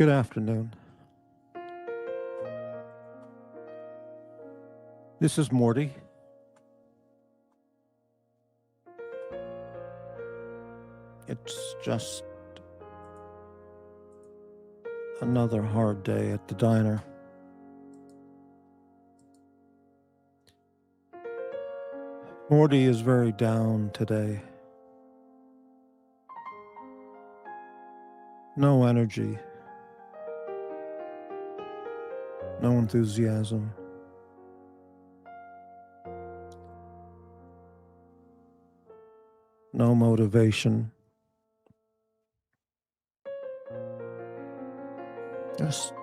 Good afternoon. This is Morty. It's just another hard day at the diner. Morty is very down today. No energy. No enthusiasm. No motivation. Just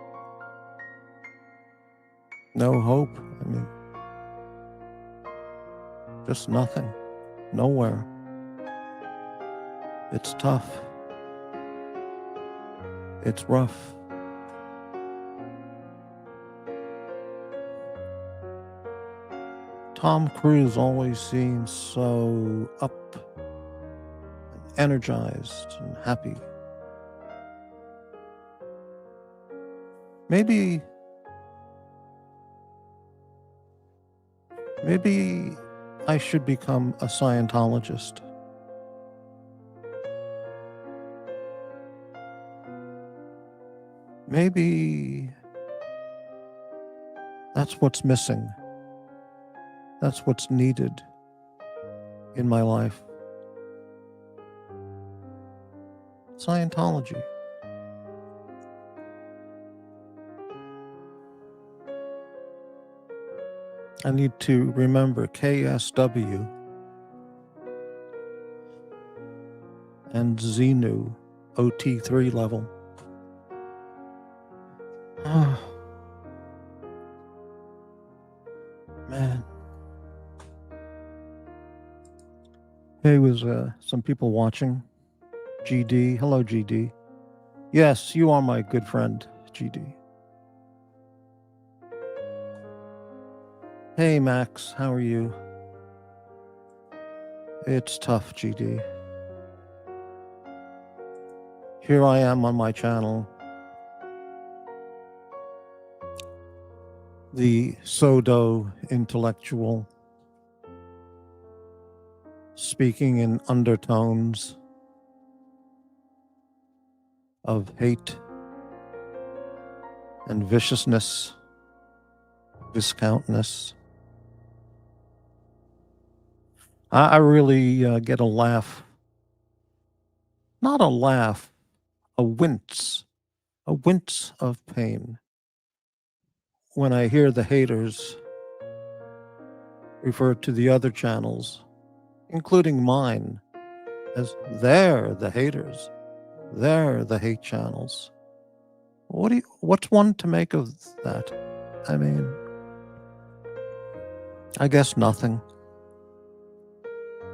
no hope. I mean, just nothing. Nowhere. It's tough. It's rough. Tom Cruise always seems so up, energized, and happy. Maybe I should become a Scientologist. Maybe that's what's missing. That's what's needed in my life. Scientology. I need to remember KSW and Xenu OT3 level. Oh, man. Hey, was some people watching? GD. Hello, GD. Yes, you are my good friend, GD. Hey, Max, how are you? It's tough, GD. Here I am on my channel. The pseudo intellectual, speaking in undertones of hate and viciousness, viscountness. I really get a laugh. Not a laugh, a wince of pain when I hear the haters refer to the other channels, including mine, as they're the haters. They're the hate channels. What's one to make of that? I mean, I guess nothing.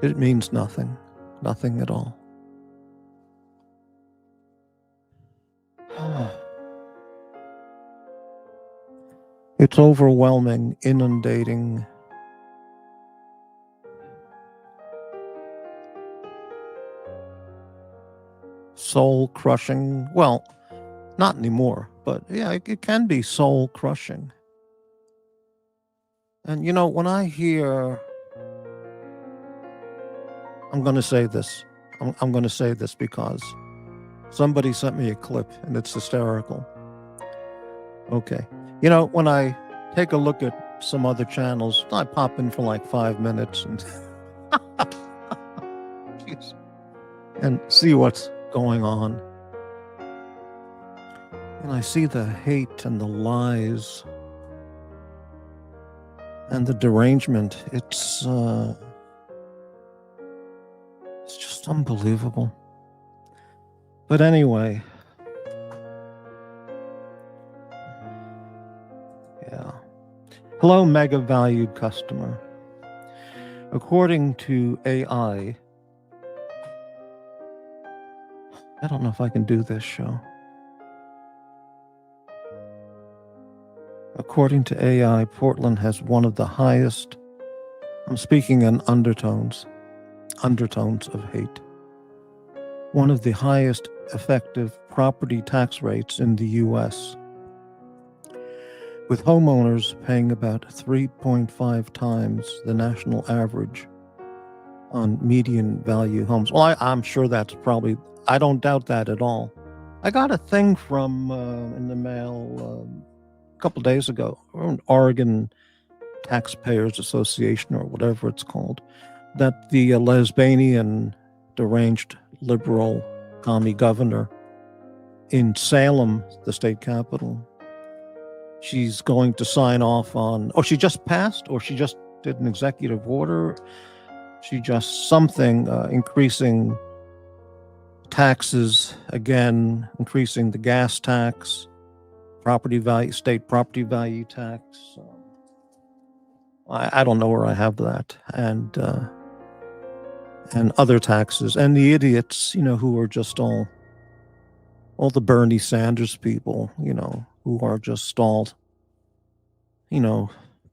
It means nothing. Nothing at all. It's overwhelming, inundating. Soul-crushing. Well, not anymore, but yeah, it can be soul-crushing. And you know, when I hear... I'm going to say this. I'm going to say this because somebody sent me a clip and it's hysterical. Okay. You know, when I take a look at some other channels, I pop in for like 5 minutes and and see what's going on. And I see the hate and the lies and the derangement. It's just unbelievable. But anyway, yeah. Hello, mega valued customer. According to AI, I don't know if I can do this show. According to AI, Portland has one of the highest, I'm speaking in undertones of hate, one of the highest effective property tax rates in the U.S., with homeowners paying about 3.5 times the national average on median value homes. Well, I'm sure that's probably, I don't doubt that at all. I got a thing from in the mail a couple days ago, an Oregon Taxpayers Association or whatever it's called, that the lesbian deranged liberal commie governor in Salem, the state capital, she's going to sign off on, or she just passed, or she just did an executive order. She just something increasing taxes again, increasing the gas tax, property value, state property value tax. I don't know where I have that, and other taxes, and the idiots, who are just all the Bernie Sanders people, who are just all,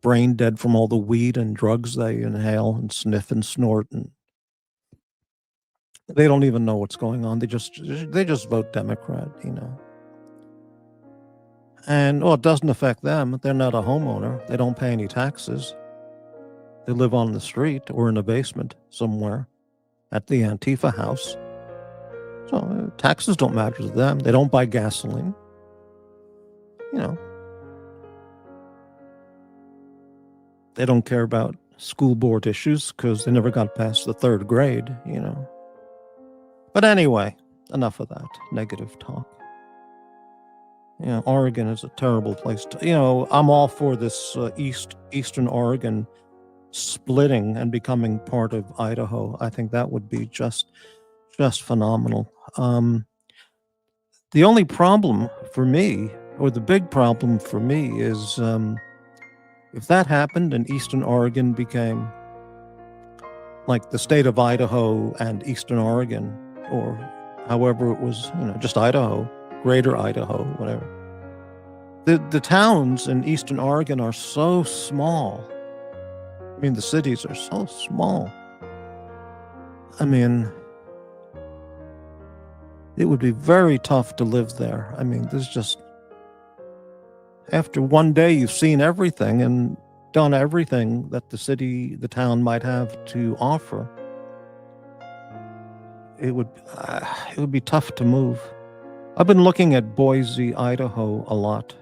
brain dead from all the weed and drugs they inhale and sniff and snort, and they don't even know what's going on. They just vote Democrat, And it doesn't affect them. They're not a homeowner. They don't pay any taxes. They live on the street or in a basement somewhere at the Antifa house. So taxes don't matter to them. They don't buy gasoline. They don't care about school board issues because they never got past the third grade, But anyway, enough of that negative talk. Oregon is a terrible place to, I'm all for this Eastern Oregon splitting and becoming part of Idaho. I think that would be just phenomenal. The only problem for me, or the big problem for me, is if that happened and Eastern Oregon became like the state of Idaho and Eastern Oregon, or however it was, just Idaho, Greater Idaho, whatever. The towns in Eastern Oregon are so small. I mean, the cities are so small. I mean, it would be very tough to live there. I mean, there's just, after one day, you've seen everything and done everything that the town might have to offer. It would be tough to move. I've been looking at Boise, Idaho a lot.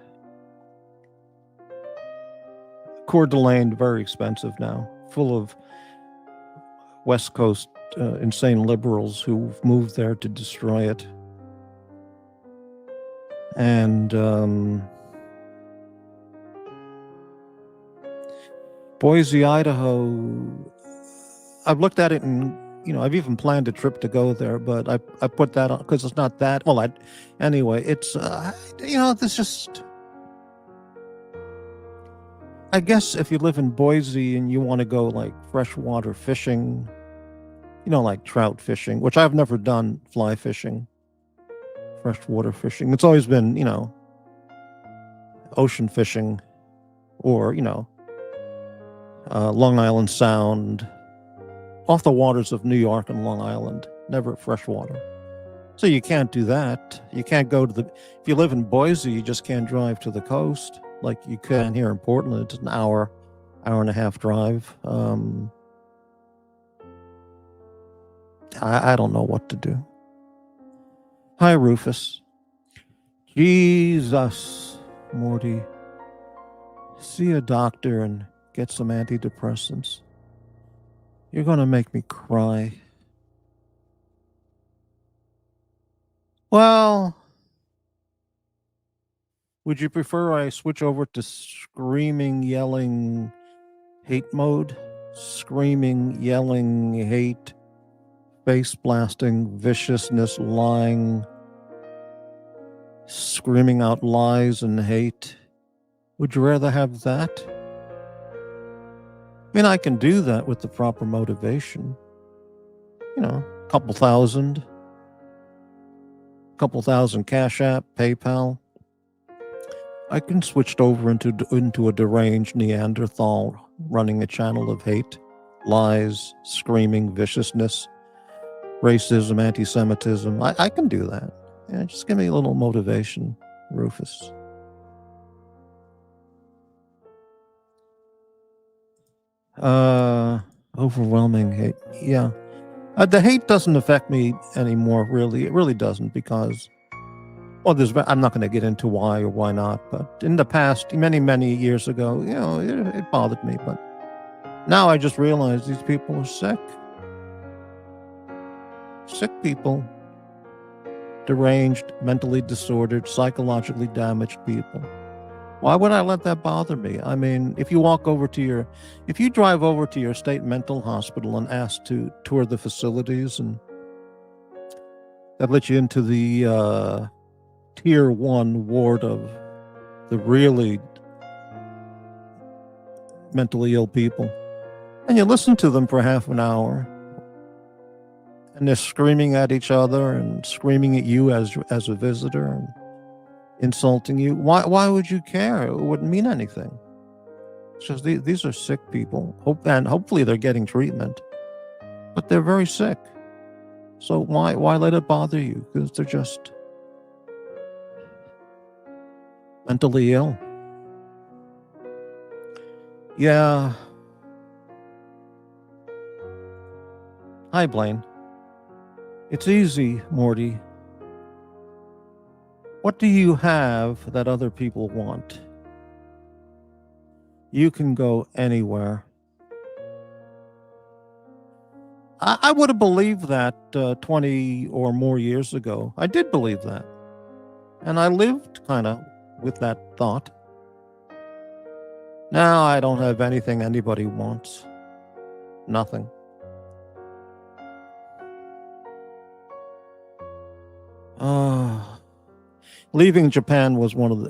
Coeur d'Alene, very expensive now, full of West Coast insane liberals who've moved there to destroy it. And Boise, Idaho, I've looked at it and, I've even planned a trip to go there, but I put that on because it's not that, anyway, it's, there's just, I guess if you live in Boise and you want to go like freshwater fishing, like trout fishing, which I've never done, fly fishing, freshwater fishing. It's always been, ocean fishing or, Long Island Sound, off the waters of New York and Long Island, never freshwater. So you can't do that. You can't go to if you live in Boise, you just can't drive to the coast like you can here in Portland. It's an hour and a half drive. I don't know what to do. Hi, Rufus. Jesus, Morty. See a doctor and get some antidepressants. You're going to make me cry. Well, would you prefer I switch over to screaming, yelling, hate mode? Screaming, yelling, hate, face blasting, viciousness, lying, screaming out lies and hate. Would you rather have that? I mean, I can do that with the proper motivation. A couple thousand Cash App, PayPal. I can switch over into a deranged Neanderthal running a channel of hate, lies, screaming, viciousness, racism, anti-Semitism. I can do that. Yeah, just give me a little motivation, Rufus. Overwhelming hate. Yeah. The hate doesn't affect me anymore, really. It really doesn't, because, well, I'm not going to get into why or why not, but in the past, many, many years ago, it bothered me. But now I just realize these people are sick. Sick people. Deranged, mentally disordered, psychologically damaged people. Why would I let that bother me? I mean, if you drive over to your state mental hospital and ask to tour the facilities, and that let you into the tier 1 ward of the really mentally ill people, and you listen to them for half an hour, and they're screaming at each other and screaming at you as a visitor and insulting you. Why would you care? It wouldn't mean anything. It's just these are sick people. Hopefully they're getting treatment, but they're very sick. So why let it bother you? Because they're just mentally ill. Yeah. Hi, Blaine. It's easy, Morty. What do you have that other people want? You can go anywhere. I would have believed that 20 or more years ago. I did believe that. And I lived kind of with that thought. Now I don't have anything anybody wants. Nothing. Leaving Japan was one of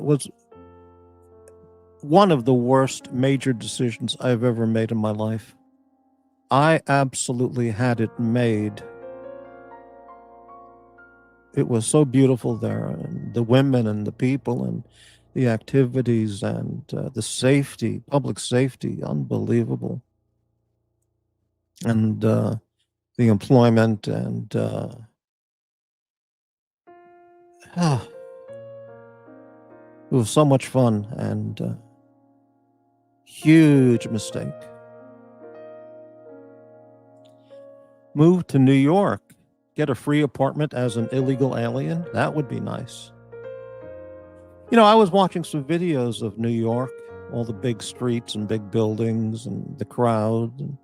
the worst major decisions I've ever made in my life. I absolutely had it made. It was so beautiful there, and the women and the people and the activities and the safety, public safety, unbelievable. And the employment and it was so much fun, and huge mistake. Move to New York, get a free apartment as an illegal alien. That would be nice. I was watching some videos of New York, all the big streets and big buildings and the crowd. And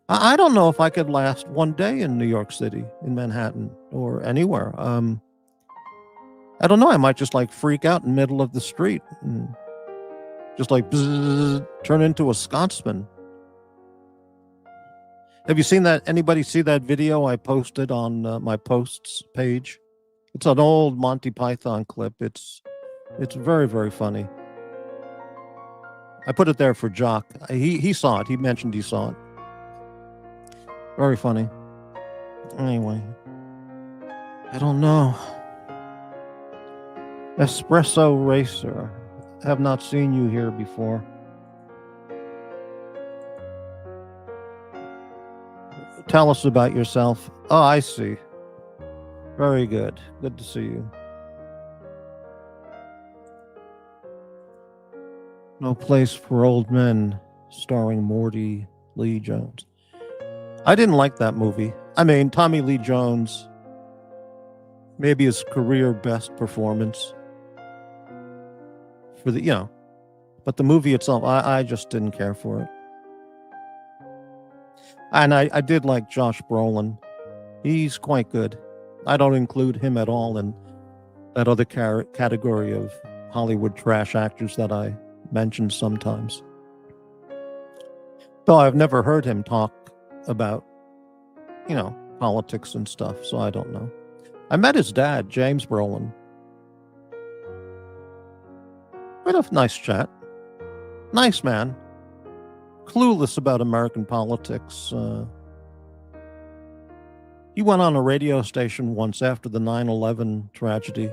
I don't know if I could last one day in New York City, in Manhattan, or anywhere. I don't know. I might just freak out in the middle of the street and just bzzz, turn into a Scotsman. Have you seen that? Anybody see that video I posted on my posts page? It's an old Monty Python clip. It's very, very funny. I put it there for Jock. He saw it. He mentioned he saw it. Very funny. Anyway, I don't know. Espresso Racer. Have not seen you here before. Tell us about yourself. Oh, I see. Very good. Good to see you. No Place for Old Men, starring Morty Lee Jones. I didn't like that movie. I mean, Tommy Lee Jones, maybe his career best performance for but the movie itself, I just didn't care for it. And I did like Josh Brolin. He's quite good. I don't include him at all in that other category of Hollywood trash actors that I mentioned sometimes. Though I've never heard him talk about, politics and stuff, so I don't know. I met his dad, James Brolin. We had a nice chat. Nice man. Clueless about American politics. He went on a radio station once after the 9/11 tragedy,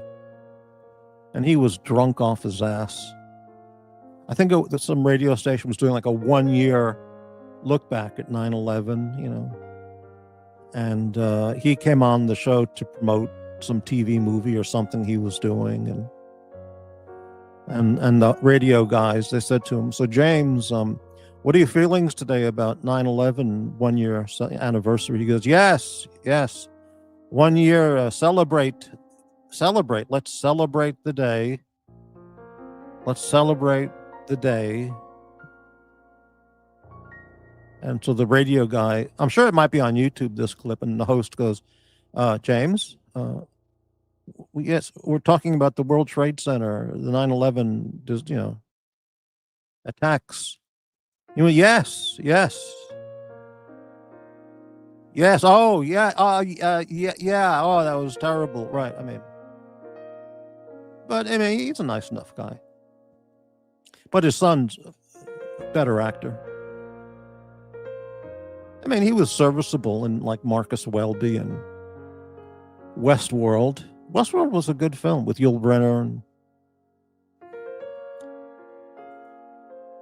and he was drunk off his ass. I think some radio station was doing a 1-year look back at 9/11, and he came on the show to promote some TV movie or something he was doing, and the radio guys, they said to him, "So James, what are your feelings today about 9/11 1 year anniversary?" He goes, "Yes, 1 year, celebrate. Let's celebrate the day. Let's celebrate the day." And so the radio guy, I'm sure it might be on YouTube, this clip, and the host goes, "James, yes, we're talking about the World Trade Center, the 9/11, attacks." Yes. Oh, yeah. Yeah. Oh, that was terrible. Right. But he's a nice enough guy. But his son's a better actor. He was serviceable in like Marcus Welby and Westworld. Westworld was a good film with Yul Brynner and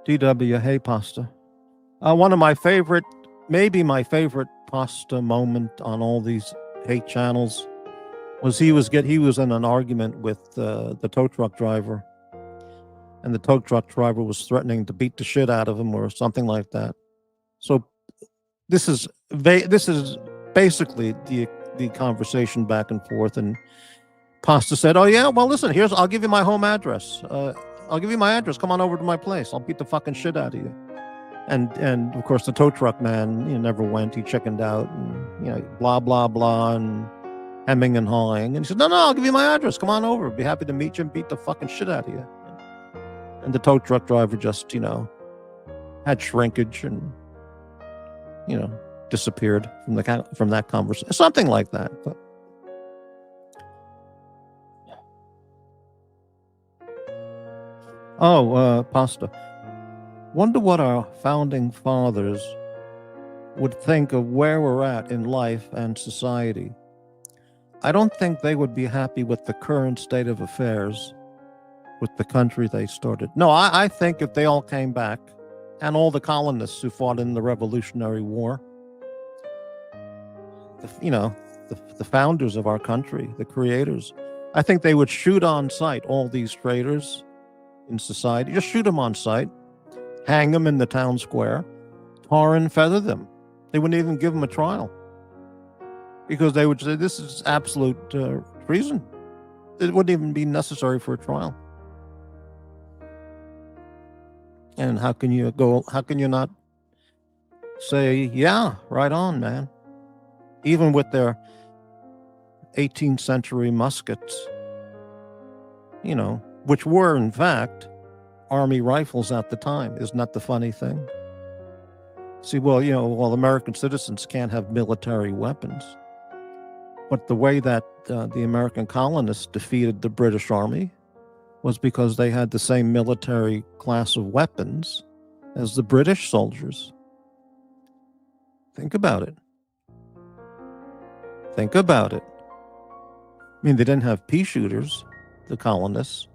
DW. Hey, Pasta. One of my favorite, maybe my favorite Pasta moment on all these hate channels was he was in an argument with the tow truck driver, and the tow truck driver was threatening to beat the shit out of him or something like that. So this is basically the conversation back and forth, and Pasta said, "Oh yeah, well listen, I'll give you my home address. I'll give you my address. Come on over to my place. I'll beat the fucking shit out of you." And of course the tow truck man, never went. He chickened out, and blah blah blah, and hemming and hawing. And he said, "No, I'll give you my address. Come on over. I'd be happy to meet you and beat the fucking shit out of you." And the tow truck driver just, had shrinkage and, disappeared from that conversation, something like that. But Pasta. Wonder what our founding fathers would think of where we're at in life and society. I don't think they would be happy with the current state of affairs with the country they started. No, I think if they all came back, and all the colonists who fought in the Revolutionary War, the founders of our country, the creators, I think they would shoot on sight all these traitors in society. Just shoot them on sight, hang them in the town square, tar and feather them. They wouldn't even give them a trial, because they would say this is absolute treason. It wouldn't even be necessary for a trial. And how can you not say, yeah, right on, man? Even with their 18th century muskets, which were in fact army rifles at the time. Isn't that the funny thing? See, well, American citizens can't have military weapons. But the way that the American colonists defeated the British Army was because they had the same military class of weapons as the British soldiers. Think about it. They didn't have pea shooters, the colonists.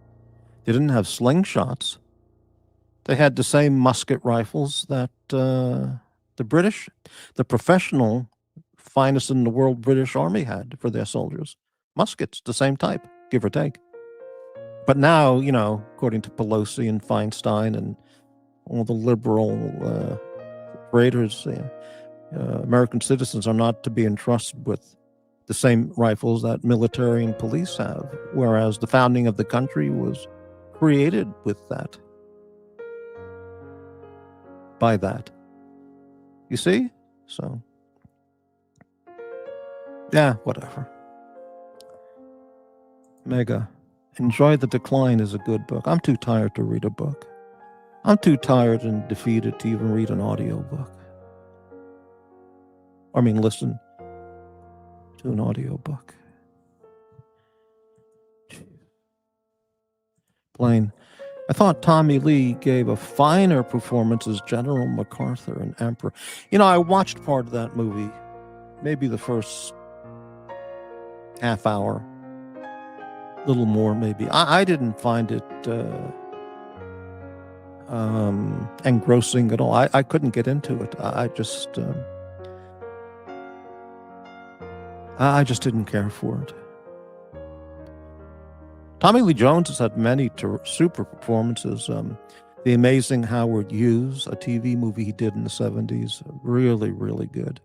They didn't have slingshots. They had the same musket rifles that the British, the professional, finest in the world British Army had for their soldiers. Muskets, the same type, give or take. But now, according to Pelosi and Feinstein and all the liberal raiders, American citizens are not to be entrusted with the same rifles that military and police have, whereas the founding of the country was created with that. By that. You see? So, yeah, whatever. Mega. Enjoy the Decline is a good book. I'm too tired to read a book. I'm too tired and defeated to even read an audiobook. Listen to an audiobook. Plain. I thought Tommy Lee gave a finer performance as General MacArthur and Emperor. I watched part of that movie, maybe the first half hour, a little more maybe. I didn't find it engrossing at all. I couldn't get into it. I just didn't care for it. Tommy Lee Jones has had many super performances. The Amazing Howard Hughes, a TV movie he did in the 70s, really, really good.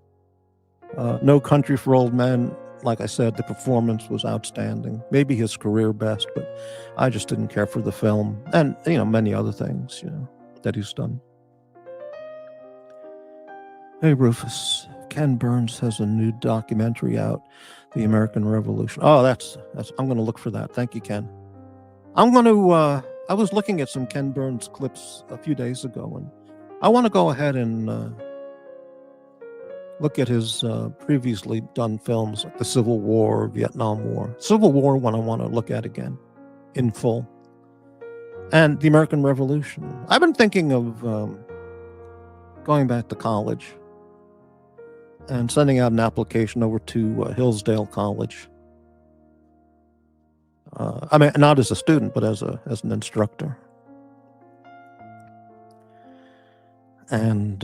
No Country for Old Men, like I said, the performance was outstanding. Maybe his career best, but I just didn't care for the film. And, many other things, that he's done. Hey, Rufus. Ken Burns has a new documentary out, The American Revolution. Oh, that's I'm going to look for that. Thank you, Ken. I'm going to, I was looking at some Ken Burns clips a few days ago, and I want to go ahead and look at his previously done films like the Civil War, Vietnam War. Civil War one I want to look at again in full. And the American Revolution. I've been thinking of going back to college and sending out an application over to Hillsdale College. I mean, not as a student, but as an instructor. And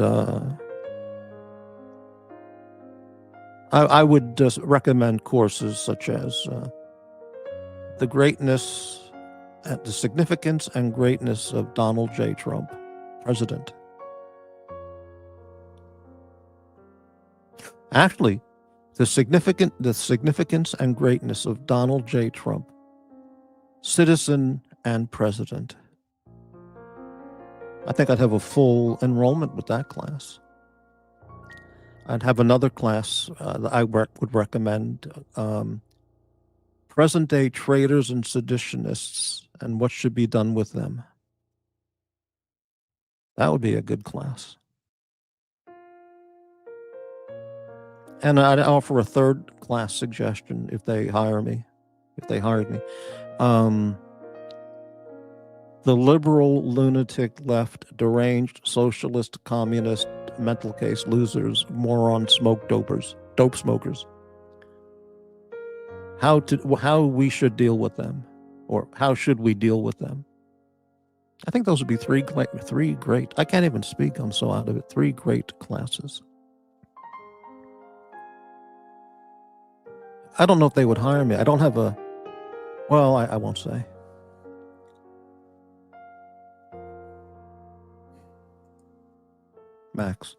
I would just recommend courses such as the greatness, the significance and greatness of Donald J. Trump, president. Actually, the significance and greatness of Donald J. Trump, citizen and president. I think I'd have a full enrollment with that class. I'd have another class that I would recommend, present-day traitors and seditionists and what should be done with them. That would be a good class. And I'd offer a third class suggestion if they hired me. The liberal, lunatic, left, deranged, socialist, communist, mental case losers, moron, dope smokers. How we should deal with them, or how should we deal with them? I think those would be three great. I can't even speak. I'm so out of it. 3 great classes. I don't know if they would hire me. I don't have a. Well, I won't say. Max,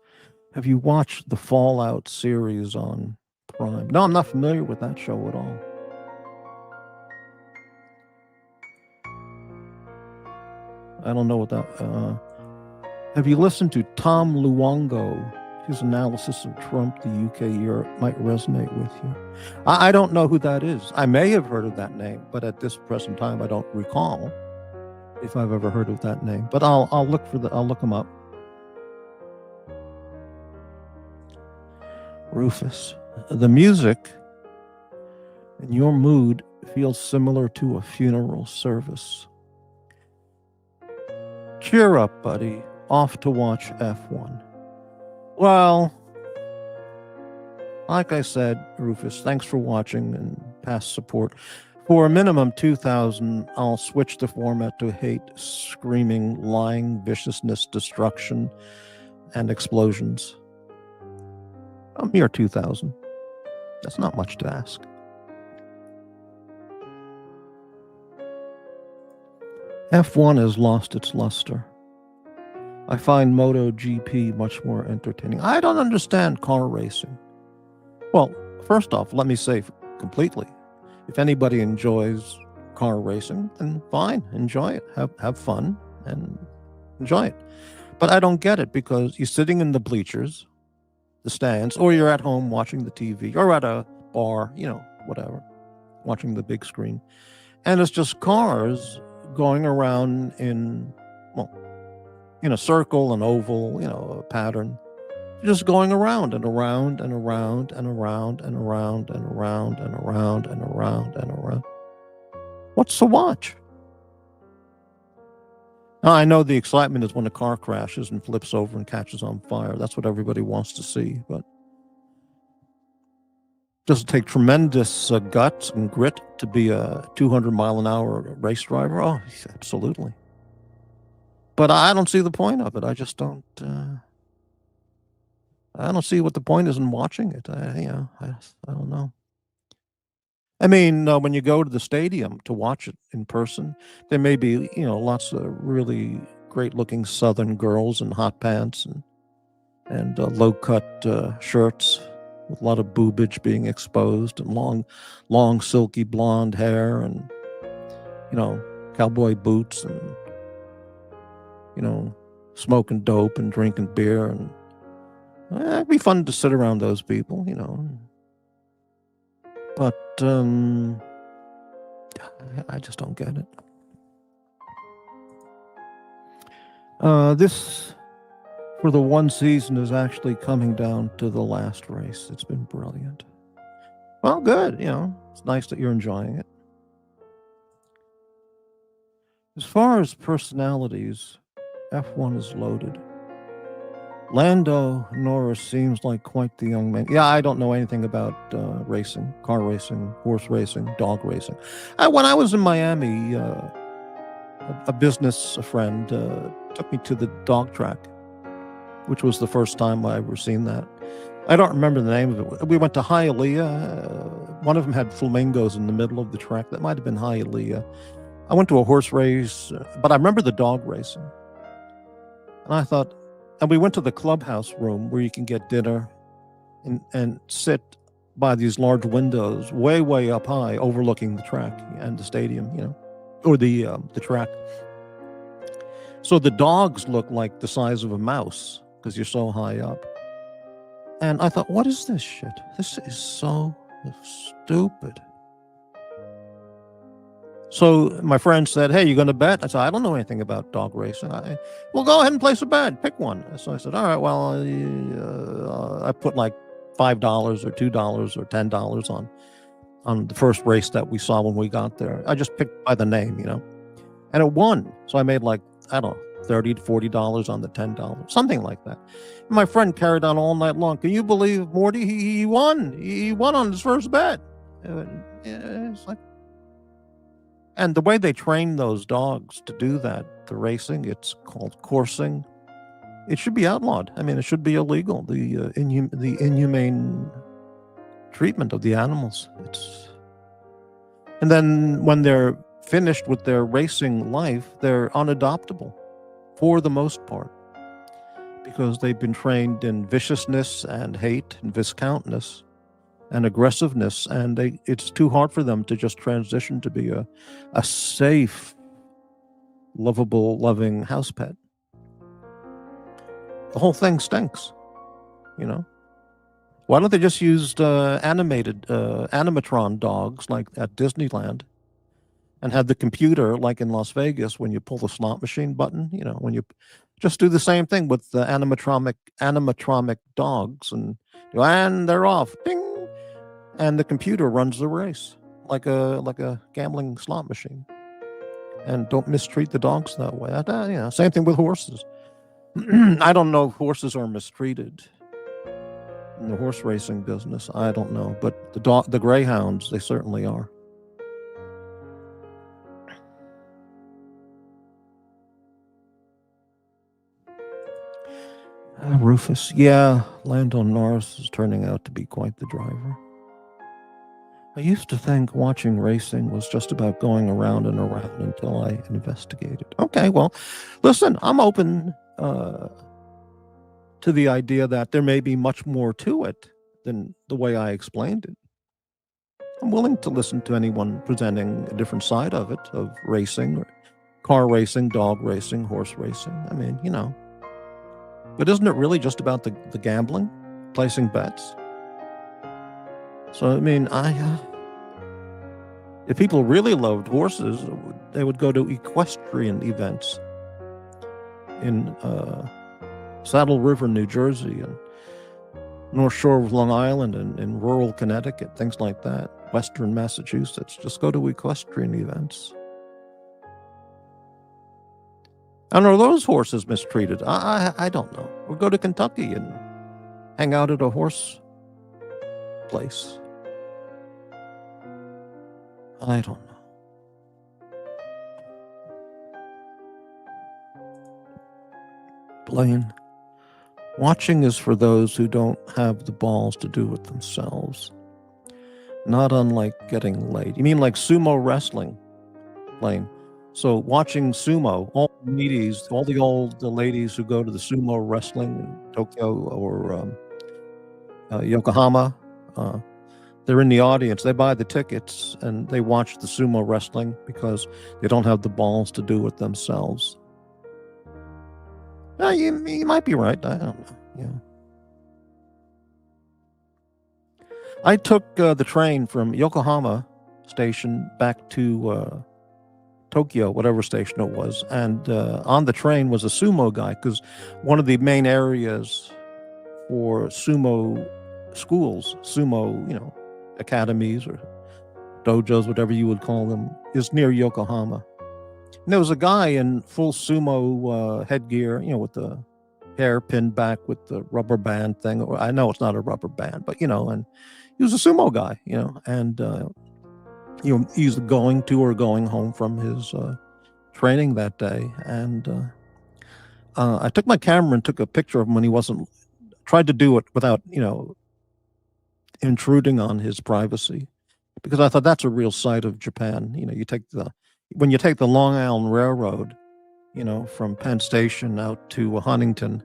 have you watched the Fallout series on Prime? No, I'm not familiar with that show at all. I don't know what that. Have you listened to Tom Luongo? His analysis of Trump, the UK, Europe might resonate with you. I don't know who that is. I may have heard of that name, but at this present time, I don't recall if I've ever heard of that name. But I'll look him up. Rufus, the music and your mood feels similar to a funeral service. Cheer up, buddy. Off to watch F1. Well, like I said, Rufus, thanks for watching and past support. For a minimum 2,000, I'll switch the format to hate, screaming, lying, viciousness, destruction, and explosions. A mere 2,000. That's not much to ask. F1 has lost its luster. I find MotoGP much more entertaining. I don't understand car racing. Well, first off, let me say completely, if anybody enjoys car racing, then fine, enjoy it. Have fun and enjoy it. But I don't get it because you're sitting in the bleachers, the stands, or you're at home watching the TV, or at a bar, whatever, watching the big screen. And it's just cars going around in a circle, an oval, a pattern, just going around and around and around and around and around and around and around and around and around. What's to watch? Now, I know the excitement is when a car crashes and flips over and catches on fire. That's what everybody wants to see, but does it take tremendous guts and grit to be a 200-mile-an-hour race driver? Oh, absolutely. But I don't see the point of it. I just don't. I don't see what the point is in watching it. I don't know. I mean, when you go to the stadium to watch it in person, there may be, lots of really great-looking Southern girls in hot pants and low-cut shirts with a lot of boobage being exposed and long, silky blonde hair and, cowboy boots and, smoking dope and drinking beer. And it'd be fun to sit around those people. But I just don't get it. This, for the one season, is actually coming down to the last race. It's been brilliant. Well, good. It's nice that you're enjoying it. As far as personalities, F1 is loaded. Lando Norris seems like quite the young man. Yeah, I don't know anything about racing, car racing, horse racing, dog racing. When I was in Miami, a business friend took me to the dog track, which was the first time I ever seen that. I don't remember the name of it. We went to Hialeah. One of them had flamingos in the middle of the track. That might have been Hialeah. I went to a horse race, but I remember the dog racing. And I thought, and we went to the clubhouse room where you can get dinner and sit by these large windows way, way up high overlooking the track and the stadium, or the track. So the dogs look like the size of a mouse because you're so high up. And I thought, what is this shit? This is so stupid. So my friend said, hey, you going to bet? I said, I don't know anything about dog racing. Well, go ahead and place a bet. Pick one. So I said, all right, well, I put like $5 or $2 or $10 on the first race that we saw when we got there. I just picked by the name, and it won. So I made like, I don't know, $30 to $40 on the $10, something like that. And my friend carried on all night long. Can you believe, Morty? He won. He won on his first bet. It's like, and the way they train those dogs to do that, the racing, it's called coursing. It should be outlawed. I mean, it should be illegal. The inhumane treatment of the animals. And then when they're finished with their racing life, they're unadoptable for the most part because they've been trained in viciousness and hate and viscountness and aggressiveness, and it's too hard for them to just transition to be a safe, lovable, loving house pet. The whole thing stinks, Why don't they just use animated animatron dogs like at Disneyland and have the computer like in Las Vegas when you pull the slot machine button, when you just do the same thing with the animatronic dogs and they're off. Ding! And the computer runs the race like a gambling slot machine. And don't mistreat the dogs that way. Same thing with horses. I don't know if horses are mistreated in the horse racing business. I don't know, but the greyhounds, they certainly are. Rufus, yeah, Lando Norris is turning out to be quite the driver. I used to think watching racing was just about going around and around until I investigated. Okay, well, listen, I'm open to the idea that there may be much more to it than the way I explained it. I'm willing to listen to anyone presenting a different side of it, of racing, or car racing, dog racing, horse racing. I mean, But isn't it really just about the gambling, placing bets? So, I mean, if people really loved horses, they would go to equestrian events in Saddle River, New Jersey, and North Shore of Long Island, and in rural Connecticut, things like that, Western Massachusetts. Just go to equestrian events. And are those horses mistreated? I don't know. Or go to Kentucky and hang out at a horse place. I don't know. Blaine, watching is for those who don't have the balls to do it themselves. not unlike getting laid. You mean like sumo wrestling, Lane? So watching sumo, all the ladies who go to the sumo wrestling in Tokyo or Yokohama, they're in the audience. They buy the tickets and they watch the sumo wrestling because they don't have the balls to do it themselves. You might be right. I don't know. Yeah. I took the train from Yokohama station back to Tokyo, whatever station it was, and on the train was a sumo guy, because one of the main areas for sumo schools, sumo, academies or dojos, whatever you would call them, is near Yokohama. And there was a guy in full sumo headgear, with the hair pinned back with the rubber band thing. I know it's not a rubber band, but and he was a sumo guy, and he's going to or going home from his training that day. And I took my camera and took a picture of him when he tried to do it without, intruding on his privacy, because I thought that's a real sight of Japan. When you take the Long Island Railroad, from Penn Station out to Huntington,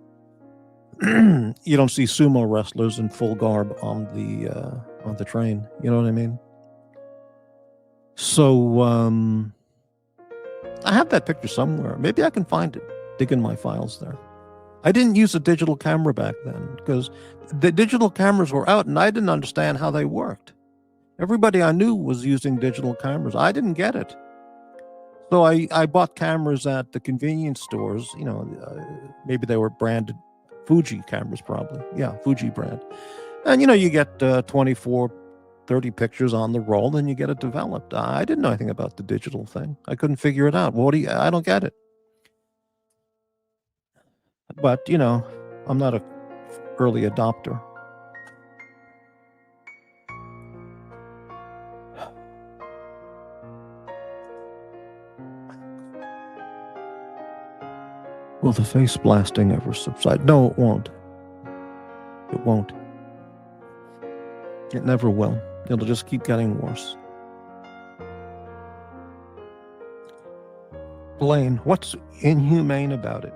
you don't see sumo wrestlers in full garb on the train. You know what I mean? So I have that picture somewhere. Maybe I can find it, dig in my files there. I didn't use a digital camera back then because the digital cameras were out and I didn't understand how they worked. Everybody I knew was using digital cameras. I didn't get it. So I bought cameras at the convenience stores. Maybe they were branded Fuji cameras, probably. Yeah, Fuji brand. And, you get 24, 30 pictures on the roll and you get it developed. I didn't know anything about the digital thing. I couldn't figure it out. I don't get it. But, I'm not an early adopter. Will the face blasting ever subside? No, it won't. It won't. It never will. It'll just keep getting worse. Blaine, what's inhumane about it?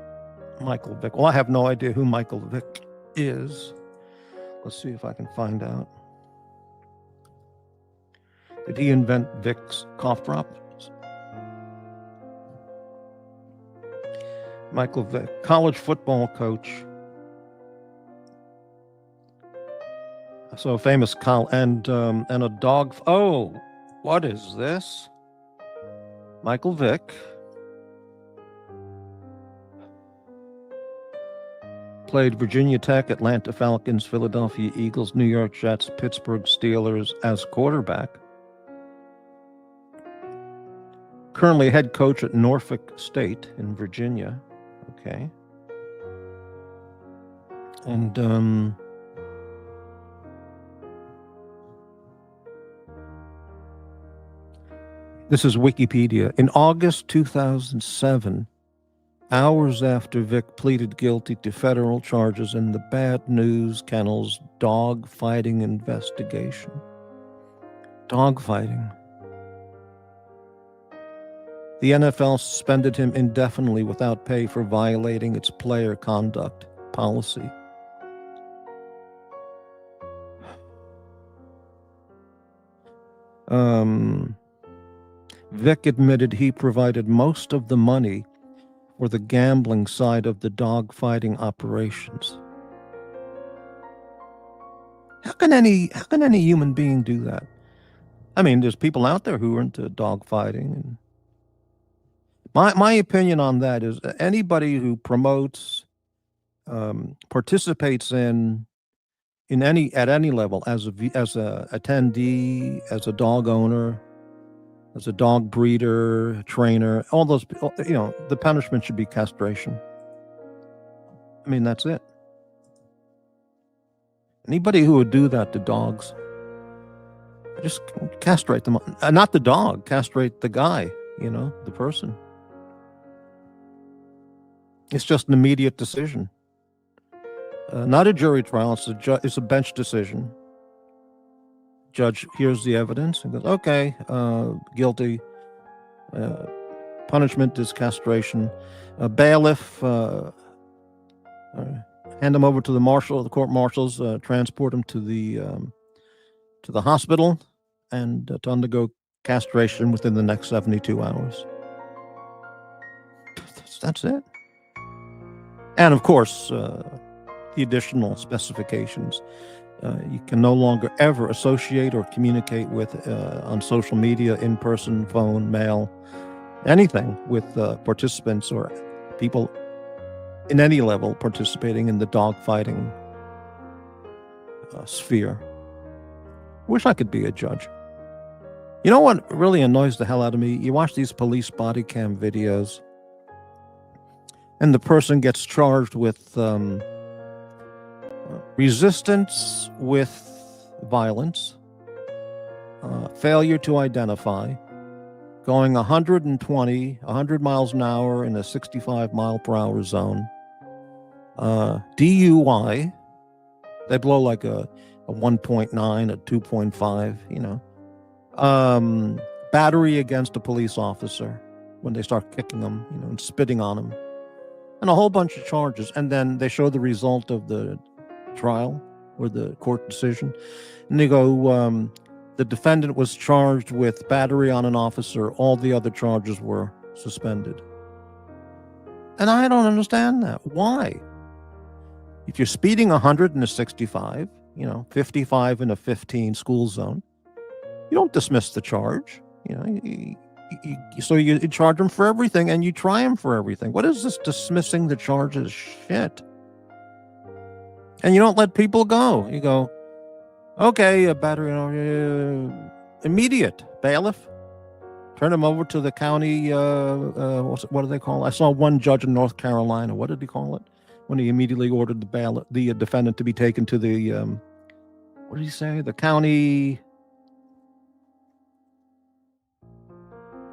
Michael Vick. Well, I have no idea who Michael Vick is. Let's see if I can find out. Did he invent Vicks cough drops? Michael Vick, college football coach. So famous and a dog. Oh, what is this? Michael Vick played Virginia Tech, Atlanta Falcons, Philadelphia Eagles, New York Jets, Pittsburgh Steelers as quarterback. Currently head coach at Norfolk State in Virginia. Okay. And this is Wikipedia. In August 2007, hours after Vick pleaded guilty to federal charges in the Bad News Kennels dog fighting investigation. Dog fighting. The NFL suspended him indefinitely without pay for violating its player conduct policy. Vick admitted he provided most of the money for the gambling side of the dogfighting operations. How can any human being do that? I mean, there's people out there who are into dogfighting, and my opinion on that is anybody who promotes, participates at any level, as a attendee, as a dog owner, as a dog breeder, trainer, all those, the punishment should be castration. I mean, that's it. Anybody who would do that to dogs, just castrate them. Not the dog, castrate the guy, the person. It's just an immediate decision. Not a jury trial, it's a bench decision. Judge hears the evidence and goes, okay, guilty. Punishment is castration. Bailiff, hand him over to the court marshals, transport him to the hospital, and to undergo castration within the next 72 hours. That's it. And of course, the additional specifications. You can no longer ever associate or communicate with on social media, in person, phone, mail, anything with participants or people in any level participating in the dogfighting sphere. Wish I could be a judge. You know what really annoys the hell out of me? You watch these police body cam videos, and the person gets charged with resistance with violence, failure to identify, going 100 miles an hour in a 65 mile per hour zone, DUI, they blow like a 1.9, a 2.5, battery against a police officer when they start kicking them, and spitting on them, and a whole bunch of charges. And then they show the result of the trial or the court decision, and they go, the defendant was charged with battery on an officer. All the other charges were suspended. And I don't understand that. Why? If you're speeding 100 in a 65, 55 in a 15 school zone, you don't dismiss the charge. So you charge them for everything, and you try them for everything. What is this dismissing the charges shit? And you don't let people go. You go, okay, a battery, immediate bailiff. Turn him over to the county. What do they call it? I saw one judge in North Carolina. What did he call it? When he immediately ordered the defendant to be taken to the, what did he say? The county.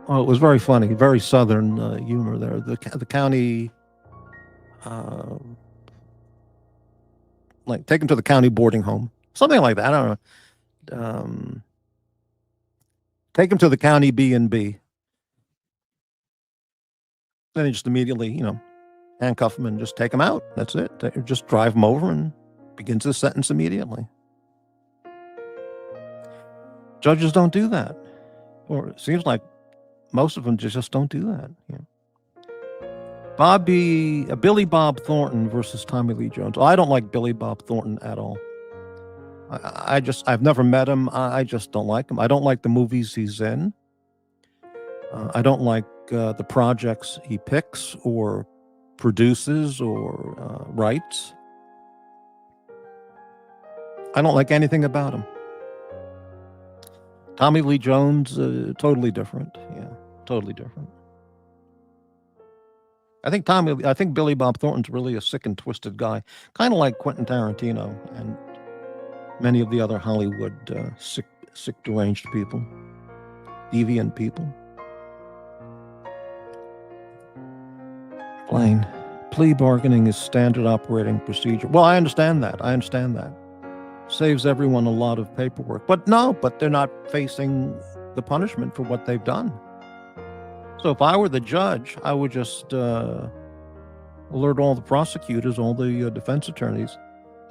Oh, it was very funny, very Southern humor there. The county, like take him to the county boarding home, something like that. I don't know. Take him to the county B&B. Then he just immediately, handcuff him and just take him out. That's it. Just drive him over and begins the sentence immediately. Judges don't do that, or it seems like most of them just don't do that. Billy Bob Thornton versus Tommy Lee Jones. I don't like Billy Bob Thornton at all. I've never met him. I just don't like him. I don't like the movies he's in. I don't like the projects he picks or produces or writes. I don't like anything about him. Tommy Lee Jones, totally different. Yeah, totally different. I think Billy Bob Thornton's really a sick and twisted guy, kind of like Quentin Tarantino and many of the other Hollywood sick, deranged people, deviant people. Blaine, plea bargaining is standard operating procedure. Well, I understand that. Saves everyone a lot of paperwork. But they're not facing the punishment for what they've done. So if I were the judge, I would just alert all the prosecutors, all the defense attorneys.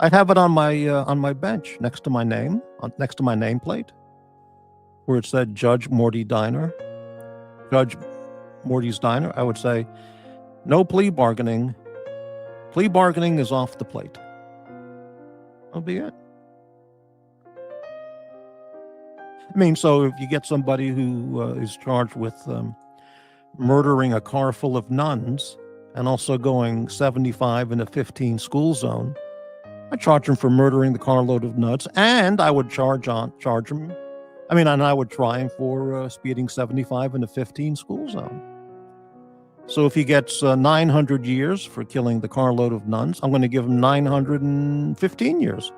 I'd have it on my bench next to my name, next to my nameplate, where it said Judge Morty Diner, Judge Morty's Diner. I would say, no plea bargaining. Plea bargaining is off the plate. That'll be it. I mean, so if you get somebody who is charged with murdering a car full of nuns and also going 75 in a 15 school zone, I charge him for murdering the carload of nuns, and I would charge him. And I would try him for speeding 75 in a 15 school zone. So if he gets 900 years for killing the carload of nuns, I'm going to give him 915 years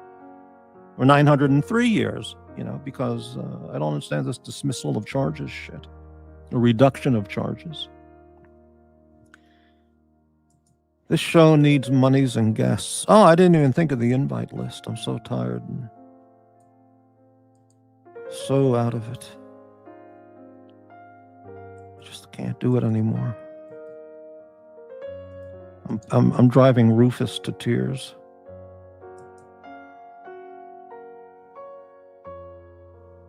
or 903 years, because I don't understand this dismissal of charges shit, a reduction of charges. This show needs monies and guests. Oh, I didn't even think of the invite list. I'm so tired. So out of it. Just can't do it anymore. I'm driving Rufus to tears.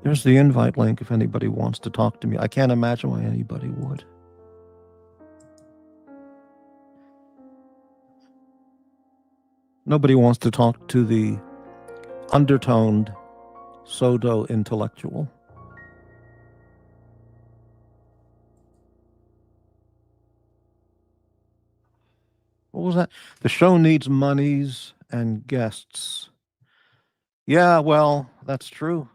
There's the invite link if anybody wants to talk to me. I can't imagine why anybody would. Nobody wants to talk to the undertoned pseudo-intellectual. What was that? The show needs monies and guests. Yeah, well, that's true.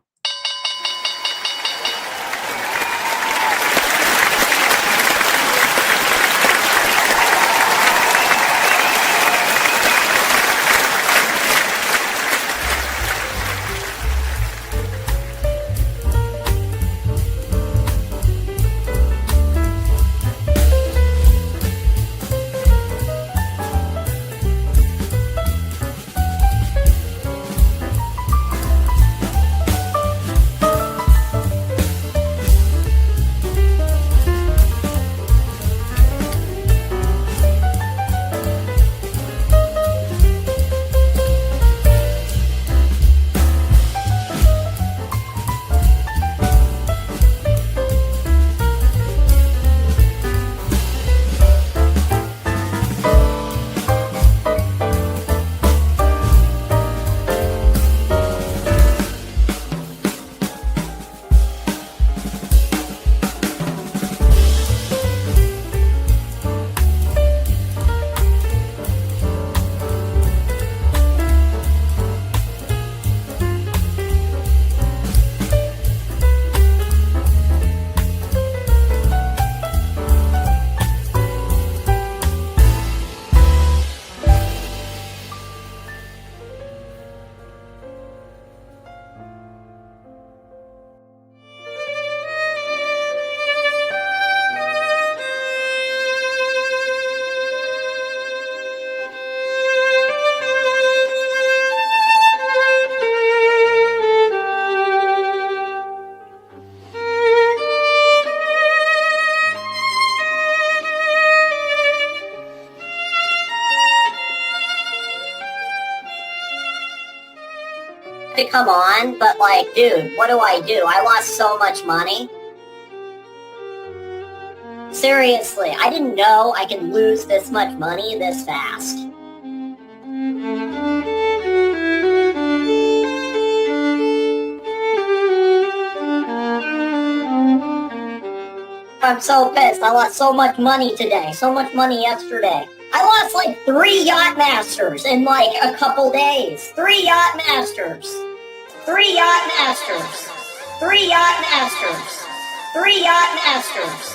Come on, but like, dude, what do? I lost so much money. Seriously, I didn't know I could lose this much money this fast. I'm so pissed. I lost so much money today, so much money yesterday. I lost like 3 Yacht Masters in like a couple days. 3 Yacht Masters. 3 Yacht Masters. 3 Yacht Masters. 3 Yacht Masters.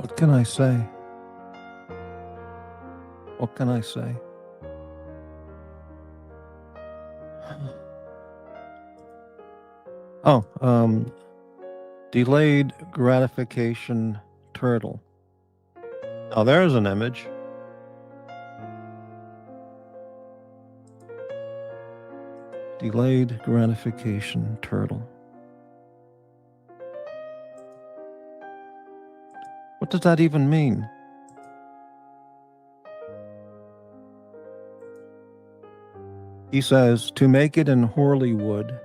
What can I say? What can I say? Oh, delayed gratification turtle. Oh, there's an image. Delayed gratification turtle. What does that even mean? He says, to make it in Horleywood,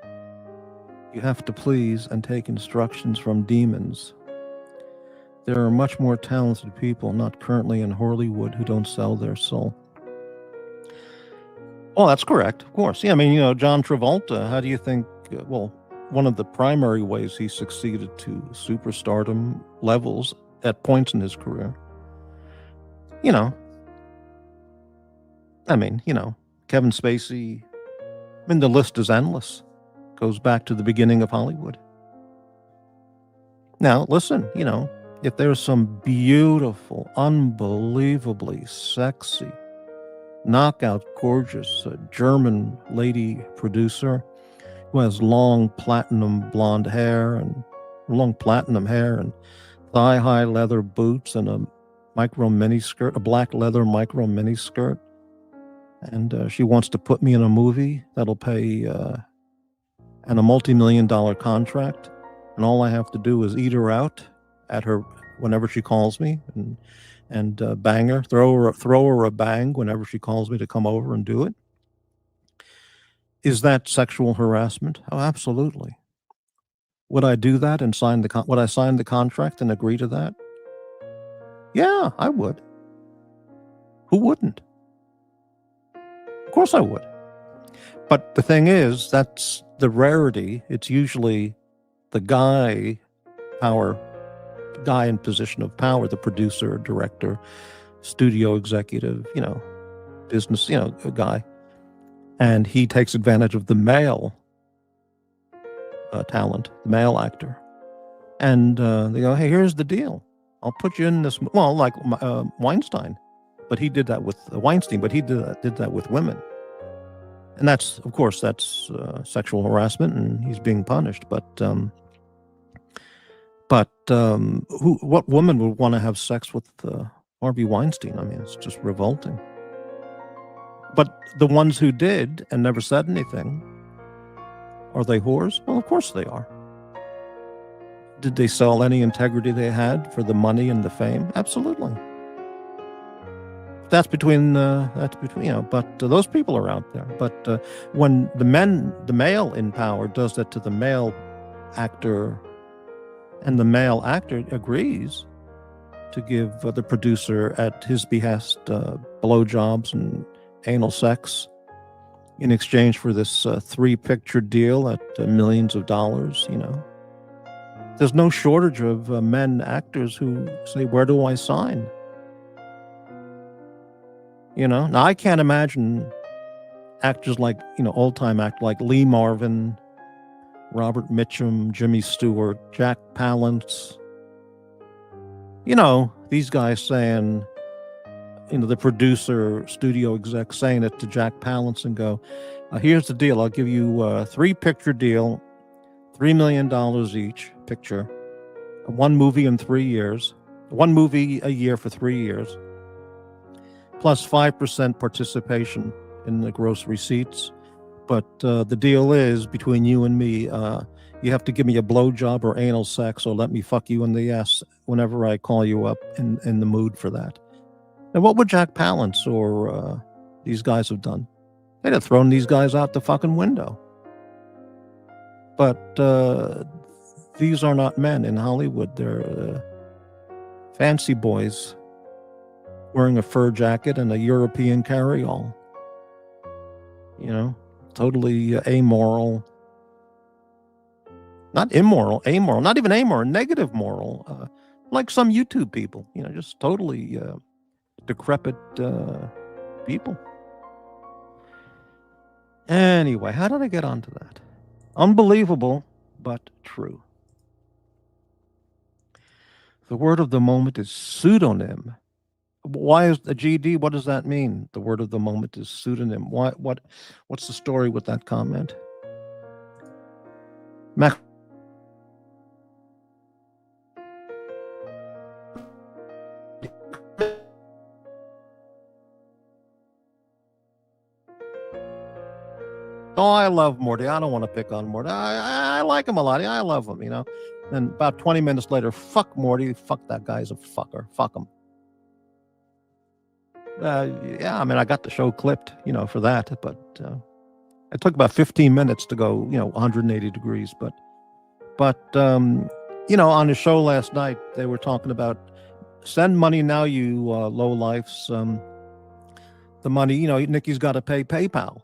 you have to please and take instructions from demons. There are much more talented people not currently in Horleywood who don't sell their soul. Well, that's correct, of course. Yeah, I mean, John Travolta, how do you think, well, one of the primary ways he succeeded to superstardom levels at points in his career, Kevin Spacey, I mean, the list is endless. Goes back to the beginning of Hollywood. Now, listen, if there's some beautiful, unbelievably sexy, knockout, gorgeous German lady producer who has long platinum blonde hair and thigh-high leather boots and a black leather micro mini skirt, and she wants to put me in a movie that'll pay and a multi-million-dollar contract, and all I have to do is eat her out at her whenever she calls me, and bang her, throw her a bang whenever she calls me to come over and do it. Is that sexual harassment? Oh, absolutely. Would I do that and would I sign the contract and agree to that? Yeah, I would. Who wouldn't? Of course I would. But the thing is, that's the rarity. It's usually the guy in position of power, the producer, director, studio executive, business, guy. And he takes advantage of the male talent, the male actor. And they go, hey, here's the deal. I'll put you in this, like Weinstein. But he did that with Weinstein, but he did that with women. And that's sexual harassment, and he's being punished. But what woman would want to have sex with Harvey Weinstein? I mean, it's just revolting. But the ones who did and never said anything, are they whores? Well, of course they are. Did they sell any integrity they had for the money and the fame? Absolutely. That's between, but those people are out there. But when the male in power does that to the male actor, and the male actor agrees to give the producer at his behest blowjobs and anal sex in exchange for this 3-picture deal at millions of dollars, there's no shortage of men actors who say, where do I sign? Now I can't imagine actors like, old-time actors like Lee Marvin, Robert Mitchum, Jimmy Stewart, Jack Palance. These guys saying, the producer, studio exec saying it to Jack Palance and go, here's the deal. I'll give you a 3-picture deal, $3 million each picture, one movie in 3 years, one movie a year for 3 years, plus 5% participation in the gross receipts. But the deal is, between you and me, you have to give me a blowjob or anal sex, or let me fuck you in the ass whenever I call you up in the mood for that. And what would Jack Palance or these guys have done? They'd have thrown these guys out the fucking window. But these are not men in Hollywood. They're fancy boys wearing a fur jacket and a European carry-all. Totally amoral. Not immoral, amoral, not even amoral, negative moral. Like some YouTube people, just totally decrepit people. Anyway, how did I get onto that? Unbelievable, but true. The word of the moment is pseudonym. Why is the GD? What does that mean? The word of the moment is pseudonym. Why? What's the story with that comment? Mac. Oh, I love Morty. I don't want to pick on Morty. I like him a lot. I love him, And about 20 minutes later, fuck Morty. Fuck that guy's a fucker. Fuck him. Yeah, I mean, I got the show clipped, for that. But it took about 15 minutes to go, 180 degrees. But on the show last night, they were talking about send money now, you low lifes. The money, Nikki's got to pay PayPal.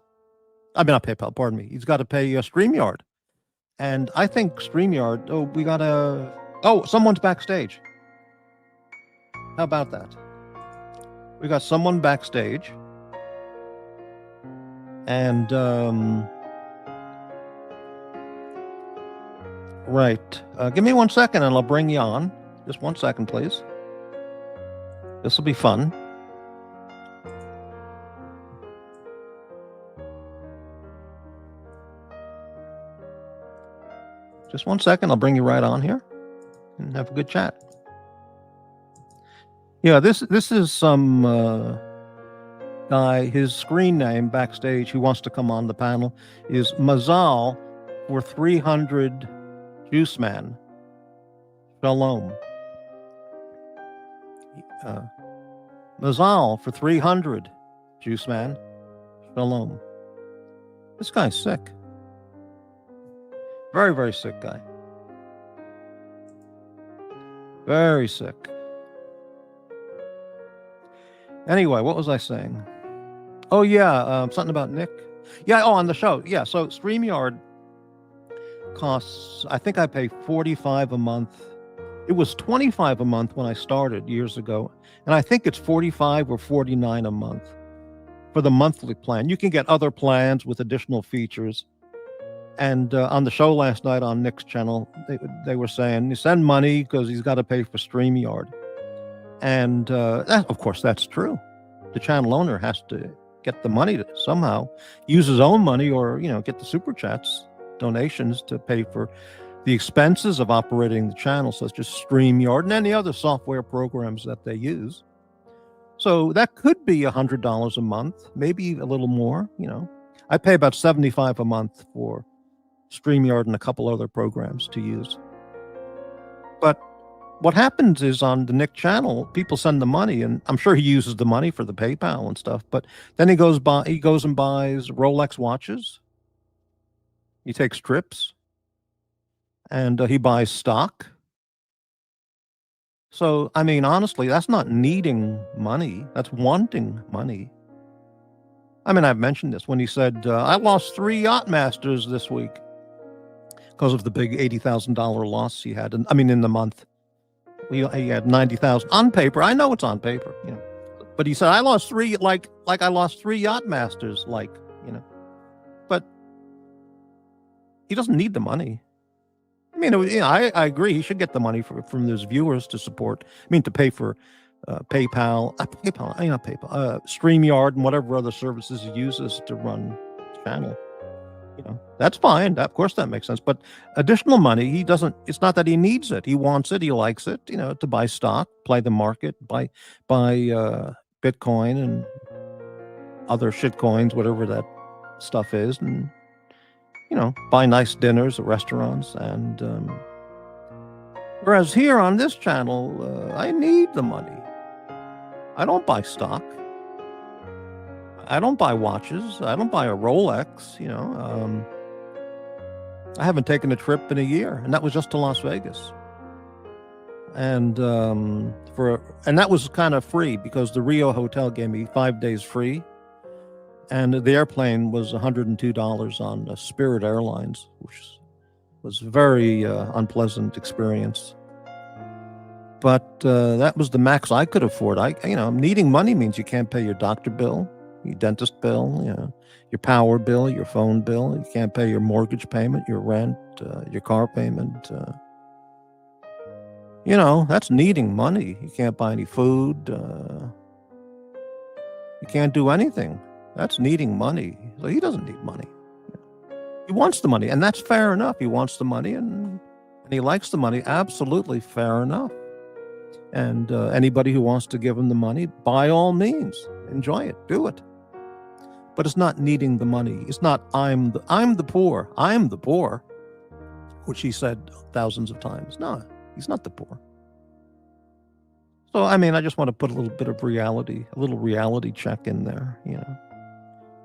I mean, not PayPal, pardon me. He's got to pay StreamYard. And I think StreamYard, someone's backstage. How about that? We got someone backstage. And, right. Give me 1 second and I'll bring you on. Just 1 second, please. This will be fun. Just 1 second, I'll bring you right on here and have a good chat. Yeah, this is some guy, his screen name backstage who wants to come on the panel is Mazal for 300 Juice Man. Shalom. Mazal for 300 Juice Man. Shalom. This guy's sick. Very, very sick guy. Very sick. Anyway, what was I saying? Oh, yeah, something about Nick. Yeah, on the show. Yeah, so StreamYard costs, I think I pay $45 a month. It was $25 a month when I started years ago. And I think it's $45 or $49 a month for the monthly plan. You can get other plans with additional features. And on the show last night on Nick's channel, they were saying, you send money because he's got to pay for StreamYard. And of course, that's true. The channel owner has to get the money to somehow use his own money or, get the super chats, donations to pay for the expenses of operating the channel, such as StreamYard and any other software programs that they use. So that could be $100 a month, maybe a little more, I pay about $75 a month for StreamYard and a couple other programs to use. But what happens is on the Nick channel, people send the money, and I'm sure he uses the money for the PayPal and stuff, but then he goes and buys Rolex watches. He takes trips, and he buys stock. So, I mean, honestly, that's not needing money. That's wanting money. I mean, I've mentioned this when he said, I lost 3 yacht masters this week because of the big $80,000 loss he had. In the month. He had 90,000 on paper. I know it's on paper, but he said, I lost 3, like I lost 3 yacht masters, but he doesn't need the money. I agree. He should get the money from his viewers to support, to pay for PayPal, StreamYard and whatever other services he uses to run the channel. That's fine. Of course, that makes sense. But additional money, he doesn't. It's not that he needs it. He wants it. He likes it. To buy stock, play the market, buy Bitcoin and other shit coins, whatever that stuff is, and buy nice dinners at restaurants. And whereas here on this channel, I need the money. I don't buy stock. I don't buy watches. I don't buy a Rolex, I haven't taken a trip in a year, and that was just to Las Vegas. And that was kind of free because the Rio hotel gave me 5 days free, and the airplane was $102 on Spirit Airlines, which was a very unpleasant experience. But that was the max I could afford. Needing money means you can't pay your doctor bill, your dentist bill, your power bill, your phone bill. You can't pay your mortgage payment, your rent, your car payment. You know, that's needing money. You can't buy any food. You can't do anything. That's needing money. So he doesn't need money. He wants the money, and that's fair enough. He wants the money, and he likes the money. Absolutely fair enough. And anybody who wants to give him the money, by all means, enjoy it, do it. But it's not needing the money. It's not I'm the poor, which he said thousands of times. No, he's not the poor. So I mean, I just want to put a little bit of reality, a little reality check in there, you know.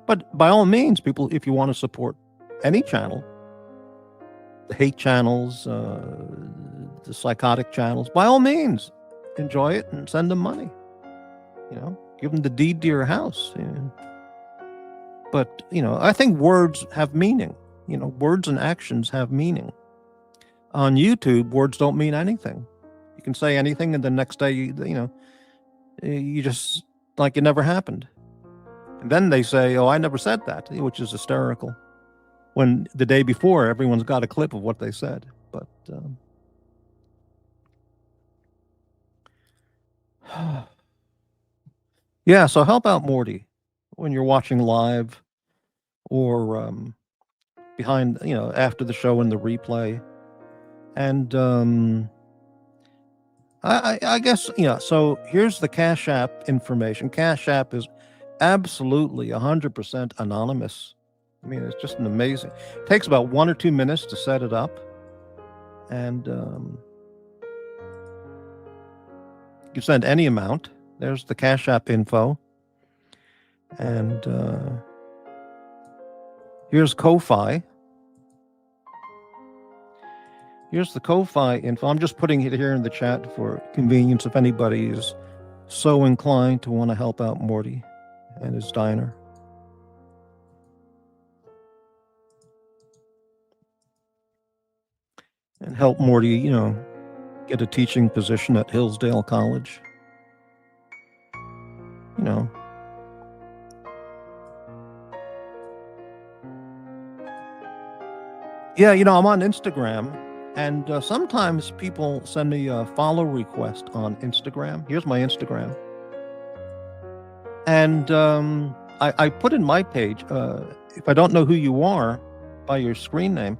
But by all means, people, if you want to support any channel, the hate channels, the psychotic channels, by all means, enjoy it and send them money. You know, give them the deed to your house. You know. But, you know, I think words have meaning. You know, words and actions have meaning. On YouTube, words don't mean anything. You can say anything, and the next day, you know, you just, like it never happened. And then they say, oh, I never said that, which is hysterical. When the day before, everyone's got a clip of what they said. But, yeah, so help out Morty when you're watching live or behind, you know, after the show in the replay. And I guess, yeah, so here's the Cash App information. Cash App is absolutely 100% anonymous. I mean, it's just an amazing. It takes about 1 or 2 minutes to set it up. And you send any amount. There's the Cash App info. And here's Ko-Fi. Here's the Ko-Fi info. I'm just putting it here in the chat for convenience if anybody is so inclined to want to help out Morty and his diner. And help Morty, you know, get a teaching position at Hillsdale College. You know. Yeah, you know, I'm on Instagram, and sometimes people send me a follow request on Instagram. Here's my Instagram. And I put in my page, if I don't know who you are by your screen name,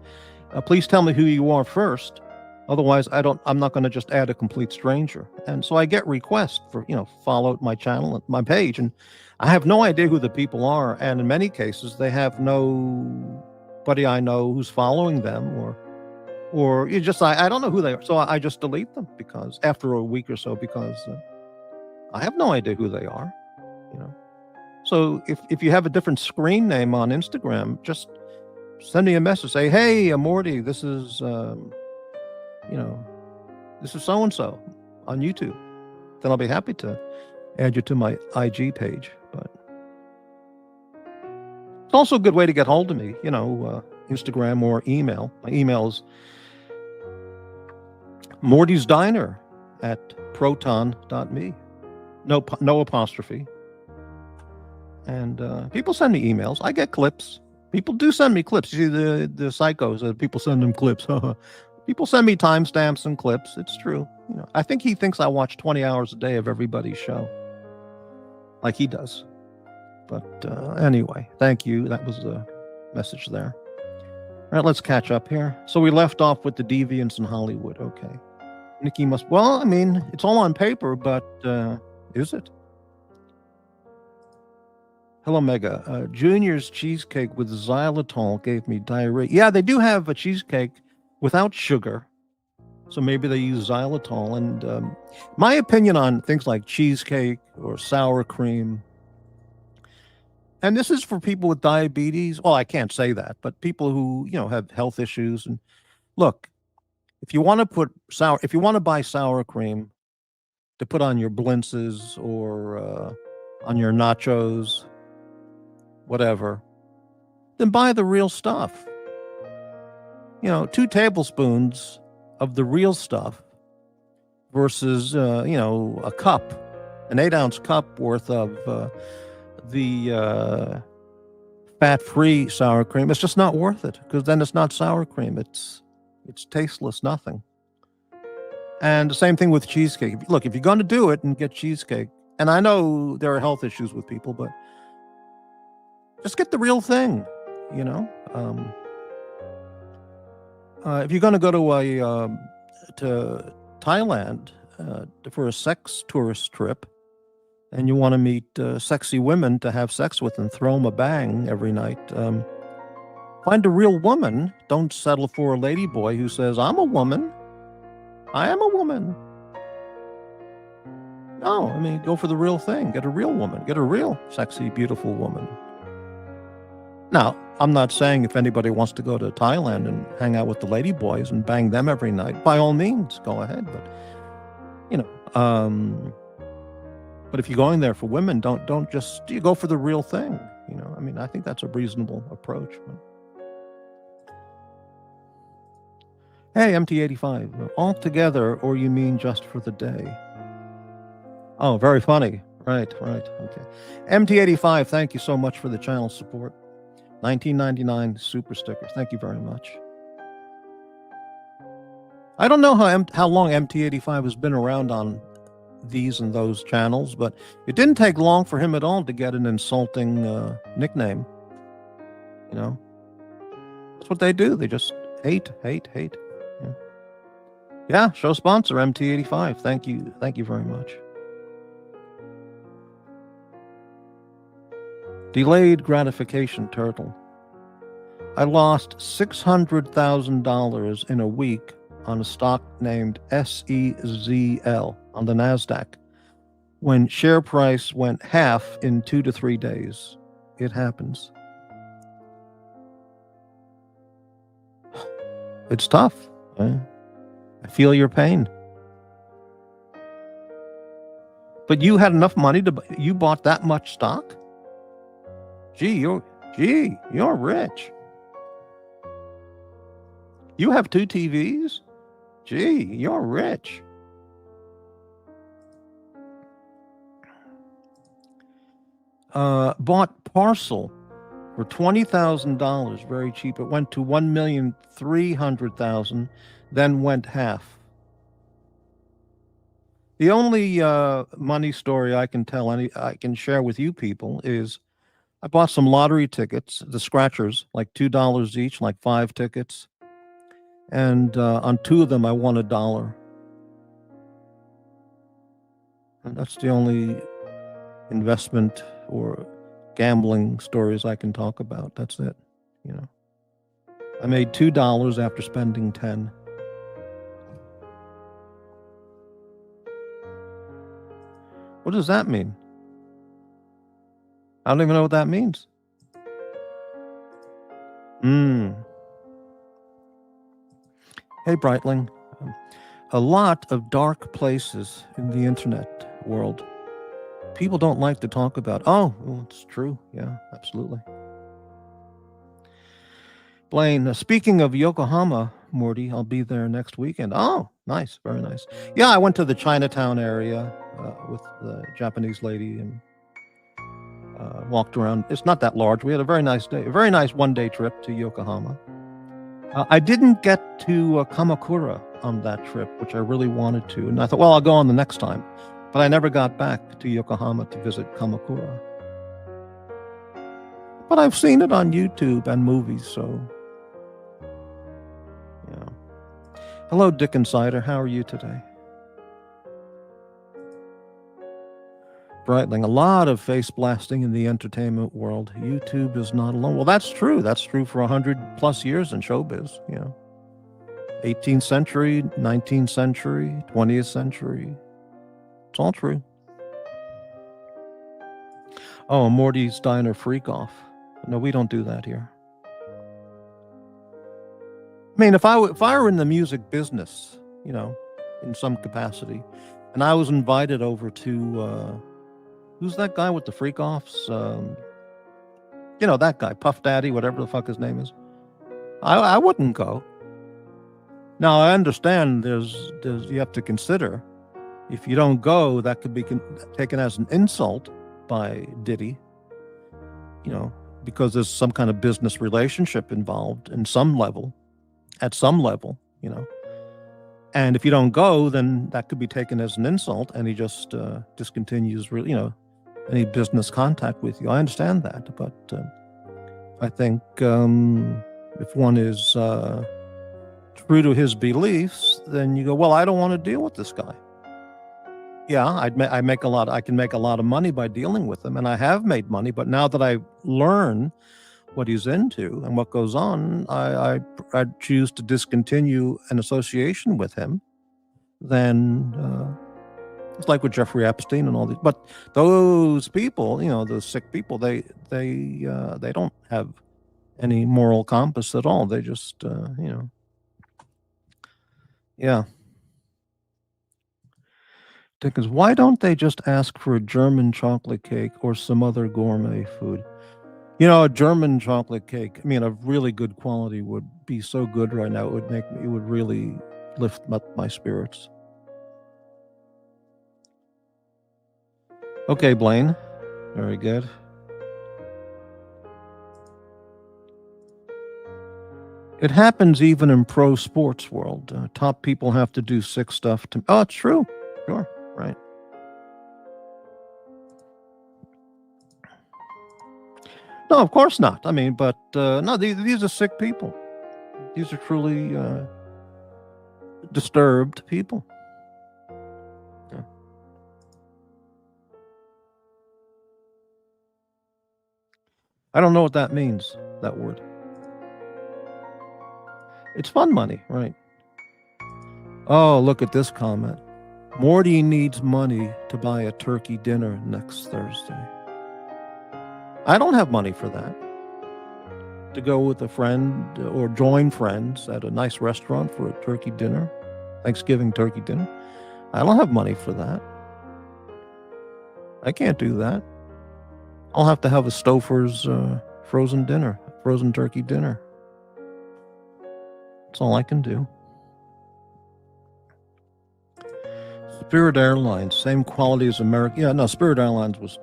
please tell me who you are first. Otherwise, I'm not going to just add a complete stranger. And so I get requests for, you know, follow my channel, my page, and I have no idea who the people are. And in many cases, they have nobody I know who's following them, or you just, I don't know who they are. So I just delete them because after a week or so, because I have no idea who they are, you know. So if you have a different screen name on Instagram, just send me a message. Say, hey, Morty, this is, you know, this is so-and-so on YouTube. Then I'll be happy to add you to my IG page. But it's also a good way to get hold of me, you know, Instagram or email. My email is Morty's Diner at proton.me. No apostrophe. And people send me emails. I get clips. People do send me clips. You see, the psychos, people send them clips. People send me timestamps and clips. It's true. You know, I think he thinks I watch 20 hours a day of everybody's show, like he does. But anyway, thank you. That was the message there. All right, let's catch up here. So we left off with the deviants in Hollywood. Okay. Nikki must, well, I mean, it's all on paper, but is it? Hello, Mega. Junior's cheesecake with xylitol gave me diarrhea. Yeah, they do have a cheesecake without sugar. So maybe they use xylitol. And my opinion on things like cheesecake or sour cream, and this is for people with diabetes. Well, I can't say that, but people who, you know, have health issues. And look, if you want to buy sour cream to put on your blintzes or on your nachos, whatever, then buy the real stuff. You know, 2 tablespoons of the real stuff versus, you know, a cup, an 8-ounce cup worth of the fat-free sour cream. It's just not worth it, because then it's not sour cream. It's tasteless, nothing. And the same thing with cheesecake. Look, if you're going to do it and get cheesecake, and I know there are health issues with people, but just get the real thing, you know. If you're going to go to Thailand for a sex tourist trip, and you want to meet sexy women to have sex with and throw them a bang every night, find a real woman. Don't settle for a ladyboy who says, "I'm a woman. I am a woman." No, I mean, go for the real thing. Get a real woman. Get a real sexy, beautiful woman. Now, I'm not saying if anybody wants to go to Thailand and hang out with the ladyboys and bang them every night, by all means, go ahead. But, you know, but if you're going there for women, don't just you go for the real thing. You know, I mean, I think that's a reasonable approach. Hey, MT85, all together, or you mean just for the day? Oh, very funny. Right. Okay. MT85, thank you so much for the channel support. 1999 super sticker. Thank you very much. I don't know how long MT85 has been around on these and those channels, but it didn't take long for him at all to get an insulting nickname. You know, that's what they do. They just hate. Yeah, show sponsor MT85. Thank you very much. Delayed gratification turtle. I lost $600,000 in a week on a stock named SEZL on the NASDAQ when share price went half in 2 to 3 days. It happens. It's tough. I feel your pain. But you had enough money you bought that much stock? Gee, you're rich. You have 2 TVs? Gee, you're rich. Bought Parcel for $20,000, very cheap. It went to $1,300,000, then went half. The only money story I can tell, I can share with you people is I bought some lottery tickets, the scratchers, like $2 each, like 5 tickets. And on 2 of them, I won $1. And that's the only investment or gambling stories I can talk about. That's it. You know, I made $2 after spending 10. What does that mean? I don't even know what that means. Hey, Brightling. A lot of dark places in the internet world. People don't like to talk about. Oh, well, it's true. Yeah, absolutely. Blaine, speaking of Yokohama, Morty, I'll be there next weekend. Oh, nice. Very nice. Yeah, I went to the Chinatown area with the Japanese lady and walked around. It's not that large. We had a very nice day, a very nice one-day trip to Yokohama. I didn't get to Kamakura on that trip, which I really wanted to. And I thought, well, I'll go on the next time. But I never got back to Yokohama to visit Kamakura. But I've seen it on YouTube and movies, so... yeah. Hello, Dick Insider. How are you today? Brightling, a lot of face blasting in the entertainment world. YouTube is not alone. Well, that's true. That's true for 100+ years in showbiz. You know, 18th century, 19th century, 20th century. It's all true. Oh, Morty's Diner Freak Off. No, we don't do that here. I mean, if I were in the music business, you know, in some capacity, and I was invited over to who's that guy with the freak offs? You know, that guy, Puff Daddy, whatever the fuck his name is. I wouldn't go. Now, I understand there's you have to consider, if you don't go, that could be taken as an insult by Diddy, you know, because there's some kind of business relationship involved in some level, at some level, you know. And if you don't go, then that could be taken as an insult, and he just discontinues, any business contact with you. I understand that, but I think if one is true to his beliefs, then you go, well, I don't want to deal with this guy. Yeah, I can make a lot of money by dealing with him, and I have made money. But now that I learn what he's into and what goes on, I choose to discontinue an association with him. Then it's like with Jeffrey Epstein and all these. But those people, those sick people, they don't have any moral compass at all. They just, yeah. Because why don't they just ask for a German chocolate cake or some other gourmet food? A German chocolate cake, a really good quality would be so good right now. It would really lift up my spirits. Okay, Blaine. Very good. It happens even in pro sports world. Top people have to do sick stuff to... Oh, it's true. Sure. Right. No, of course not. But no, these are sick people. These are truly disturbed people. Yeah. I don't know what that means, that word. It's fun money, right? Oh, look at this comment. Morty needs money to buy a turkey dinner next Thursday. I don't have money for that. To go with a friend or join friends at a nice restaurant for a turkey dinner, Thanksgiving turkey dinner. I don't have money for that. I can't do that. I'll have to have a Stouffer's frozen turkey dinner. That's all I can do. Spirit Airlines, same quality as American. Yeah, no, Spirit Airlines was...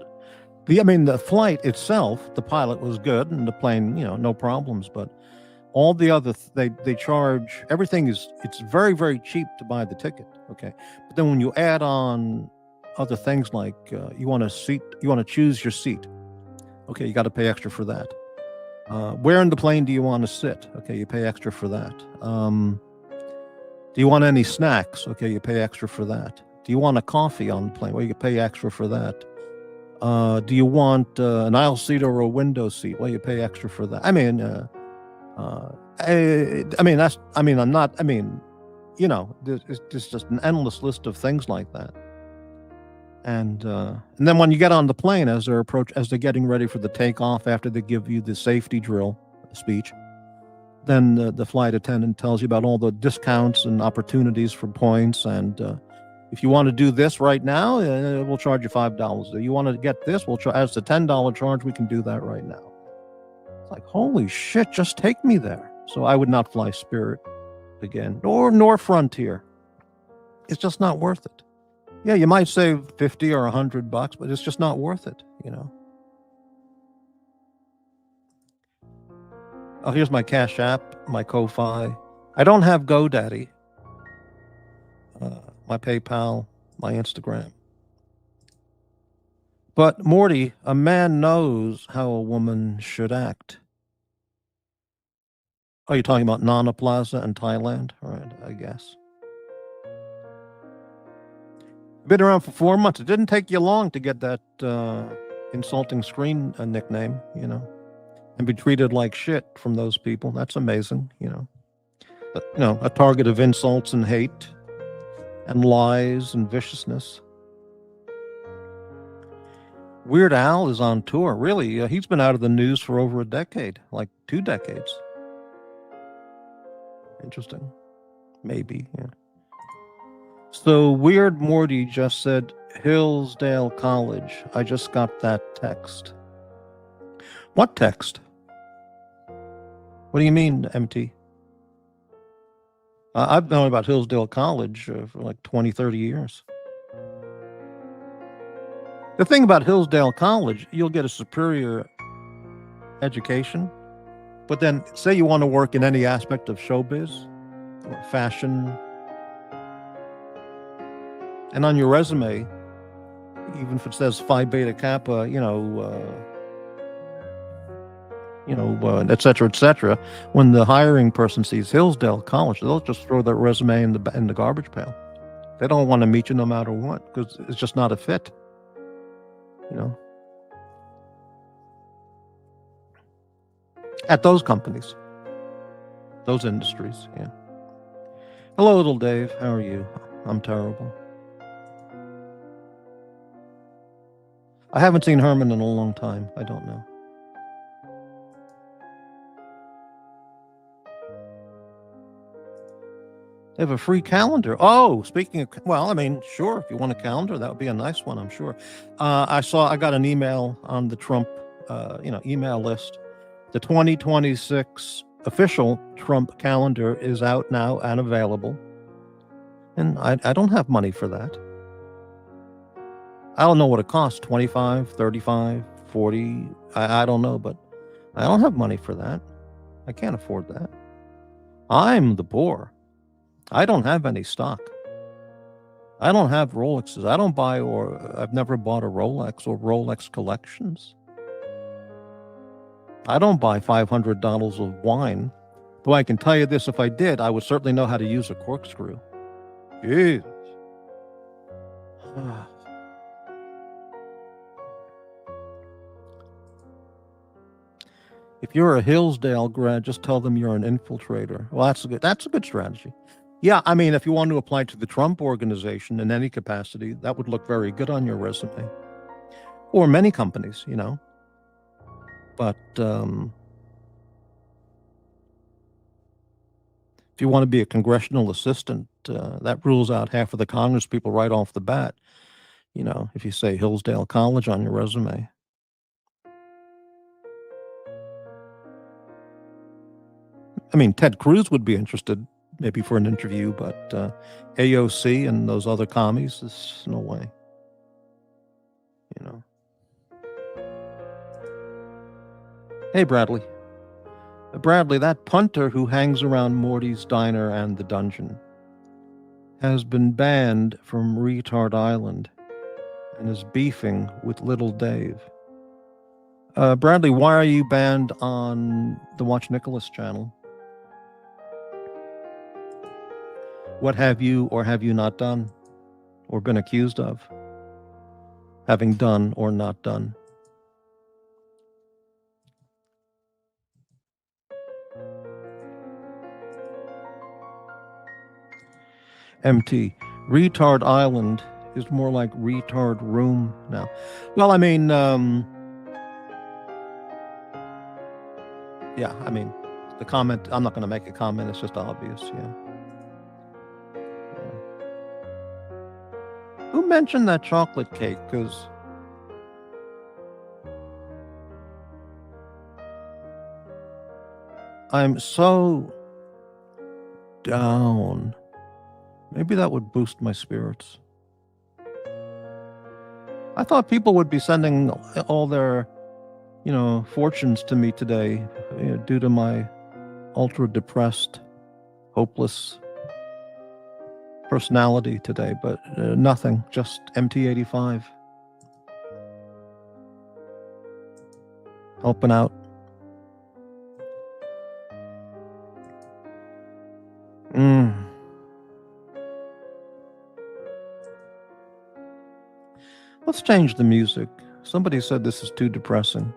the flight itself, the pilot was good, and the plane, no problems. But all the other, they charge, it's very, very cheap to buy the ticket, okay? But then when you add on other things like you want to choose your seat, okay, you got to pay extra for that. Where in the plane do you want to sit? Okay, you pay extra for that. Do you want any snacks? Okay, you pay extra for that. Do you want a coffee on the plane? Well, you pay extra for that. Do you want an aisle seat or a window seat? Well, you pay extra for that. There's just an endless list of things like that. And then when you get on the plane, as they're getting ready for the takeoff, after they give you the safety drill speech, then the flight attendant tells you about all the discounts and opportunities for points. And if you want to do this right now, we'll charge you $5. If you want to get this, as a $10 charge, we can do that right now. It's like, holy shit, just take me there. So I would not fly Spirit again, nor Frontier. It's just not worth it. Yeah, you might save 50 or $100, but it's just not worth it, Oh, here's my Cash App, my Ko-Fi. I don't have GoDaddy. My PayPal, my Instagram. But Morty, a man knows how a woman should act. Oh, you're talking about Nana Plaza in Thailand? All right, I guess. Been around for 4 months. It didn't take you long to get that insulting screen nickname, and be treated like shit from those people. That's amazing, a target of insults and hate and lies and viciousness. Weird Al is on tour. Really, he's been out of the news for over a decade, like 2 decades. Interesting. Maybe, yeah. So Weird Morty just said, Hillsdale College. I just got that text. What text? What do you mean, MT? I've known about Hillsdale College for like 20, 30 years. The thing about Hillsdale College, you'll get a superior education, but then say you want to work in any aspect of showbiz or fashion, And on your resume, even if it says Phi Beta Kappa, et cetera, when the hiring person sees Hillsdale College, they'll just throw that resume in the garbage pail. They don't want to meet you no matter what, because it's just not a fit. At those companies, those industries, yeah. Hello, little Dave. How are you? I'm terrible. I haven't seen Herman in a long time. I don't know. They have a free calendar. Oh, speaking of, well, I mean, sure, if you want a calendar, that would be a nice one, I'm sure. I got an email on the Trump, email list. The 2026 official Trump calendar is out now and available. And I don't have money for that. I don't know what it costs, 25, 35, 40. I don't know, but I don't have money for that. I can't afford that. I'm the poor. I don't have any stock. I don't have Rolexes. I've never bought a Rolex or Rolex collections. I don't buy $500 of wine. Though I can tell you this, if I did, I would certainly know how to use a corkscrew. Jeez. If you're a Hillsdale grad, just tell them you're an infiltrator. Well, that's a good strategy. Yeah, I mean, if you want to apply to the Trump organization in any capacity, that would look very good on your resume. Or many companies, But if you want to be a congressional assistant, that rules out half of the Congress people right off the bat. If you say Hillsdale College on your resume. I mean, Ted Cruz would be interested maybe for an interview, but AOC and those other commies, there's no way. Hey, Bradley. Bradley, that punter who hangs around Morty's diner and the dungeon has been banned from Retard Island and is beefing with Little Dave. Bradley, why are you banned on the Watch Nicholas channel? What have you or have you not done or been accused of having done or not done? MT, Retard Island is more like Retard Room now. Well, I mean, yeah, I mean, the comment, I'm not going to make a comment, it's just obvious, yeah. Who mentioned that chocolate cake? Because I'm so down. Maybe that would boost my spirits. I thought people would be sending all their, fortunes to me today due to my ultra depressed, hopeless personality today, but nothing, just MT85. Helping out. Let's change the music. Somebody said this is too depressing.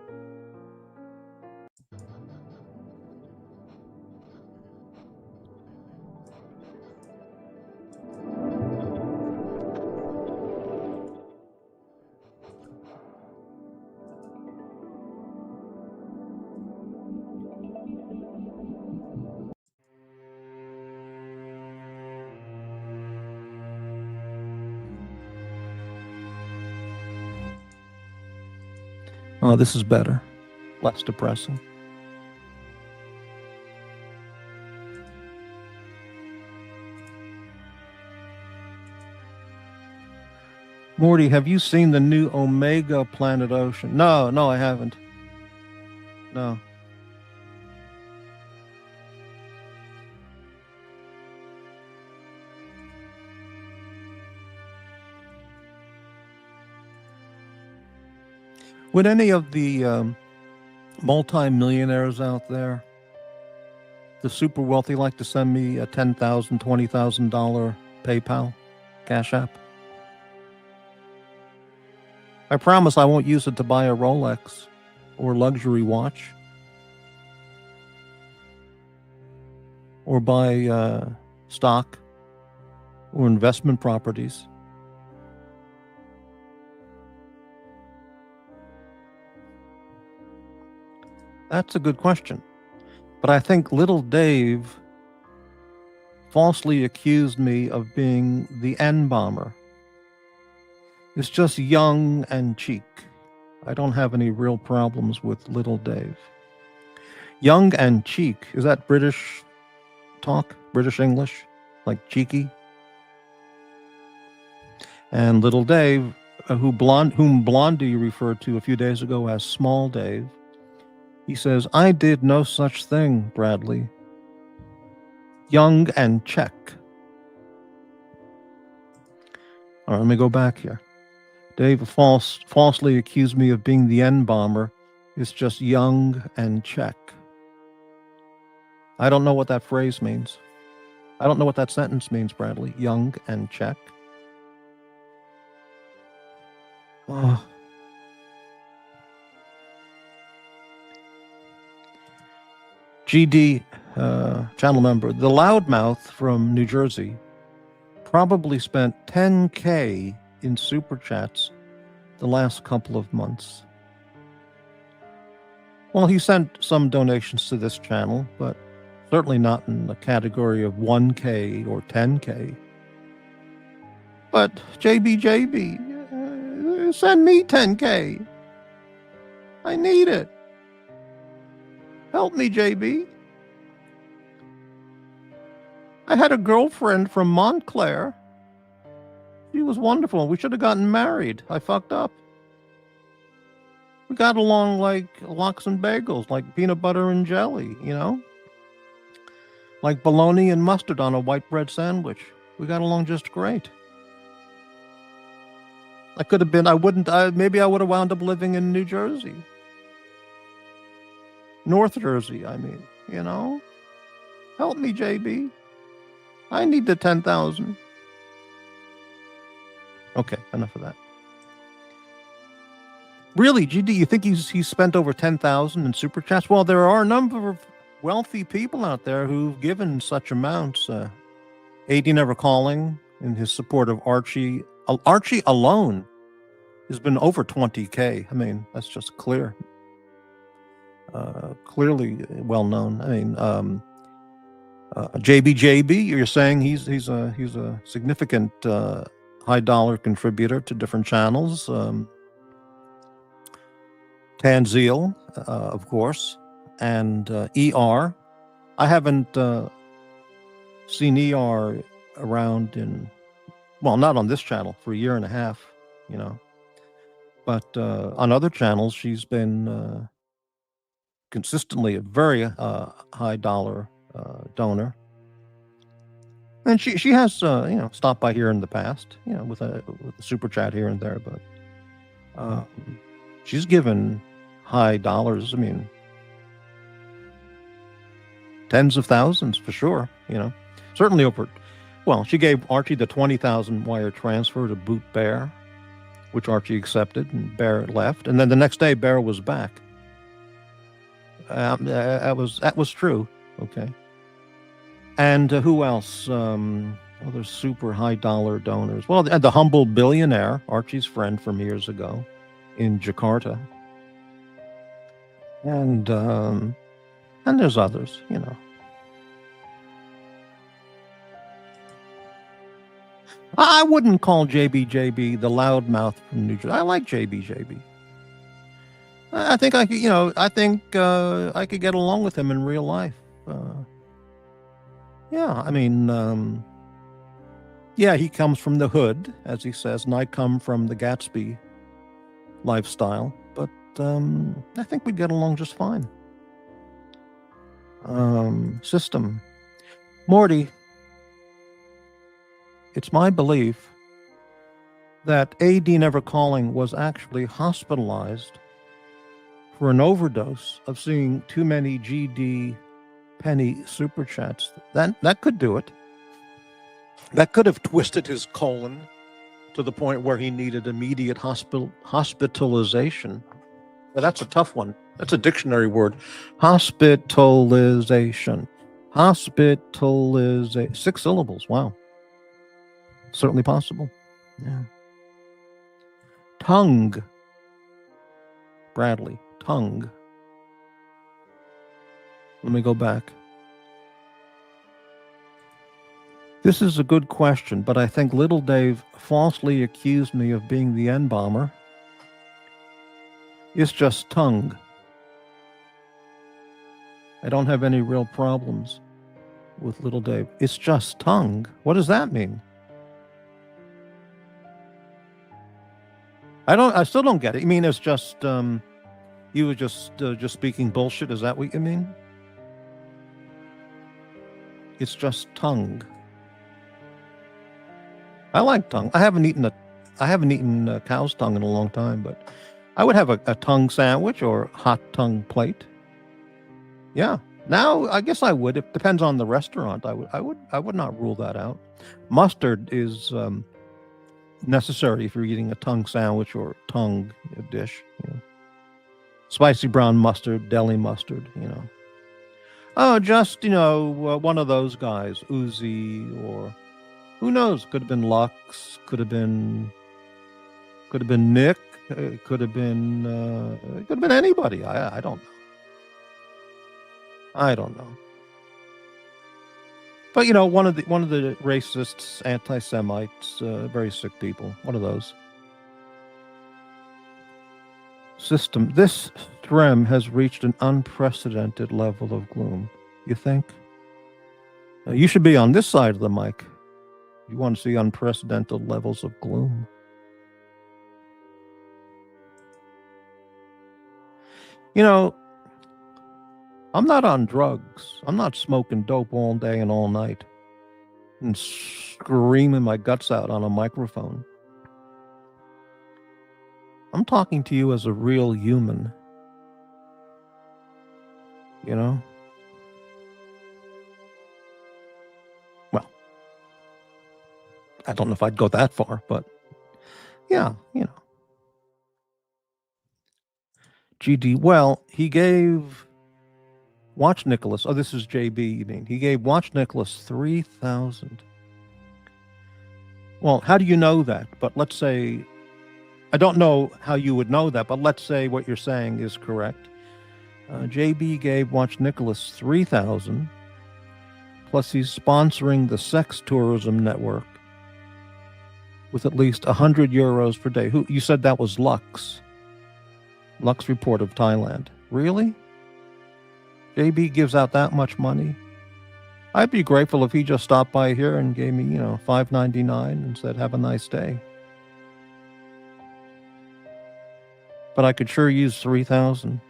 Oh, this is better. Less depressing. Morty, have you seen the new Omega Planet Ocean? No, I haven't. No. Would any of the multi-millionaires out there, the super wealthy, like to send me a $10,000, $20,000 PayPal Cash App? I promise I won't use it to buy a Rolex or luxury watch or buy stock or investment properties. That's a good question. But I think little Dave falsely accused me of being the N-bomber. It's just young and cheek. I don't have any real problems with little Dave. Young and cheek, is that British talk? British English? Like cheeky? And little Dave, whom Blondie referred to a few days ago as Small Dave, he says, I did no such thing, Bradley. Young and check. All right, let me go back here. Dave falsely accused me of being the N-bomber. It's just young and check. I don't know what that phrase means. I don't know what that sentence means, Bradley. Young and check. Oh. GD channel member, the loudmouth from New Jersey probably spent $10K in super chats the last couple of months. Well, he sent some donations to this channel, but certainly not in the category of 1K or 10K. But JB, send me 10K. I need it. Help me, JB. I had a girlfriend from Montclair. She was wonderful. We should have gotten married. I fucked up. We got along like lox and bagels, like peanut butter and jelly, you know? Like bologna and mustard on a white bread sandwich. We got along just great. Maybe I would have wound up living in New Jersey. North Jersey, I mean, you know? Help me, JB. I need the 10,000. Okay, enough of that. Really, GD, you think he's spent over 10,000 in super chats? Well, there are a number of wealthy people out there who've given such amounts. AD Never Calling in his support of Archie. Archie alone has been over 20K. I mean, that's just clear. Clearly well known. I mean, JB, you're saying he's a significant high dollar contributor to different channels. Tanzeel, of course, and ER. I haven't seen ER around not on this channel for a year and a half, you know. But on other channels, she's been consistently a very high dollar donor. And she has stopped by here in the past, you know, with a super chat here and there, but she's given high dollars. I mean, tens of thousands for sure, you know. Certainly she gave Archie the 20,000 wire transfer to Boot Bear, which Archie accepted, and Bear left. And then the next day, Bear was back. That was true. Okay. And who else? Other super high dollar donors. Well, the Humble Billionaire, Archie's friend from years ago in Jakarta. And there's others, you know. I wouldn't call JB the loudmouth from New Jersey. I like JB. I think I could, I could get along with him in real life. Yeah, I mean, he comes from the hood, as he says, and I come from the Gatsby lifestyle, but I think we'd get along just fine. System. Morty, it's my belief that AD Never Calling was actually hospitalized for an overdose of seeing too many GD penny super chats. That could do it. That could have twisted his colon to the point where he needed immediate hospitalization. But that's a tough one. That's a dictionary word. Hospitalization. Hospitalization. 6 syllables. Wow. Certainly possible. Yeah. Tongue. Bradley. Tongue. Let me go back. This is a good question, but I think Little Dave falsely accused me of being the N-bomber. It's just tongue. I don't have any real problems with Little Dave. It's just tongue. What does that mean? I still don't get it. You mean it's just you were just speaking bullshit? Is that what you mean? It's just tongue. I like tongue. I haven't eaten cow's tongue in a long time, but I would have a tongue sandwich or hot tongue plate. Yeah. Now I guess I would. It depends on the restaurant. I would not rule that out. Mustard is necessary if you're eating a tongue sandwich or tongue dish. You know. Spicy brown mustard, deli mustard. You know. Oh, just one of those guys, Uzi or. Who knows? Could have been Lux. Could have been Nick. It could have been anybody. I don't know. I don't know. But one of the racists, anti-Semites, very sick people. One of those. System. This stream has reached an unprecedented level of gloom. You think? You should be on this side of the mic. You want to see unprecedented levels of gloom. I'm not on drugs. I'm not smoking dope all day and all night and screaming my guts out on a microphone. I'm talking to you as a real human. Well, I don't know if I'd go that far, but yeah, GD, well, he gave Watch Nicholas, this is JB, you mean. He gave Watch Nicholas 3,000. Well, how do you know that? But let's say, I don't know how you would know that, but let's say what you're saying is correct. JB gave Watch Nicholas 3,000, plus he's sponsoring the Sex Tourism Network with at least 100 euros per day. You said that was Lux. Lux Report of Thailand. Really? JB gives out that much money? I'd be grateful if he just stopped by here and gave me, $5.99 and said, have a nice day. But I could sure use 3,000.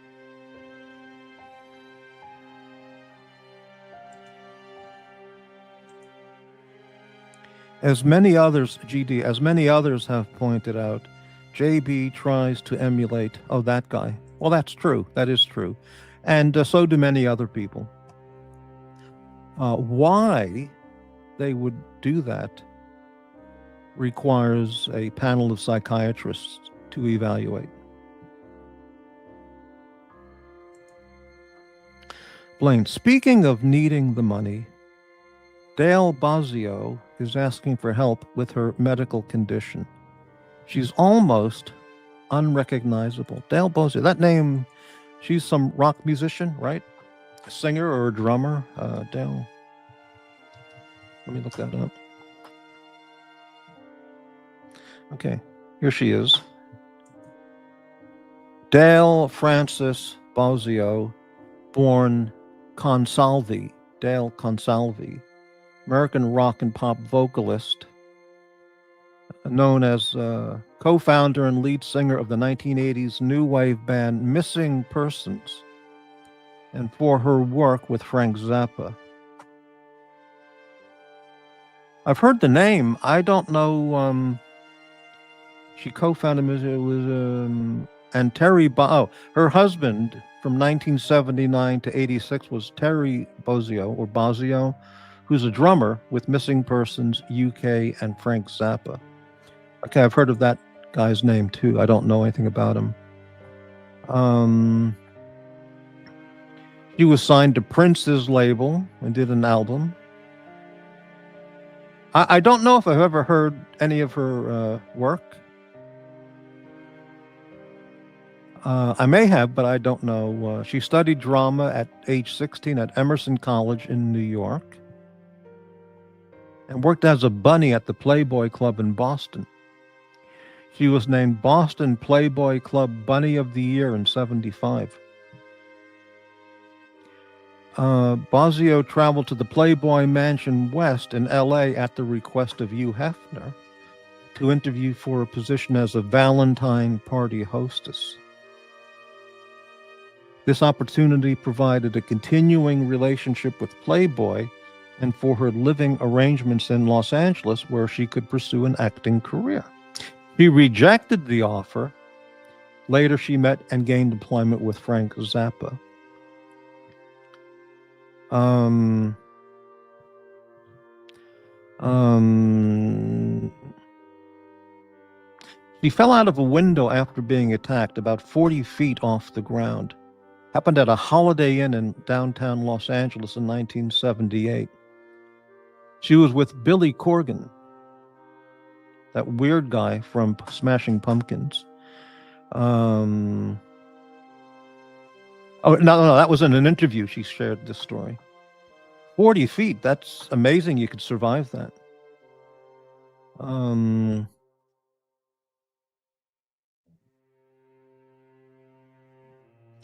As many others, GD, as many others have pointed out, JB tries to emulate, that guy. Well, that's true. That is true. And so do many other people. Why they would do that requires a panel of psychiatrists to evaluate. Blaine, speaking of needing the money, Dale Bozio is asking for help with her medical condition. She's almost unrecognizable. Dale Bozio, that name, she's some rock musician, right? A singer or a drummer? Dale. Let me look that up. Okay, here she is. Dale Frances Bozio, born Consalvi, Dale Consalvi, American rock and pop vocalist, known as co-founder and lead singer of the 1980s new wave band Missing Persons, and for her work with Frank Zappa. I've heard the name. I don't know. She co-founded it was and her husband from 1979 to 86 was Terry Bozzio, who's a drummer with Missing Persons UK and Frank Zappa. Okay, I've heard of that guy's name too. I don't know anything about him. She was signed to Prince's label and did an album. I don't know if I've ever heard any of her work. I may have, but I don't know. She studied drama at age 16 at Emerson College in New York and worked as a bunny at the Playboy Club in Boston. She was named Boston Playboy Club Bunny of the Year in '75. Bozzio traveled to the Playboy Mansion West in L.A. at the request of Hugh Hefner to interview for a position as a Valentine party hostess. This opportunity provided a continuing relationship with Playboy and for her living arrangements in Los Angeles where she could pursue an acting career. She rejected the offer. Later, she met and gained employment with Frank Zappa. She fell out of a window after being attacked about 40 feet off the ground. Happened at a Holiday Inn in downtown Los Angeles in 1978. She was with Billy Corgan, that weird guy from Smashing Pumpkins. Oh, no, that was in an interview she shared this story. 40 feet, that's amazing you could survive that.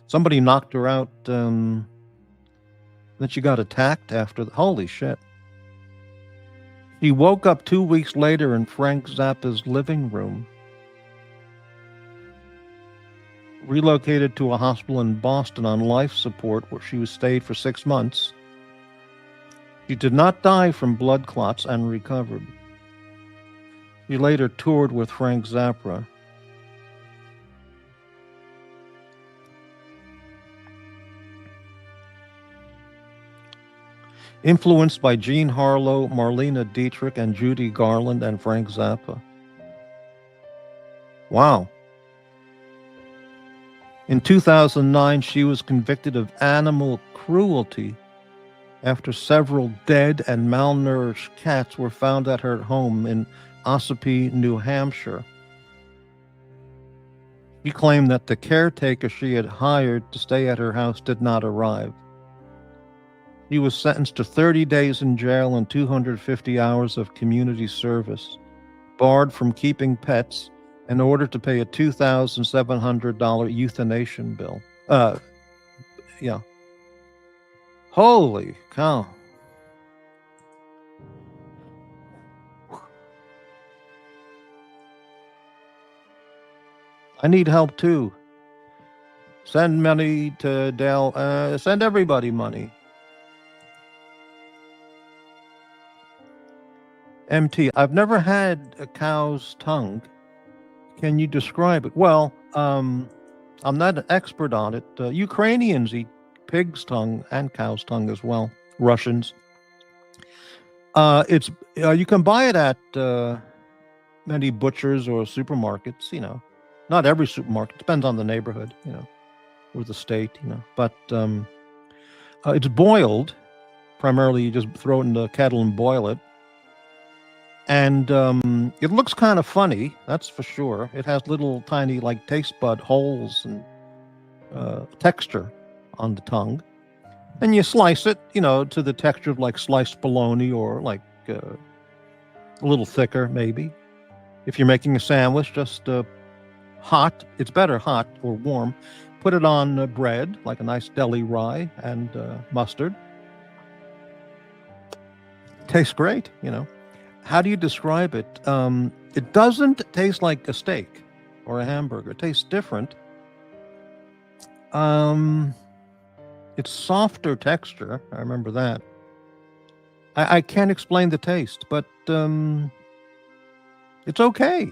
Somebody knocked her out, then she got attacked after holy shit. She woke up 2 weeks later in Frank Zappa's living room, relocated to a hospital in Boston on life support where she was stayed for 6 months. She did not die from blood clots and recovered. She later toured with Frank Zappa. Influenced by Jean Harlow, Marlene Dietrich, and Judy Garland and Frank Zappa. Wow. In 2009, she was convicted of animal cruelty after several dead and malnourished cats were found at her home in Ossipee, New Hampshire. She claimed that the caretaker she had hired to stay at her house did not arrive. He was sentenced to 30 days in jail and 250 hours of community service, barred from keeping pets, and ordered to pay a $2,700 euthanation bill. Yeah. Holy cow. I need help too. Send money to Dale. Send everybody money. MT, I've never had a cow's tongue. Can you describe it? Well, I'm not an expert on it. Ukrainians eat pig's tongue and cow's tongue as well. Russians. It's you can buy it at many butchers or supermarkets. You know, not every supermarket. Depends on the neighborhood. You know, or the state. You know, but it's boiled. Primarily, you just throw it in the kettle and boil it. And it looks kind of funny, that's for sure. It has little tiny like taste bud holes and texture on the tongue. And you slice it, you know, to the texture of like sliced bologna or like a little thicker maybe. If you're making a sandwich, just hot, it's better hot or warm. Put it on bread, like a nice deli rye and mustard. Tastes great, you know. How do you describe it? It doesn't taste like a steak or a hamburger. It tastes different. It's softer texture. I remember that. I can't explain the taste, but it's okay.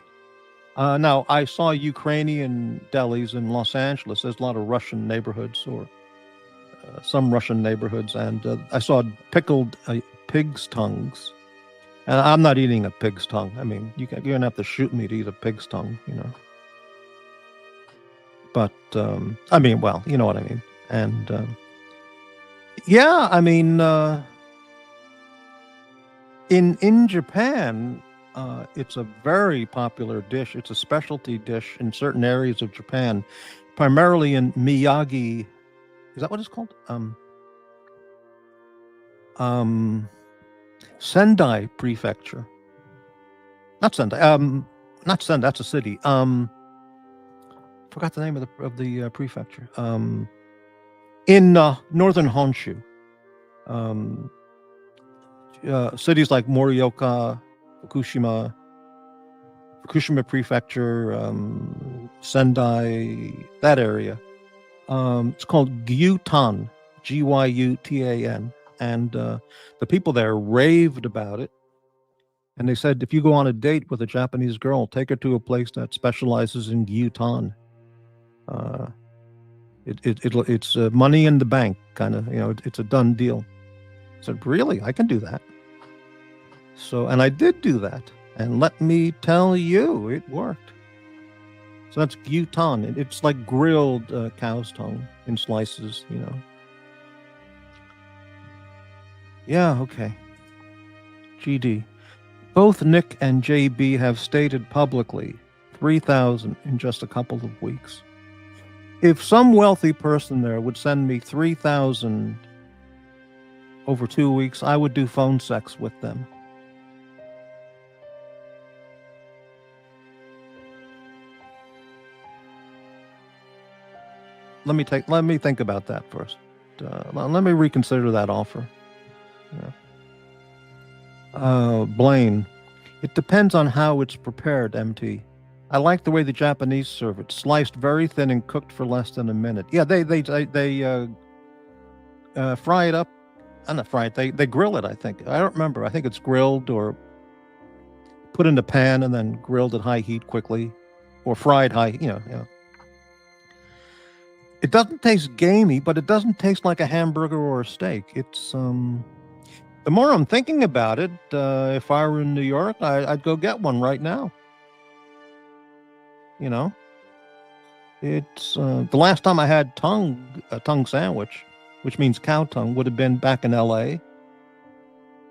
Now, I saw Ukrainian delis in Los Angeles. There's a lot of Russian neighborhoods, or some Russian neighborhoods, and I saw pickled pig's tongues. And I'm not eating a pig's tongue. I mean, you're going to have to shoot me to eat a pig's tongue, you know. But, I mean, well, you know what I mean. And, yeah, I mean, in Japan, it's a very popular dish. It's a specialty dish in certain areas of Japan, primarily in Miyagi. Is that what it's called? Sendai Prefecture. Not Sendai. Not Sendai. That's a city. Forgot the name of the prefecture. In northern Honshu. Cities like Morioka, Fukushima Prefecture, Sendai, that area. It's called Gyutan, Gyutan, and the people there raved about it. And they said, if you go on a date with a Japanese girl, take her to a place that specializes in gyutan. It's money in the bank, kind of. You know, it's a done deal. I said, really? I can do that. So, and I did do that. And let me tell you, it worked. So that's gyutan. It's like grilled cow's tongue in slices, you know. Yeah, okay. GD. Both Nick and JB have stated publicly 3,000 in just a couple of weeks. If some wealthy person there would send me 3,000 over 2 weeks, I would do phone sex with them. Let me think about that first. Let me reconsider that offer. Yeah. Blaine, it depends on how it's prepared, MT. I like the way the Japanese serve it, sliced very thin and cooked for less than a minute. Yeah, they fry it up. Not fry it. They grill it. I think. I don't remember. I think it's grilled or put in the pan and then grilled at high heat quickly, or fried high. You know. It doesn't taste gamey, but it doesn't taste like a hamburger or a steak. It's the more I'm thinking about it, if I were in New York, I'd go get one right now. You know, it's the last time I had a tongue sandwich, which means cow tongue, would have been back in L.A.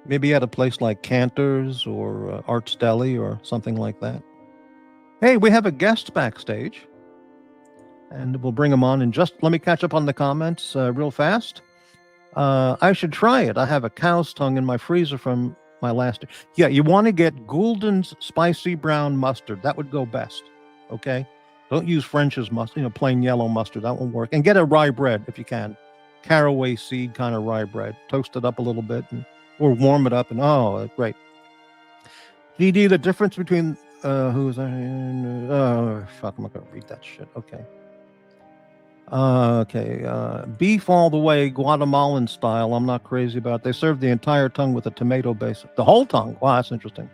Maybe at a place like Cantor's or Arts Deli or something like that. Hey, we have a guest backstage, and we'll bring him on. And just let me catch up on the comments real fast. I should try it. I have a cow's tongue in my freezer from my last. Yeah, you want to get Goulden's spicy brown mustard. That would go best. Okay, don't use French's mustard. Plain yellow mustard. That won't work. And get a rye bread if you can. Caraway seed kind of rye bread. Toast it up a little bit, or warm it up, and great. GD, the difference between who's fuck, I'm not gonna read that shit. Okay. Beef all the way, Guatemalan style. I'm not crazy about it. They serve the entire tongue with a tomato base. The whole tongue. Wow, that's interesting.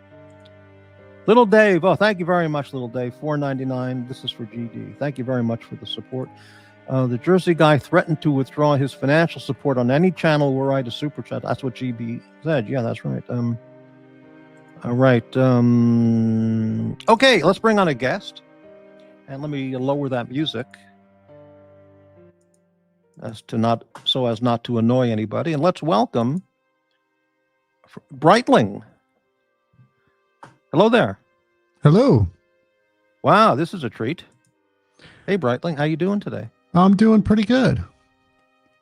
Little Dave. Oh, thank you very much, Little Dave. $4.99. This is for GD. Thank you very much for the support. The Jersey guy threatened to withdraw his financial support on any channel where I had a super chat. That's what GB said. Yeah, that's right. All right. Okay, let's bring on a guest. And let me lower that music so as not to annoy anybody. And let's welcome Brightling. Hello there. Hello. Wow, this is a treat. Hey, Brightling, how you doing today? I'm doing pretty good.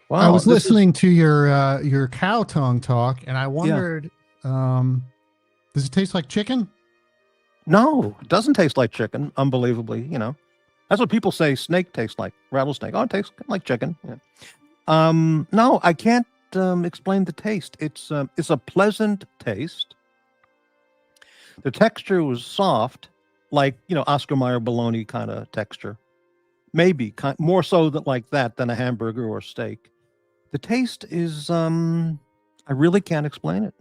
Wow, I was listening to your cow tongue talk, and I wondered, does it taste like chicken? No, it doesn't taste like chicken, unbelievably. That's what people say snake tastes like, rattlesnake. Oh, it tastes like chicken. Yeah. No, I can't explain the taste. It's a pleasant taste. The texture was soft, like, Oscar Mayer bologna kind of texture. Maybe more so like that than a hamburger or steak. The taste is, I really can't explain it.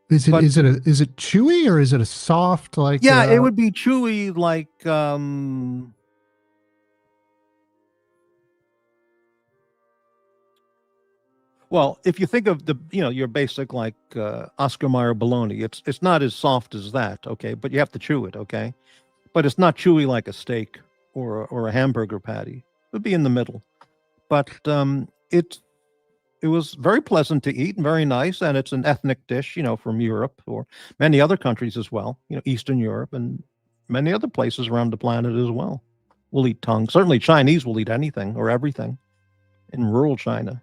Is it But is it chewy or is it a soft like? yeah, it would be chewy like well, if you think of the your basic like Oscar Mayer bologna, it's not as soft as that, okay, but you have to chew it, okay, but it's not chewy like a steak or a hamburger patty. It would be in the middle, but it was very pleasant to eat and very nice, and it's an ethnic dish, from Europe or many other countries as well, Eastern Europe and many other places around the planet as well. We'll eat tongue. Certainly, Chinese will eat anything or everything in rural China.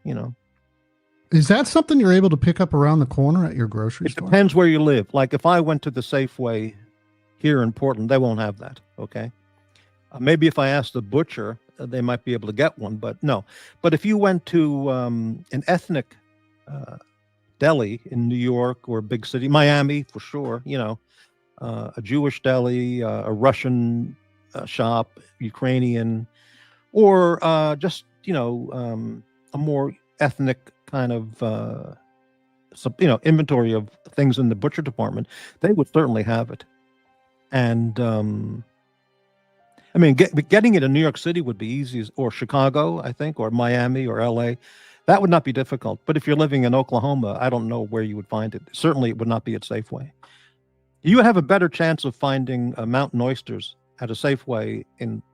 Is that something you're able to pick up around the corner at your grocery It store? depends where you live. Like if I went to the Safeway here in Portland, they won't have that. Okay. Maybe if I asked the butcher, they might be able to get one, but no. But if you went to an ethnic deli in New York or a big city, Miami for sure, a Jewish deli, a Russian shop, Ukrainian, or just, a more ethnic kind of, inventory of things in the butcher department, they would certainly have it. And I mean, getting it in New York City would be easy, or Chicago, I think, or Miami or LA. That would not be difficult. But if you're living in Oklahoma, I don't know where you would find it. Certainly, it would not be at Safeway. You have a better chance of finding mountain oysters at a Safeway in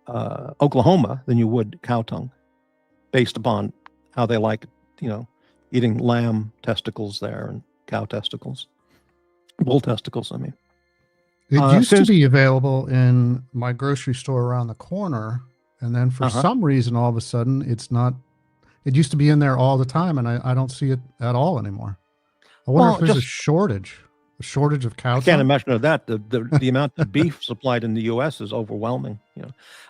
Oklahoma than you would cow tongue, based upon how they like, eating lamb testicles there and cow testicles, bull testicles, I mean. It used to be available in my grocery store around the corner, and then for some reason, all of a sudden, it's not. It used to be in there all the time, and I don't see it at all anymore. I wonder if there's a shortage of cow. I can't imagine that. The amount of beef supplied in the U.S. is overwhelming.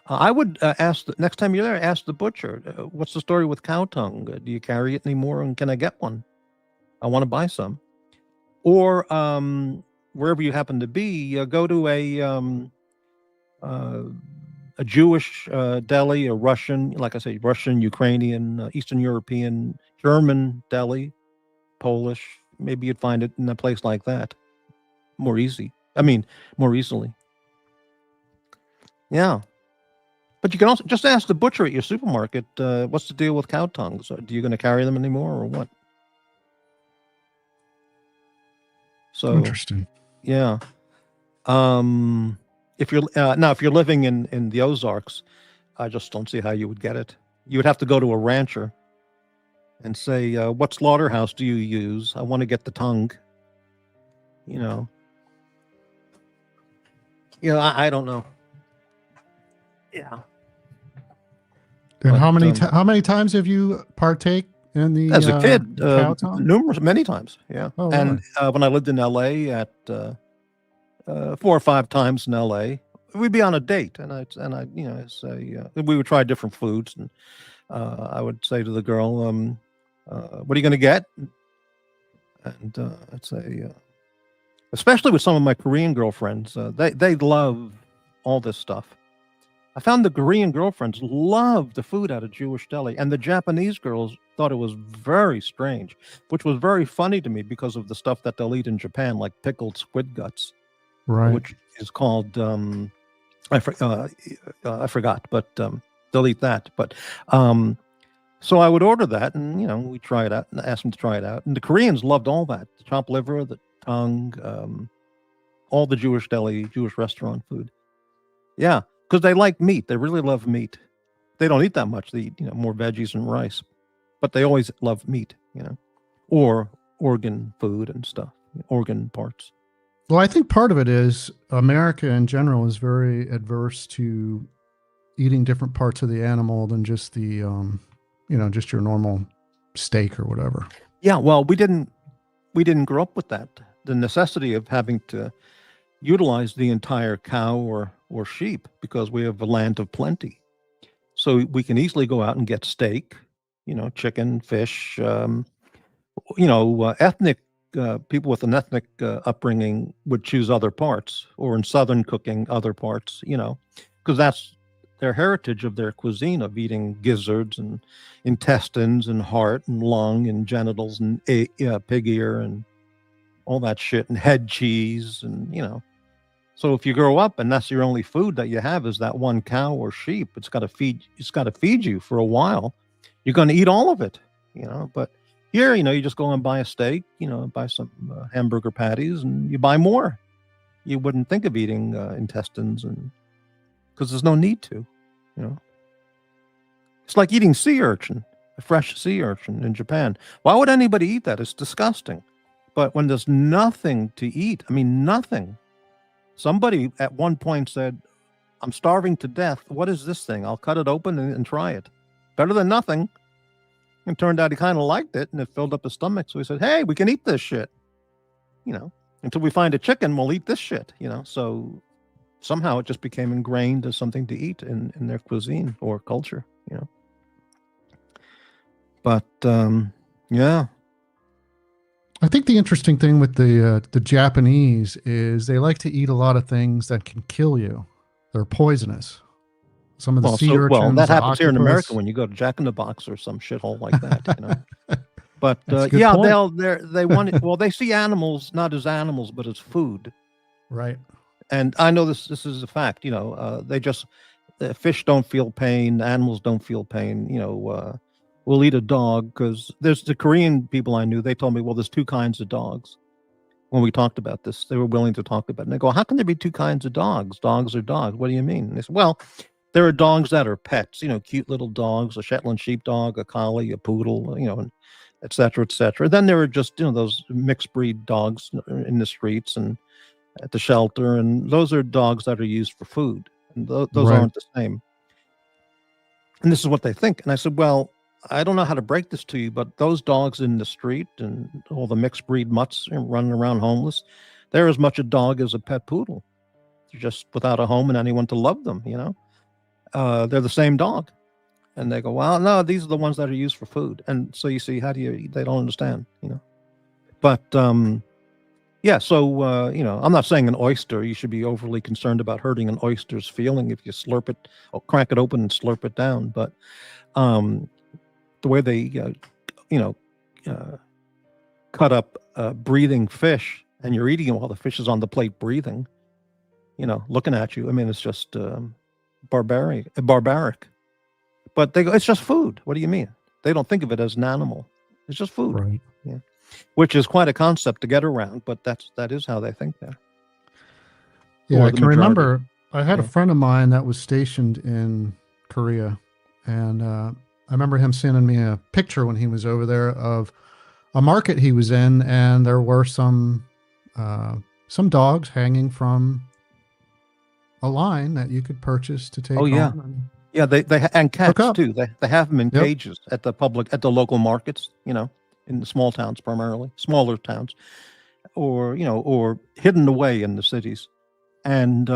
I would ask next time you're there, ask the butcher, what's the story with cow tongue? Do you carry it anymore, and can I get one? I want to buy some. Or wherever you happen to be, go to a Jewish deli, a Russian, like I say, Russian, Ukrainian, Eastern European, German deli, Polish. Maybe you'd find it in a place like that more easily. Yeah. But you can also just ask the butcher at your supermarket, what's the deal with cow tongues? Are you going to carry them anymore or what? So interesting. Yeah. If you're living in the Ozarks, I just don't see how you would get it. You would have to go to a rancher and say, what slaughterhouse do you use? I want to get the tongue. I don't know. Yeah. And how many times have you partake in the as a kid? cow tongue? Many times. Yeah. Oh, and really? When I lived in LA, at 4 or 5 times in LA, we'd be on a date, and I say we would try different foods, and I would say to the girl, "What are you going to get?" And I'd say, especially with some of my Korean girlfriends, they love all this stuff. I found the Korean girlfriends loved the food out of Jewish deli, and the Japanese girls thought it was very strange, which was very funny to me because of the stuff that they'll eat in Japan, like pickled squid guts, right? Which is called I forgot, but they'll eat that. But so I would order that, and we try it out, and ask them to try it out. And the Koreans loved all that: the chopped liver, the tongue, all the Jewish restaurant food. Yeah. Because they like meat. They really love meat. They don't eat that much. They eat, more veggies and rice. But they always love meat, or organ food and stuff, organ parts. Well, I think part of it is America in general is very adverse to eating different parts of the animal than just the, just your normal steak or whatever. Yeah, well, we didn't grow up with that. The necessity of having to utilize the entire cow or sheep because we have a land of plenty. So we can easily go out and get steak, chicken, fish, ethnic people with an ethnic upbringing would choose other parts, or in Southern cooking, other parts, because that's their heritage of their cuisine of eating gizzards and intestines and heart and lung and genitals and pig ear and all that shit and head cheese and, you know. So if you grow up and that's your only food that you have is that one cow or sheep, it's got to feed you for a while. You're going to eat all of it, you know. But here, you know, you just go and buy a steak, you know, buy some hamburger patties, and you buy more. You wouldn't think of eating intestines, and because there's no need to, you know. It's like eating sea urchin, a fresh sea urchin in Japan. Why would anybody eat that? It's disgusting. But when there's nothing to eat, I mean, nothing. Somebody at one point said, I'm starving to death. What is this thing? I'll cut it open and try it. Better than nothing. And turned out he kind of liked it, and it filled up his stomach. So he said, hey, we can eat this shit. You know, until we find a chicken, we'll eat this shit, you know. So somehow it just became ingrained as something to eat in their cuisine or culture, you know. But, yeah. I think the interesting thing with the Japanese is they like to eat a lot of things that can kill you. They're poisonous. Some of the sea urchins. Well, that happens here in octopus. America when you go to Jack in the Box or some shithole like that, you know. But yeah, they want it. Well, they see animals not as animals but as food, right? And I know this is a fact. You know, the fish don't feel pain, animals don't feel pain. You know, we'll eat a dog because there's the Korean people I knew. They told me, well, there's two kinds of dogs. When we talked about this, they were willing to talk about it. And they go, how can there be two kinds of dogs? Dogs are dogs. What do you mean? And they said, well, there are dogs that are pets, you know, cute little dogs, a Shetland sheepdog, a collie, a poodle, you know, and et cetera, et cetera. Then there are just, you know, those mixed breed dogs in the streets and at the shelter. And those are dogs that are used for food. And those right. aren't the same. And this is what they think. And I said, well, I don't know how to break this to you, but those dogs in the street and all the mixed breed mutts running around homeless, they're as much a dog as a pet poodle. They're just without a home and anyone to love them, you know. They're the same dog. And they go, well, no, these are the ones that are used for food. And so you see, they don't understand, you know. But, yeah, so, you know, I'm not saying an oyster, you should be overly concerned about hurting an oyster's feeling if you slurp it or crack it open and slurp it down. But the way they, you know, cut up breathing fish and you're eating it while the fish is on the plate breathing, you know, looking at you. I mean, it's just barbaric. But they go, it's just food. What do you mean? They don't think of it as an animal. It's just food. Right. Yeah. Which is quite a concept to get around, but that is how they think there. Yeah, I can remember I had a friend of mine that was stationed in Korea, and I remember him sending me a picture when he was over there of a market he was in, and there were some dogs hanging from a line that you could purchase to take. Oh yeah, yeah. They and cats too. They have them in cages at the local markets. You know, in the small towns primarily, smaller towns, or you know, or hidden away in the cities. And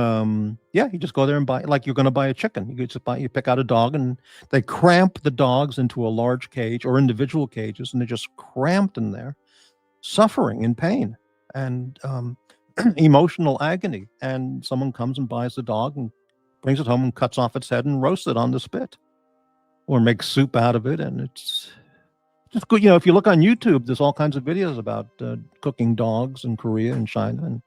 yeah, you just go there and buy, like you're going to buy a chicken. You pick out a dog, and they cramp the dogs into a large cage or individual cages, and they're just cramped in there, suffering in pain and emotional agony. And someone comes and buys the dog and brings it home and cuts off its head and roasts it on the spit, or makes soup out of it. And it's just good. You know, if you look on YouTube, there's all kinds of videos about cooking dogs in Korea and China and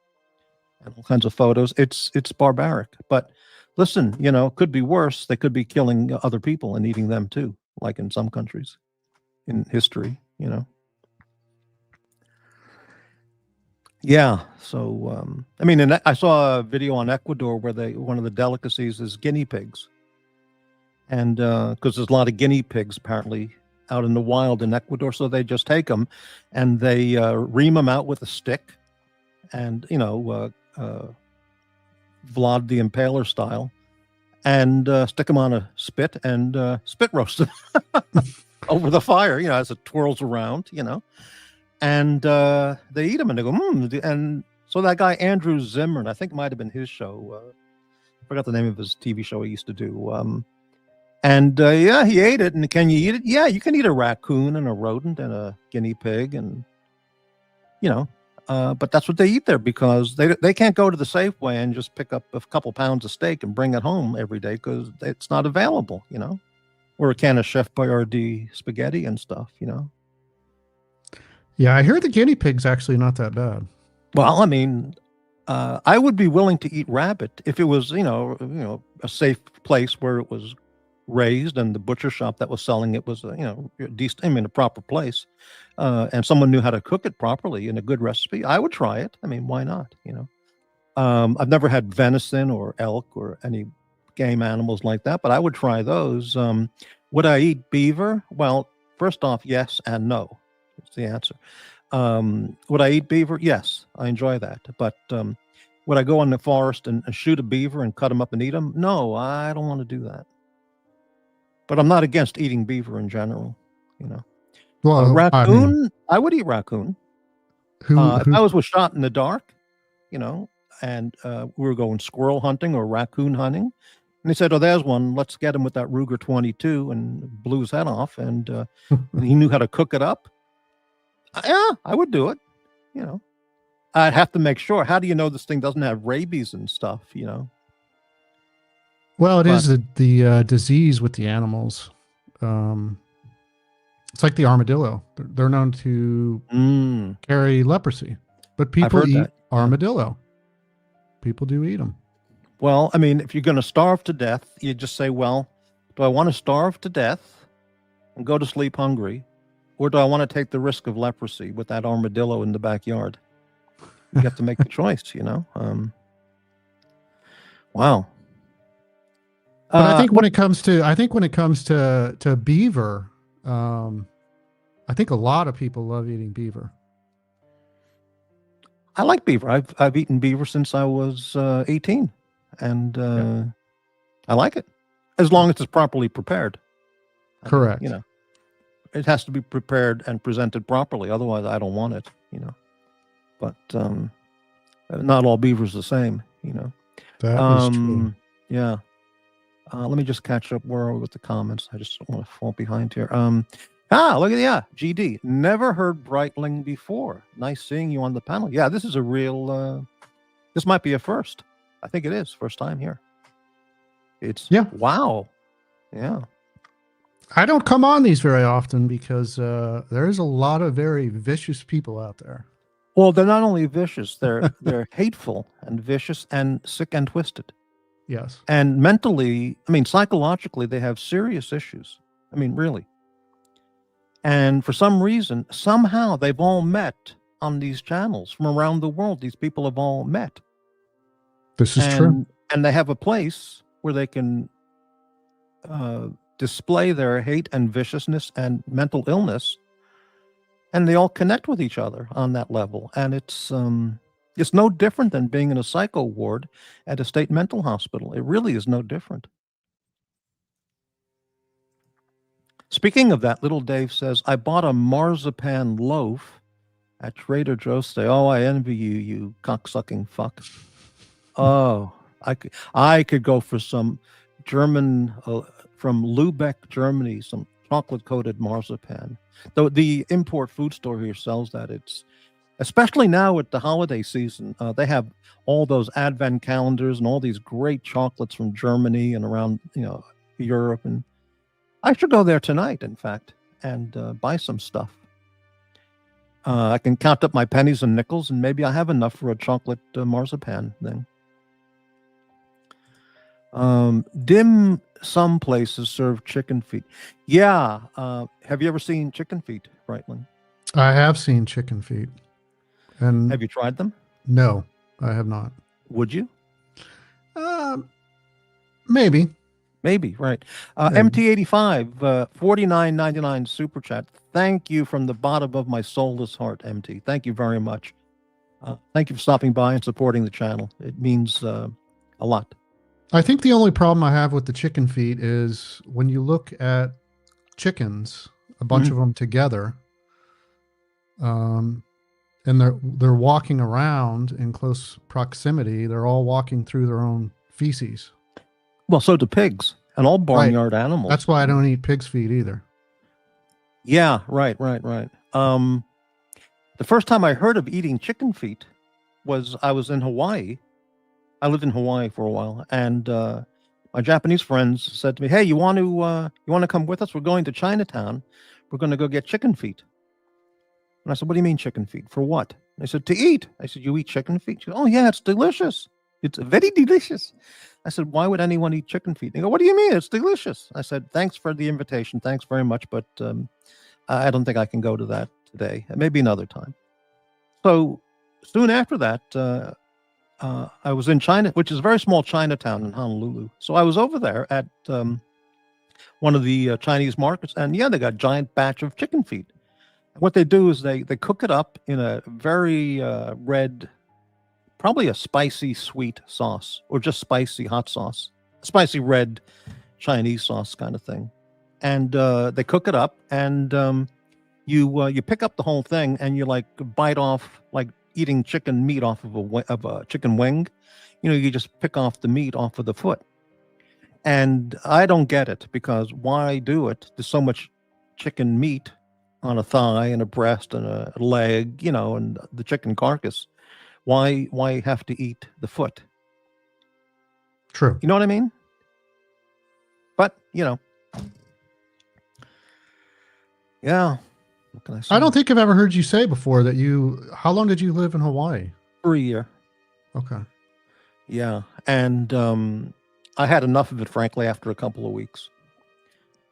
all kinds of photos. It's barbaric. But listen, you know, it could be worse. They could be killing other people and eating them too, like in some countries in history, you know. Yeah. So, I mean, and I saw a video on Ecuador where one of the delicacies is guinea pigs. And because there's a lot of guinea pigs apparently out in the wild in Ecuador. So they just take them and they ream them out with a stick and, you know, Vlad the Impaler style, and stick them on a spit and spit roast them over the fire, you know, as it twirls around, you know, and they eat them and they go, and so that guy, Andrew Zimmern, I think it might have been his show. I forgot the name of his TV show he used to do. And yeah, he ate it. And can you eat it? Yeah, you can eat a raccoon and a rodent and a guinea pig and, you know, But that's what they eat there because they can't go to the Safeway and just pick up a couple pounds of steak and bring it home every day because it's not available, or a can of Chef Boyardee spaghetti and stuff, Yeah, I hear the guinea pig's actually not that bad. Well, I mean, I would be willing to eat rabbit if it was, a safe place where it was raised and the butcher shop that was selling it was, decent. I mean, a proper place, and someone knew how to cook it properly in a good recipe. I would try it. I mean, why not? I've never had venison or elk or any game animals like that, but I would try those. Would I eat beaver? Well, first off, yes and no. That's the answer. Would I eat beaver? Yes, I enjoy that. But would I go in the forest and shoot a beaver and cut them up and eat them? No, I don't want to do that. But I'm not against eating beaver in general. Well, raccoon, I would eat raccoon. If I who was shot in the dark, and we were going squirrel hunting or raccoon hunting, and they said, "Oh, there's one. Let's get him with that Ruger 22," and blew his head off, and he knew how to cook it up. Yeah, I would do it. I'd have to make sure. How do you know this thing doesn't have rabies and stuff? Well, it is the disease with the animals. It's like the armadillo. They're known to carry leprosy, but people eat armadillo. People do eat them. Well, I mean, if you're going to starve to death, you just say, well, do I want to starve to death and go to sleep hungry? Or do I want to take the risk of leprosy with that armadillo in the backyard? You have to make the choice, Wow. But I think when it comes to beaver, I think a lot of people love eating beaver. I like beaver. I've eaten beaver since I was 18, and I like it as long as it's properly prepared. Correct. It has to be prepared and presented properly. Otherwise, I don't want it. But not all beavers the same. That is true. Yeah. Let me just catch up. Where are we with the comments? I just don't want to fall behind here. Look at GD. Never heard Brightling before. Nice seeing you on the panel. Yeah, this is a real. This might be a first. I think it is first time here. Wow. Yeah. I don't come on these very often because there's a lot of very vicious people out there. Well, they're not only vicious; they're hateful and vicious and sick and twisted. Yes. And mentally, I mean, psychologically, they have serious issues. I mean, really. And for some reason, somehow they've all met on these channels from around the world. These people have all met. This is true. And they have a place where they can display their hate and viciousness and mental illness. And they all connect with each other on that level. And it's no different than being in a psycho ward at a state mental hospital. It really is no different. Speaking of that, little Dave says, I bought a marzipan loaf at Trader Joe's today. Oh, I envy you, you cocksucking fuck. Oh, I could go for some German, from Lübeck, Germany, some chocolate-coated marzipan. Though the import food store here sells that. It's especially now at the holiday season. They have all those advent calendars and all these great chocolates from Germany and around, Europe. And I should go there tonight, in fact, and buy some stuff. I can count up my pennies and nickels, and maybe I have enough for a chocolate marzipan thing. Dim some places serve chicken feet. Yeah. Have you ever seen chicken feet, Brightling? I have seen chicken feet. And have you tried them? No, I have not. Would you? Maybe. Maybe, right. MT85, $49.99 super chat. Thank you from the bottom of my soulless heart, MT. Thank you very much. Thank you for stopping by and supporting the channel. It means a lot. I think the only problem I have with the chicken feet is when you look at chickens, a bunch of them together, and they're walking around in close proximity. They're all walking through their own feces. Well, so do pigs and all barnyard animals. That's why I don't eat pig's feet either. Yeah, right. The first time I heard of eating chicken feet was I was in Hawaii. I lived in Hawaii for a while, and my Japanese friends said to me, "Hey, you want to come with us? We're going to Chinatown. We're going to go get chicken feet." And I said, "What do you mean chicken feet? For what?" They said, "To eat." I said, "You eat chicken feet?" She goes, "Oh yeah, it's delicious. It's very delicious." I said, "Why would anyone eat chicken feet?" They go, "What do you mean? It's delicious." I said, "Thanks for the invitation. Thanks very much, but I don't think I can go to that today. Maybe another time." So soon after that, I was in China, which is a very small Chinatown in Honolulu. So I was over there at one of the Chinese markets, and yeah, they got a giant batch of chicken feet. What they do is they cook it up in a very red, probably a spicy sweet sauce, or just spicy hot sauce, spicy red Chinese sauce kind of thing. And they cook it up, and you pick up the whole thing, and you like bite off, like eating chicken meat off of a chicken wing. You just pick off the meat off of the foot. And I don't get it, because why do it? There's so much chicken meat on a thigh and a breast and a leg, and the chicken carcass. Why have to eat the foot? True. You know what I mean? But, yeah. What can I say? I don't think I've ever heard you say before that how long did you live in Hawaii? For a year. Okay. Yeah. And I had enough of it, frankly, after a couple of weeks.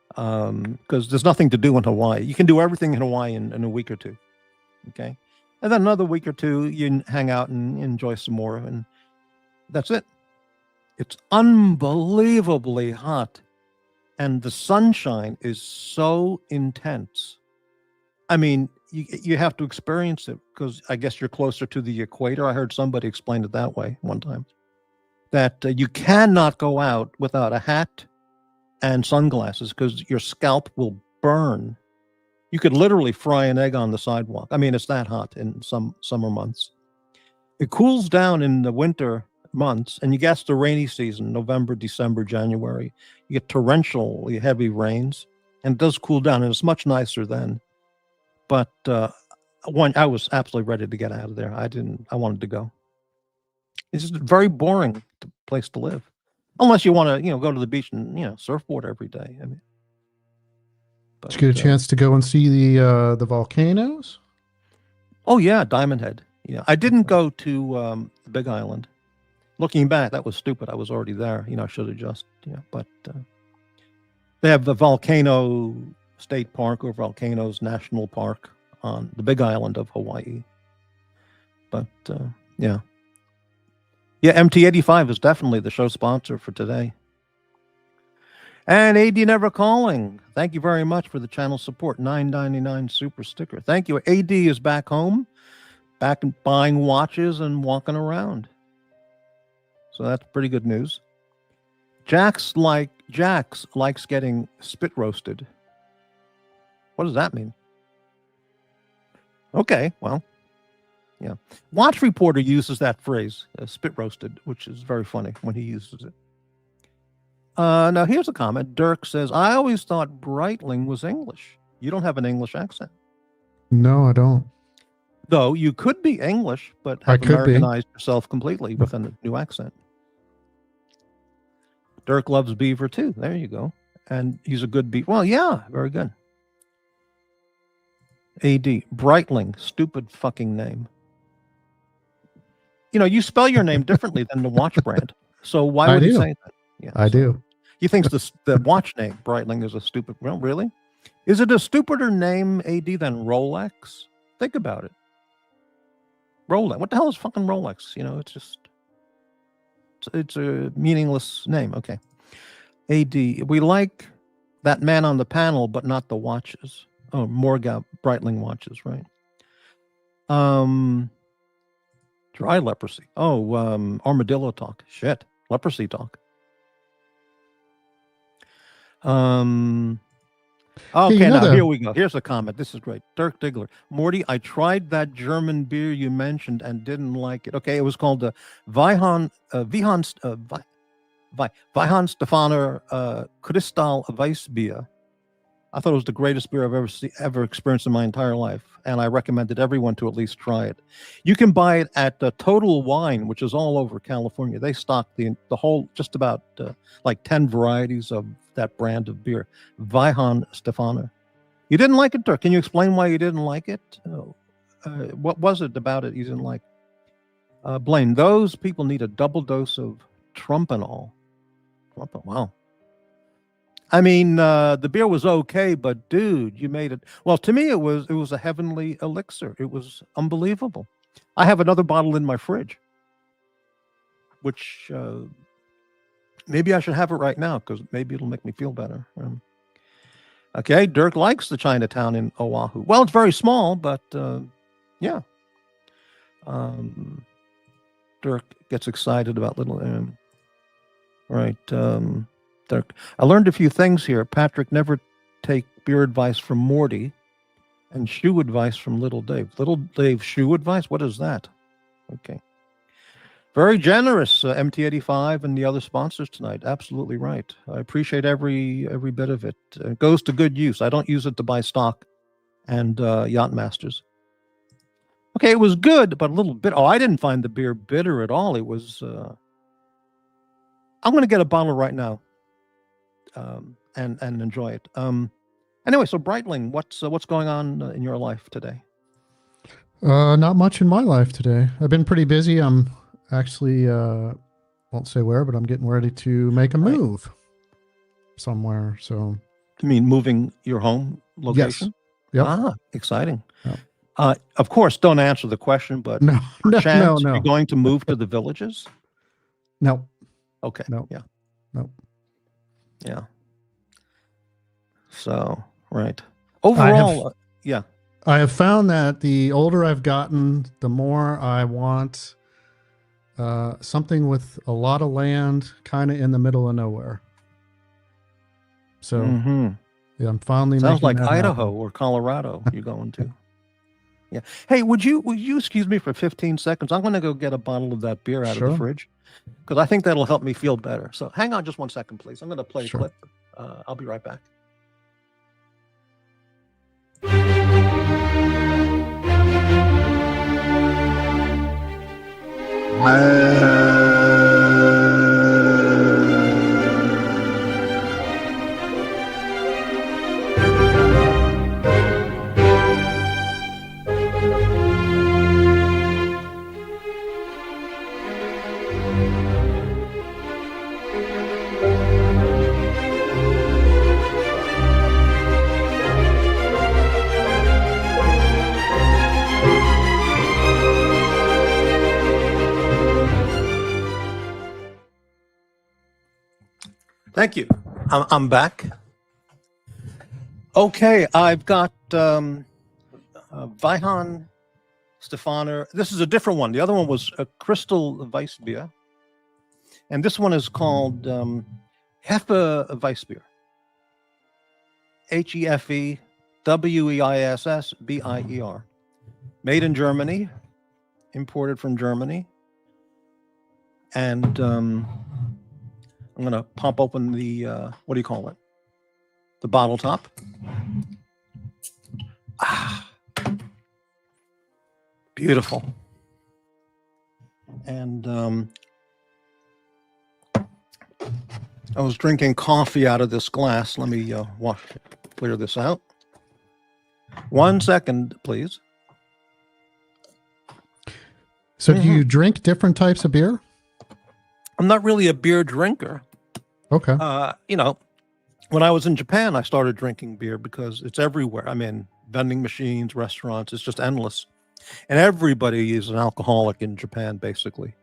Because there's nothing to do in Hawaii. You can do everything in Hawaii in a week or two. Okay. And then another week or two, you hang out and enjoy some more. And that's it. It's unbelievably hot. And the sunshine is so intense. I mean, you have to experience it, because I guess you're closer to the equator. I heard somebody explain it that way one time. That you cannot go out without a hat and sunglasses, because your scalp will burn. You could literally fry an egg on the sidewalk. I mean, it's that hot in some summer months. It cools down in the winter months, and you get the rainy season, November, December, January. You get torrentially heavy rains, and it does cool down, and it's much nicer then. But I was absolutely ready to get out of there. I wanted to go. It's just a very boring place to live. Unless you want to, go to the beach and, surfboard every day. I mean, did you get a chance to go and see the volcanoes? Oh yeah, Diamond Head. Yeah, I didn't go to the Big Island. Looking back, that was stupid. I was already there. I should have just, But they have the Volcano State Park, or Volcanoes National Park, on the Big Island of Hawaii. But yeah. Yeah, MT85 is definitely the show sponsor for today. And AD Never Calling, thank you very much for the channel support. $9.99 super sticker. Thank you. AD is back home, back and buying watches and walking around. So that's pretty good news. Jax likes getting spit roasted. What does that mean? Okay, well. Yeah. Watch Reporter uses that phrase, spit roasted, which is very funny when he uses it. Now, here's a comment. Dirk says, I always thought Brightling was English. You don't have an English accent. No, I don't. Though you could be English, but have Americanized yourself completely with a new accent. Dirk loves beaver, too. There you go. And he's a good beaver. Well, yeah, very good. AD, Brightling, stupid fucking name. You spell your name differently than the watch brand. So why would you say that? Yeah, I do. He thinks the watch name, Brightling, is a stupid... Well, really? Is it a stupider name, AD, than Rolex? Think about it. Rolex. What the hell is fucking Rolex? It's just... It's a meaningless name. Okay. AD, we like that man on the panel, but not the watches. Oh, Morga Brightling watches, right? Dry leprosy. Oh, armadillo talk. Shit. Leprosy talk. Okay, now here we go. Here's a comment. This is great. Dirk Diggler. Morty, I tried that German beer you mentioned and didn't like it. Okay, it was called the Weihenstephaner Kristall Weissbier. I thought it was the greatest beer I've ever experienced in my entire life, and I recommended everyone to at least try it. You can buy it at Total Wine, which is all over California. They stock the whole, just about like 10 varieties of that brand of beer, Weihan Stefano. You didn't like it, Dirk? Can you explain why you didn't like it? What was it about it you didn't like? Blaine, those people need a double dose of Trumpanol. Wow. I mean, the beer was okay, but dude, you made it. Well, to me, it was a heavenly elixir. It was unbelievable. I have another bottle in my fridge, which maybe I should have it right now because maybe it'll make me feel better. Okay, Dirk likes the Chinatown in Oahu. Well, it's very small, but yeah. Dirk gets excited about little. Right. Dirk, I learned a few things here. Patrick, never take beer advice from Morty, and shoe advice from Little Dave. Little Dave shoe advice? What is that? Okay. Very generous, MT85 and the other sponsors tonight. Absolutely right. I appreciate every bit of it. It goes to good use. I don't use it to buy stock and Yacht Masters. Okay, it was good, but a little bit. Oh, I didn't find the beer bitter at all. It was. I'm going to get a bottle right now. And enjoy it. Anyway, so Brightling, what's going on in your life today? Not much in my life today. I've been pretty busy. I'm actually won't say where, but I'm getting ready to make a move somewhere. So you mean moving your home location? Yes. Yep. Ah, exciting. Yep. Of course, don't answer the question, but no. You're going to move to the villages? No. Okay. No. Yeah. No. Yeah. So, right. Overall, yeah. I have found that the older I've gotten, the more I want something with a lot of land kind of in the middle of nowhere. So, yeah, I'm finally sounds like that Idaho happen. or Colorado you're going to. Yeah. Hey, would you excuse me for 15 seconds? I'm going to go get a bottle of that beer out of the fridge because I think that'll help me feel better. So hang on just 1 second, please. I'm going to play a clip. I'll be right back. Thank you. I'm back. Okay, I've got Weihan Stefano. This is a different one. The other one was a Crystal Weissbier. And this one is called Hefe Weissbier. HEFEWEISSBIER. Made in Germany, imported from Germany. And I'm going to pop open the, what do you call it? The bottle top. Ah, beautiful. And I was drinking coffee out of this glass. Let me clear this out. 1 second, please. So do you drink different types of beer? I'm not really a beer drinker. Okay. When I was in Japan, I started drinking beer because it's everywhere. I mean, vending machines, restaurants, it's just endless. And everybody is an alcoholic in Japan, basically.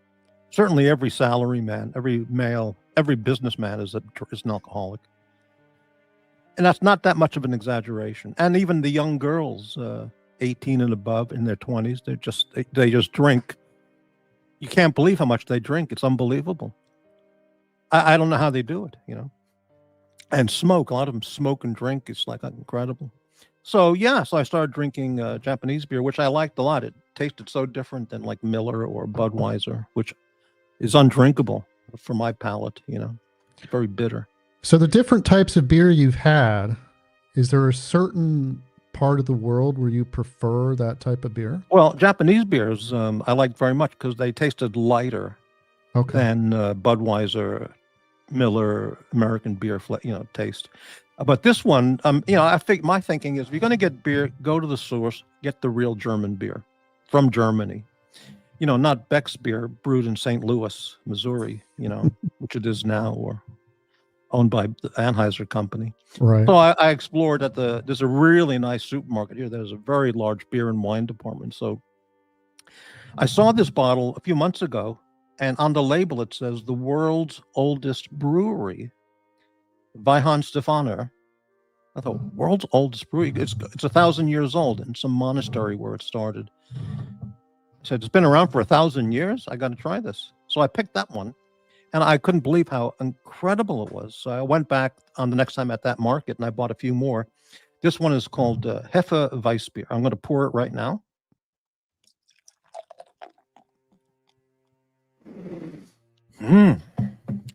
Certainly every salaryman, every male, every businessman is an alcoholic. And that's not that much of an exaggeration. And even the young girls, 18 and above, in their 20s, they just drink. You can't believe how much they drink. It's unbelievable. I don't know how they do it, And smoke. A lot of them smoke and drink. It's like incredible. So I started drinking Japanese beer, which I liked a lot. It tasted so different than like Miller or Budweiser, which is undrinkable for my palate. It's very bitter. So the different types of beer you've had, Is there a certain part of the world where you prefer that type of beer? Well, Japanese beers I like very much because they tasted lighter than Budweiser, Miller, American beer, taste. But this one, I think my thinking is, if you're going to get beer, go to the source, get the real German beer from Germany. Not Beck's beer brewed in St. Louis, Missouri, which it is now, or owned by the Anheuser Company. Right. So I explored there's a really nice supermarket here. There's a very large beer and wine department. So I saw this bottle a few months ago, and on the label it says the world's oldest brewery, Weihenstephaner. I thought, world's oldest brewery? It's 1,000 years old in some monastery where it started. I said, it's been around for 1,000 years? I got to try this. So I picked that one. And I couldn't believe how incredible it was. So I went back on the next time at that market and I bought a few more. This one is called Hefe Weissbier. I'm going to pour it right now.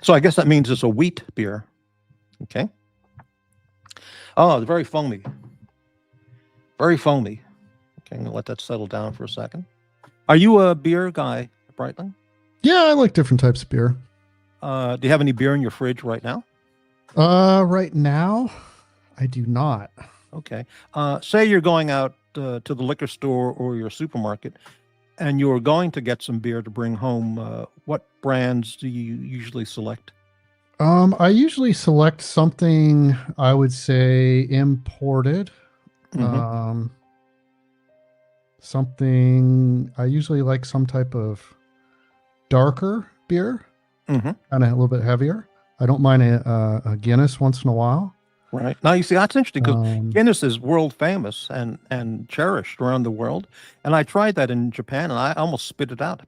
So I guess that means it's a wheat beer. Okay. Oh, it's very foamy. Very foamy. Okay, I'm going to let that settle down for a second. Are you a beer guy, Brightling? Yeah, I like different types of beer. Do you have any beer in your fridge right now? Right now, I do not. Okay. Say you're going out to the liquor store or your supermarket, and you're going to get some beer to bring home. What brands do you usually select? I usually select something, I would say, imported. Something, I usually like some type of darker beer. Kind of a little bit heavier. I don't mind a Guinness once in a while. Right. Now, you see, that's interesting because Guinness is world famous and cherished around the world. And I tried that in Japan and I almost spit it out.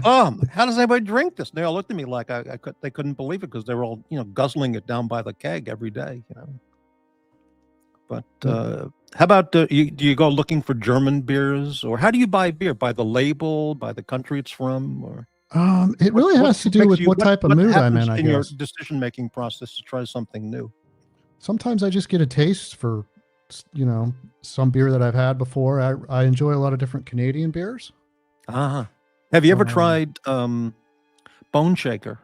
How does anybody drink this? They all looked at me like they couldn't believe it because they were all, guzzling it down by the keg every day, But how about, do you go looking for German beers, or how do you buy beer? By the label, by the country it's from, or? It really has to do with what type of mood I'm in, I guess. Your decision-making process to try something new? Sometimes I just get a taste for, some beer that I've had before. I enjoy a lot of different Canadian beers. Have you ever tried Bone Shaker?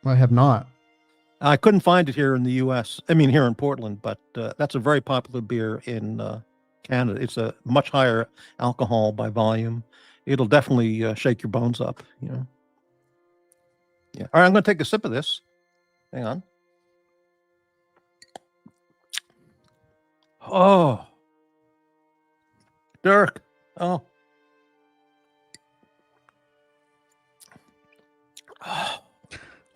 I have not. I couldn't find it here in the U.S. I mean, here in Portland, but that's a very popular beer in Canada. It's a much higher alcohol by volume. It'll definitely shake your bones up, Yeah. All right, I'm going to take a sip of this. Hang on. Oh. Dirk. Oh.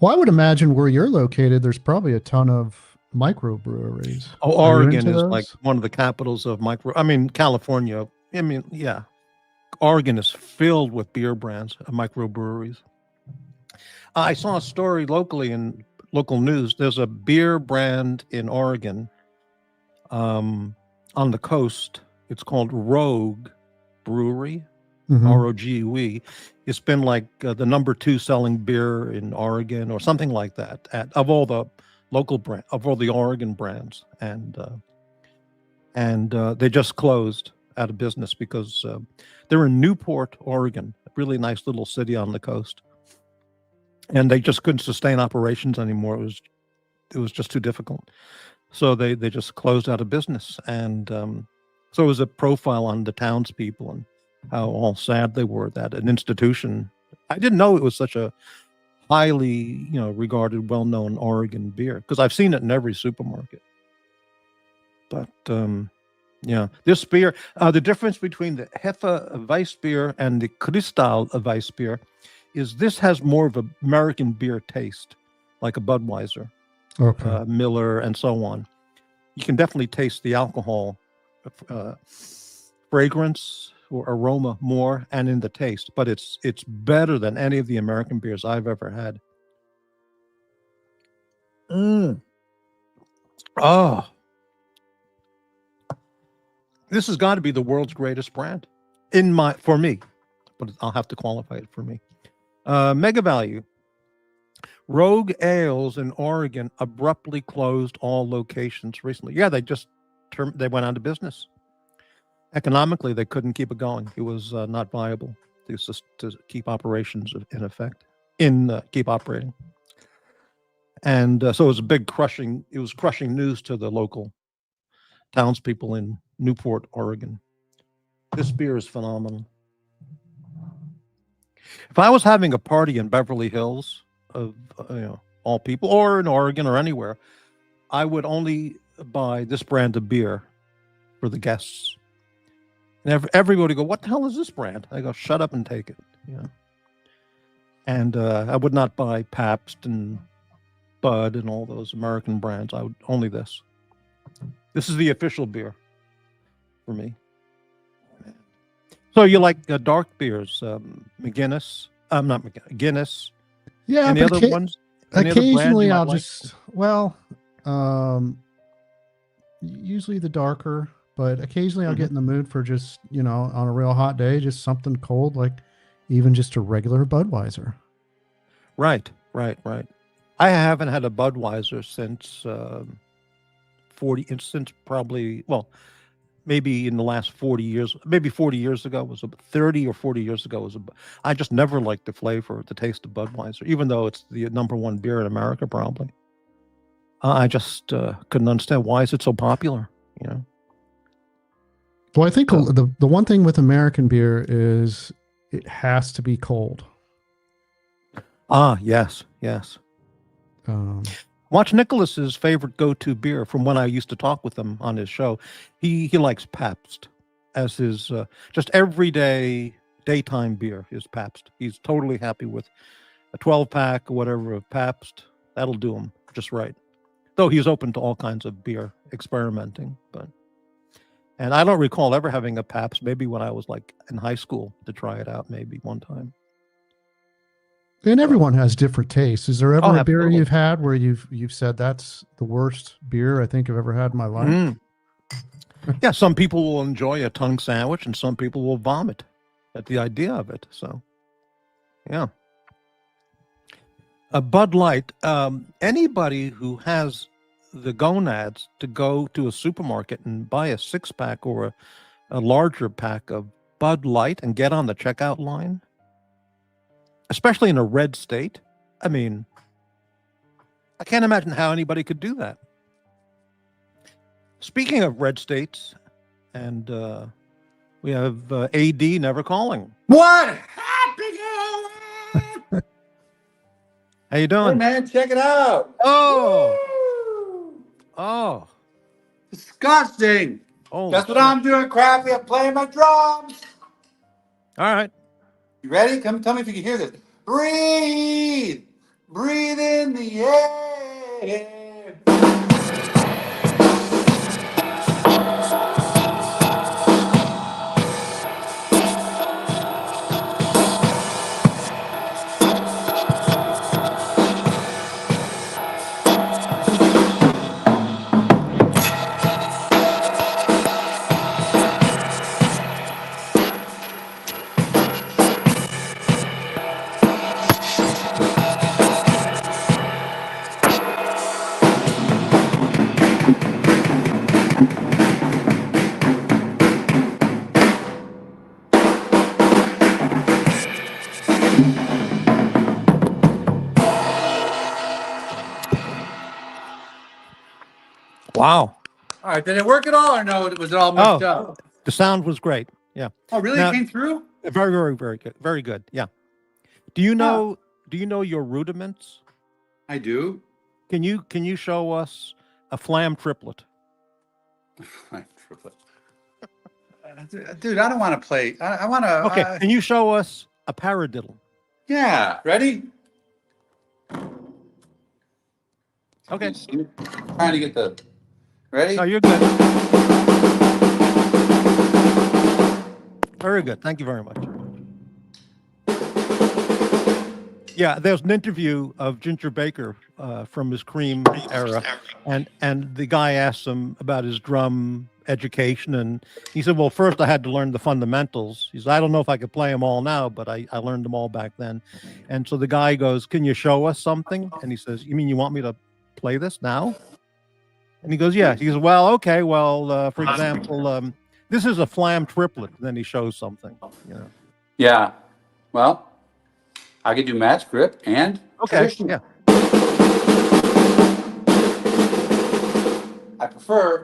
Well, I would imagine where you're located, there's probably a ton of microbreweries. Oh, Oregon is like one of the capitals of California. Yeah. Oregon is filled with beer brands, microbreweries. I saw a story locally in local news. There's a beer brand in Oregon on the coast. It's called Rogue Brewery, ROGUE. It's been like the #2 selling beer in Oregon or something like that of all the local brand, of all the Oregon brands. And they just closed out of business because they're in Newport, Oregon, a really nice little city on the coast, and they just couldn't sustain operations anymore. It was just too difficult, so they just closed out of business. And so it was a profile on the townspeople and how all sad they were that an institution. I didn't know it was such a highly regarded, well-known Oregon beer, because I've seen it in every supermarket. But yeah, this beer, the difference between the Hefe Weissbier and the Crystal Weissbier is this has more of an American beer taste, like a Budweiser, Miller, and so on. You can definitely taste the alcohol, fragrance or aroma more, and in the taste. But it's better than any of the American beers I've ever had. Oh. This has got to be the world's greatest brand for me, but I'll have to qualify it for me. Mega Value. Rogue Ales in Oregon abruptly closed all locations recently. Yeah, they went out of business. Economically, they couldn't keep it going. It was not viable to keep operations in effect, keep operating. And so it was crushing news to the local townspeople in Newport, Oregon. This beer is phenomenal. If I was having a party in Beverly Hills, of all people, or in Oregon or anywhere, I would only buy this brand of beer for the guests. And everybody go, "What the hell is this brand?" I go, "Shut up and take it." And I would not buy Pabst and Bud and all those American brands. I would only this. This is the official beer for me. So you like dark beers, Guinness? Not McGinnis. Guinness. Yeah. Any other ones? Occasionally, I'll just usually the darker, but occasionally I'll get in the mood for just on a real hot day, just something cold, like even just a regular Budweiser. Right. I haven't had a Budweiser since maybe in the last 40 years, maybe 40 years ago, 30 or 40 years ago. I just never liked the flavor, the taste of Budweiser, even though it's the #1 beer in America, probably. I just couldn't understand, why is it so popular, Well, I think the one thing with American beer is it has to be cold. Yes. Watch Nicholas's favorite go-to beer from when I used to talk with him on his show. He likes Pabst as his just everyday daytime beer is Pabst. He's totally happy with a 12-pack or whatever of Pabst. That'll do him just right. Though he's open to all kinds of beer, experimenting. And I don't recall ever having a Pabst, maybe when I was like in high school to try it out maybe one time. And everyone has different tastes. Is there ever a beer absolutely. you've had where you've said that's the worst beer I think I've ever had in my life? Yeah, some people will enjoy a tongue sandwich and some people will vomit at the idea of it. So, yeah. A Bud Light, anybody who has the gonads to go to a supermarket and buy a 6-pack or a larger pack of Bud Light and get on the checkout line, especially in a red state. I mean, I can't imagine how anybody could do that. Speaking of red states, and we have AD never calling. What happened? How you doing? Hey, man, check it out. Oh. Woo! Oh. Disgusting. Oh. Guess what I'm doing, Crappy? I'm playing my drums. All right. You ready? Come tell me if you can hear this. Breathe. Breathe in the air. Wow. All right, did it work at all or no? Was it all messed up? The sound was great. Yeah. Oh, really? Now- It came through? Very, very, very good. Very good. Yeah. Do you know your rudiments? I do. Can you show us a flam triplet? Dude, I don't want to play. I want to. Okay. Can you show us a paradiddle? Yeah. Ready? Okay. Trying to get the. Ready? No, you're good. Very good. Thank you very much. Yeah, there's an interview of Ginger Baker from his Cream era, and the guy asked him about his drum education. And he said, well, first I had to learn the fundamentals. He said, I don't know if I could play them all now, but I learned them all back then. And so the guy goes, can you show us something? And he says, you mean you want me to play this now? And he goes, yeah. He goes, well, okay. Well, for example, this is a flam triplet. And then he shows something. You know. Yeah. Well, I could do match grip and traditional. Yeah. I prefer.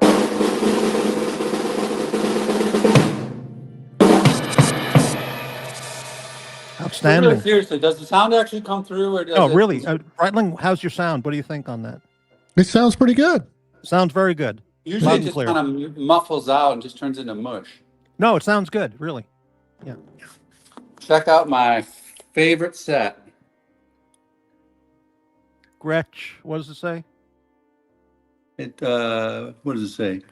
Outstanding. Really, seriously, does the sound actually come through? Or does Oh, really? Brightling, how's your sound? What do you think on that? It sounds pretty good. Sounds very good. Usually Loud it just and clear. kind of muffles out and just turns into mush. No, it sounds good. Really. Yeah. Check out my favorite set. Gretsch, what does it say? What does it say?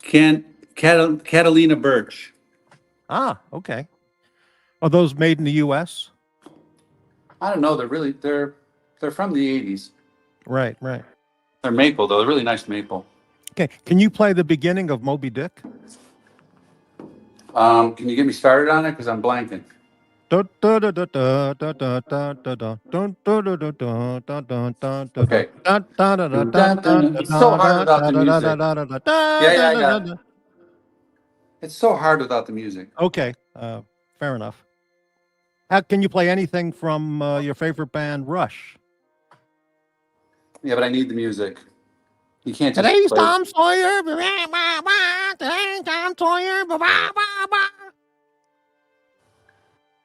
Catalina Birch. Ah, okay. Are those made in the U.S.? I don't know. They're from the 80s. Right, right. They're maple though. They're really nice maple. Okay. Can you play the beginning of Moby Dick? Can you get me started on it? Because I'm blanking. Okay. It's so hard without the music. Yeah, I got it. It's so hard without the music. Okay, fair enough. How can you play anything from your favorite band, Rush? Yeah, but I need the music. You can't just Today's play. Tom Sawyer. Today's Tom Sawyer.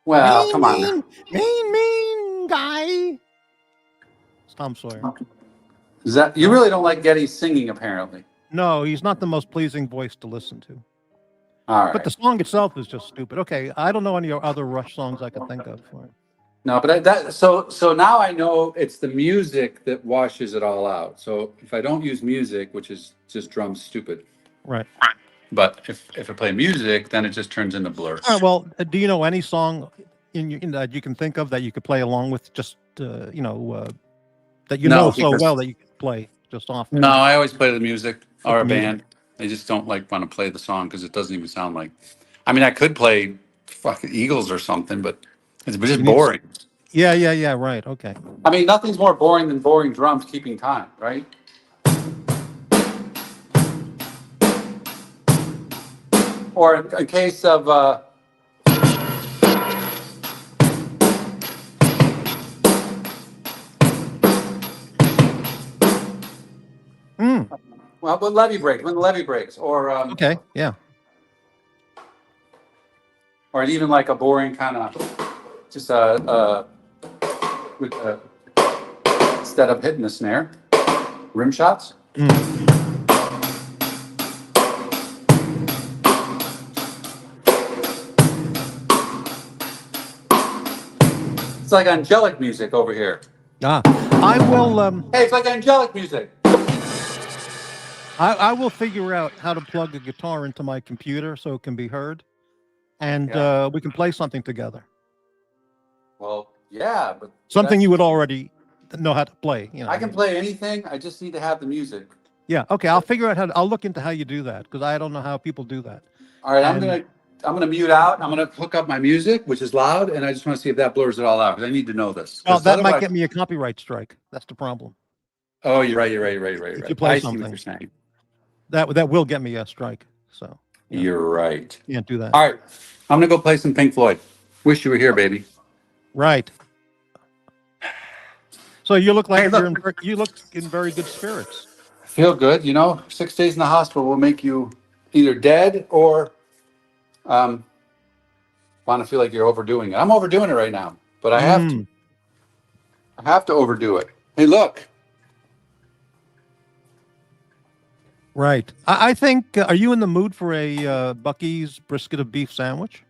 Well, come on. Mean guy. It's Tom Sawyer. Is that you really don't like Getty singing? Apparently. No, he's not the most pleasing voice to listen to. All right. But the song itself is just stupid. Okay, I don't know any other Rush songs I can think of for it. No, but so now I know it's the music that washes it all out. So if I don't use music, which is just drums, stupid. Right. But if I play music, then it just turns into blur. All right, well, do you know any song that you can think of that you could play along with? Just that you know so well that you could play just off. No, I always play the music or a band. I just don't want to play the song because it doesn't even sound like. I mean, I could play fucking Eagles or something, but it's just boring. Yeah. Right. Okay. I mean, nothing's more boring than boring drums keeping time, right? Or in case of well, when the levee breaks, or Okay. Yeah. or even like a boring kind of just with instead of hitting the snare, rim shots. It's like angelic music over here. I will. Hey, it's like angelic music. I will figure out how to plug a guitar into my computer so it can be heard, and we can play something together. Well, yeah, but Something you would already know how to play. You know. I can play anything. I just need to have the music. Yeah. Okay. I'll figure out how. I'll look into how you do that because I don't know how people do that. All right, I'm gonna mute out. I'm gonna hook up my music, which is loud, and I just want to see if that blurs it all out because I need to know this. Well, that might get me a copyright strike. That's the problem. Oh, you're right. If you play I see something. what you're saying. That will get me a strike. So You're right. can't do that. All right, I'm gonna go play some Pink Floyd. Wish you were here, baby. Right. So you look like Hey, you look in very good spirits. Feel good, 6 days in the hospital will make you either dead or want to feel like you're overdoing it. I'm overdoing it right now, but I have to. I have to overdo it. Hey, look. Right. I think. Are you in the mood for a Bucky's brisket of beef sandwich?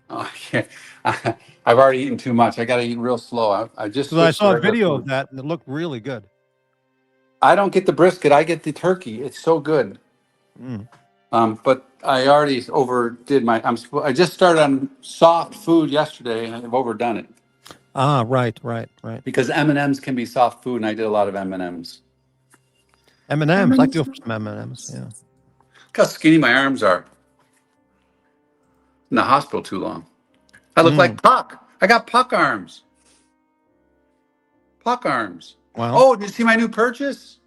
Oh, yeah. I've already eaten too much. I got to eat real slow. I just. Because I saw a video of that and it looked really good. I don't get the brisket. I get the turkey. It's so good. But I already overdid I just started on soft food yesterday and I've overdone it. Ah, right. Because M&Ms can be soft food, and I did a lot of M&Ms. M&Ms. I like to go for some M&Ms. Yeah. how skinny my arms are. In the hospital too long. I look like Puck. I got Puck arms. Puck arms. Wow. Oh, did you see my new purchase?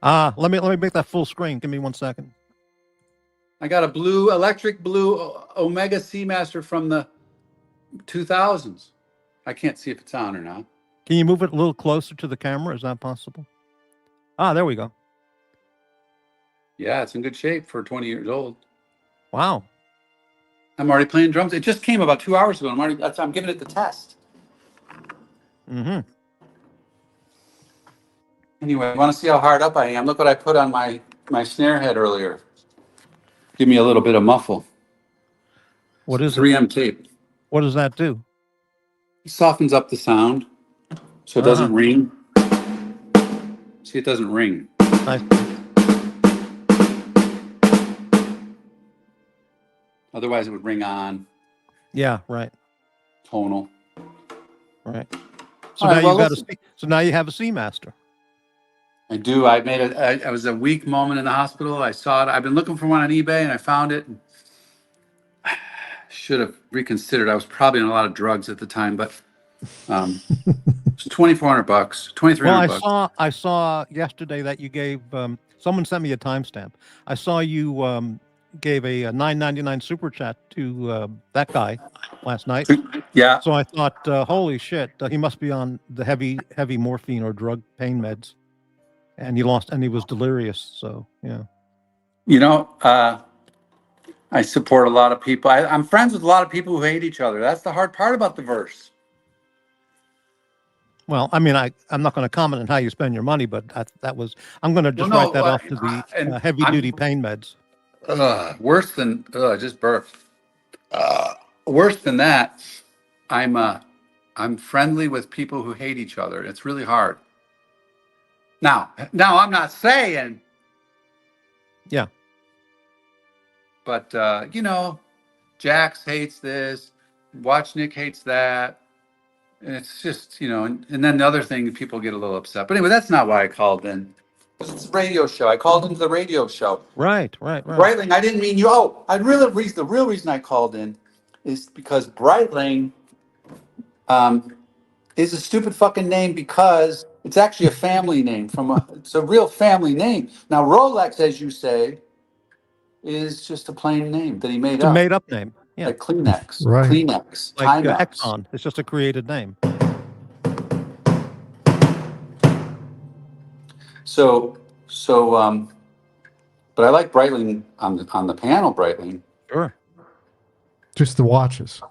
Let me make that full screen. Give me 1 second. I got a electric blue Omega Seamaster from the 2000s. I can't see if it's on or not. Can you move it a little closer to the camera? Is that possible? There we go. Yeah, it's in good shape for 20 years old. Wow. I'm already playing drums. It just came about 2 hours ago. I'm giving it the test. Mm-hmm. Anyway, you want to see how hard up I am? Look what I put on my snare head earlier. Give me a little bit of muffle. What is 3M tape. What does that do? It softens up the sound so it doesn't ring. See, it doesn't ring. Nice. Otherwise, it would ring on. Yeah, right. Tonal. Right. So All now right, well, you've got so now you have a Seamaster. I do. I made it. I was a weak moment in the hospital. I saw it. I've been looking for one on eBay, and I found it. Should have reconsidered. I was probably on a lot of drugs at the time, but it's $2,400, $2,300. Well, I saw yesterday that you gave someone sent me a timestamp. I saw you gave a $9.99 super chat to that guy last night. Yeah. So I thought, holy shit, he must be on the heavy morphine or drug pain meds, and he was delirious. So yeah. You know, I support a lot of people. I'm friends with a lot of people who hate each other. That's the hard part about the verse. Well, I mean, I'm not going to comment on how you spend your money, but I'm going to just write that off to the heavy-duty pain meds. Worse than just burped. Worse than that, I'm friendly with people who hate each other. It's really hard. Now I'm not saying. Yeah. But Jax hates this. Watchnik hates that. And it's just, and then the other thing, people get a little upset. But anyway, that's not why I called in. It's a radio show. I called into the radio show. Right. Brightling, I didn't mean you. Oh, the real reason I called in is because Brightling is a stupid fucking name because it's actually a family name it's a real family name. Now, Rolex, as you say, is just a plain name that he made up. It's a made-up name. Yeah. Like Kleenex. Right. Kleenex. Like Timex. Exxon. It's just a created name. So, but I like Brightling on the panel, Brightling. Sure. Just the watches.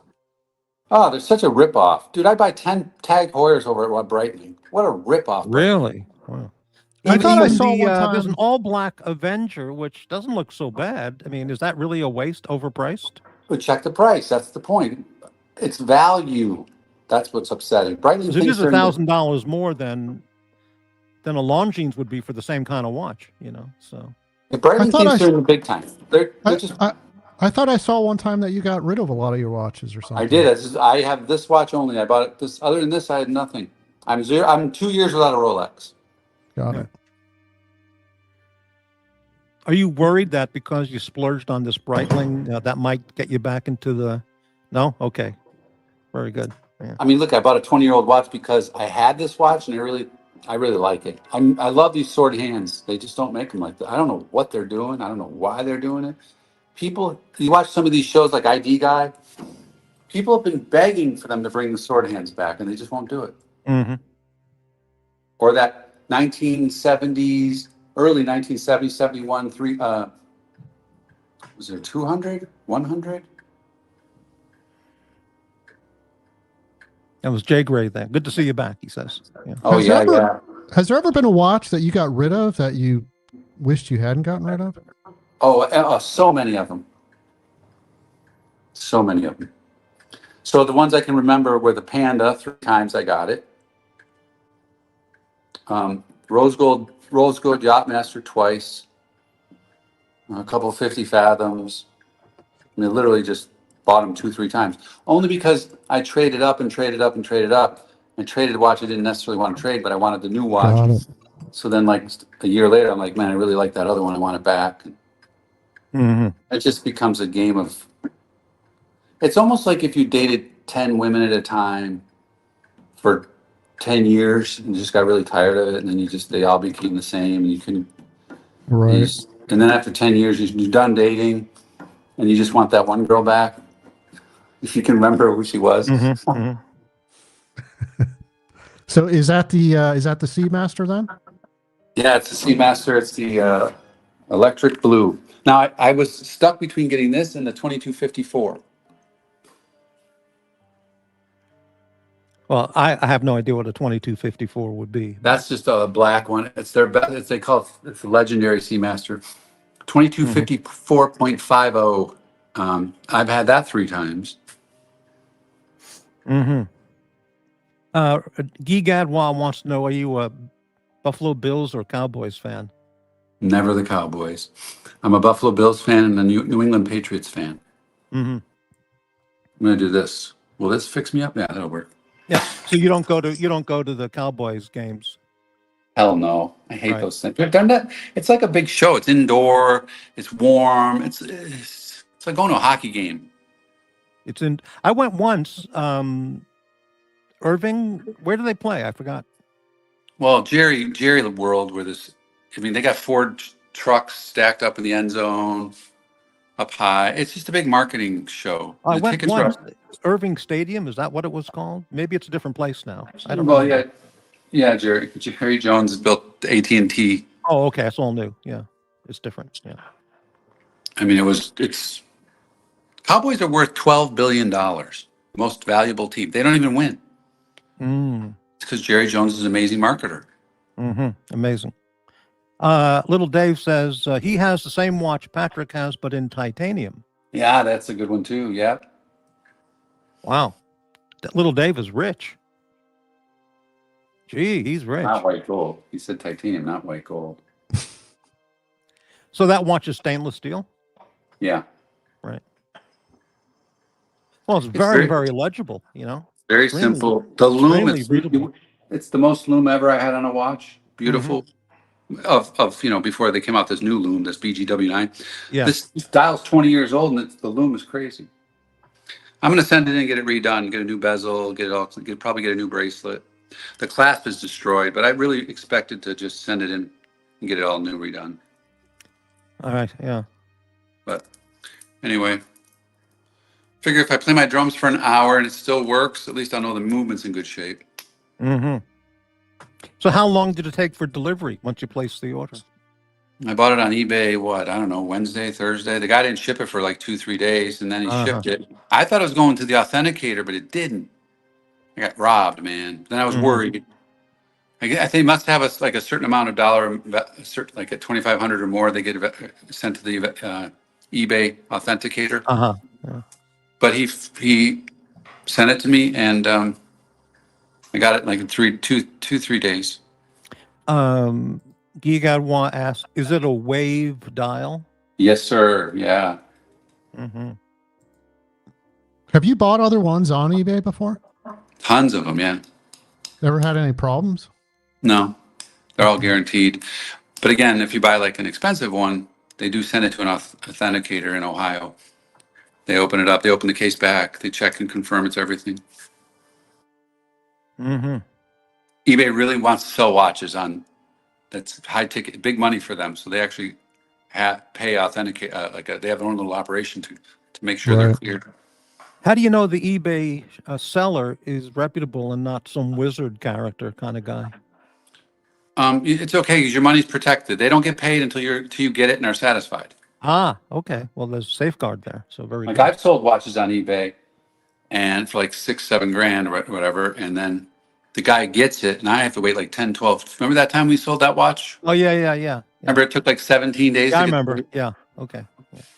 Oh, they're such a ripoff. Dude, I buy 10 Tag Heuers over at Brightling. What a ripoff. Really? Wow. I thought I saw one time. There's an all-black Avenger, which doesn't look so bad. I mean, is that really a waste, overpriced? But check the price. That's the point. It's value. That's what's upsetting. Brightling It is $1,000 more than a Longines would be for the same kind of watch, So Brightling thinks they're in the big time. I thought I saw one time that you got rid of a lot of your watches or something. I did. I have this watch only. I bought it. Other than this, I had nothing. I'm 2 years without a Rolex. Got it. Are you worried that because you splurged on this Brightling, that might get you back into the? No? Okay. Very good. Yeah. I mean, look, I bought a 20-year-old watch because I had this watch and I really like it. I love these sword hands. They just don't make them like that. I don't know what they're doing. I don't know why they're doing it. People, you watch some of these shows like ID Guy, people have been begging for them to bring the sword hands back and they just won't do it. Mm-hmm. Or that 1970s, early 1970s, 71, was there 200, 100? That was JGrey then. Good to see you back, he says. Yeah. Oh, yeah. Has there ever been a watch that you got rid of that you wished you hadn't gotten rid of? Oh, so many of them. So many of them. So the ones I can remember were the Panda, 3 times I got it. Rose Gold Yachtmaster twice. A couple 50 Fathoms. I mean, literally just bought them 2-3 times. Only because I traded up and traded up and traded up. And traded a watch I didn't necessarily want to trade, but I wanted the new watch. So then like a year later, I'm like, man, I really like that other one. I want it back. It just becomes a game of. It's almost like if you dated 10 women at a time for 10 years and just got really tired of it, and then they all became the same, and you can. Right. And then after 10 years, you're done dating, and you just want that one girl back. If you can remember who she was. So is that the Seamaster then? Yeah, it's the Seamaster. It's the electric blue. Now, I was stuck between getting this and the 2254. Well, I have no idea what a 2254 would be. That's just a black one. It's their best. It's the legendary Seamaster. 2254.50. I've had that 3 times. Gigadwa wants to know, are you a Buffalo Bills or Cowboys fan? Never the Cowboys. I'm a Buffalo Bills fan and a New England Patriots fan. I'm going to do this. Will this fix me up? Yeah, that'll work. Yeah. So you don't go to the Cowboys games? Hell no. I hate those things. We've done that. It's like a big show. It's indoor. It's warm. It's like going to a hockey game. I went once. Irving, where do they play? I forgot. Well, Jerry World, where they got Ford trucks stacked up in the end zone, up high. It's just a big marketing show. I went once. Irving Stadium, is that what it was called? Maybe it's a different place now. I don't know. Well, yeah, Jerry Jones built ADNC. Oh, okay, it's all new. Yeah, it's different. Yeah. I mean, it's Cowboys are worth $12 billion. Most valuable team. They don't even win. It's because Jerry Jones is an amazing marketer. Amazing. Little Dave says he has the same watch Patrick has, but in titanium. Yeah, that's a good one too. Yeah. Wow. Little Dave is rich. Gee, he's rich. Not white gold. He said titanium, not white gold. So that watch is stainless steel? Yeah. Right. Well, it's very, very legible, Very simple. The loom, it's the most loom ever I had on a watch. Beautiful. Of before they came out, this new loom, this BGW9. Yeah. This dial's 20 years old, and the loom is crazy. I'm going to send it in, get it redone, get a new bezel, probably get a new bracelet. The clasp is destroyed, but I really expected to just send it in and get it all new redone. All right, yeah. But anyway, figure if I play my drums for an hour and it still works, at least I'll know the movement's in good shape. So how long did it take for delivery once you placed the order? I bought it on eBay, Wednesday, Thursday. The guy didn't ship it for like 2-3 days, and then he shipped it. I thought it was going to the authenticator, but it didn't. I got robbed, man. Then I was worried. I think they must have a certain amount of dollar, like at 2,500 or more, they get sent to the eBay authenticator. Yeah. But he sent it to me, and I got it in like 3 days. Gigadwa asks, is it a wave dial? Yes, sir. Yeah. Have you bought other ones on eBay before? Tons of them, yeah. Ever had any problems? No, they're all guaranteed. But again, if you buy like an expensive one, they do send it to an authenticator in Ohio. They open it up, they open the case back, they check and confirm it's everything. eBay really wants to sell watches on that's high ticket, big money for them. So they actually pay authenticate, they have their own little operation to make sure they're cleared. How do you know the eBay seller is reputable and not some wizard character kind of guy? It's okay because your money's protected. They don't get paid until you get it and are satisfied. Okay. Well, there's a safeguard there. So very good. I've sold watches on eBay and for like $6-7 grand or whatever. And then the guy gets it and I have to wait like 10, 12. Remember that time we sold that watch? Oh, yeah. Remember it took like 17 days? Yeah, I remember. Yeah. Okay.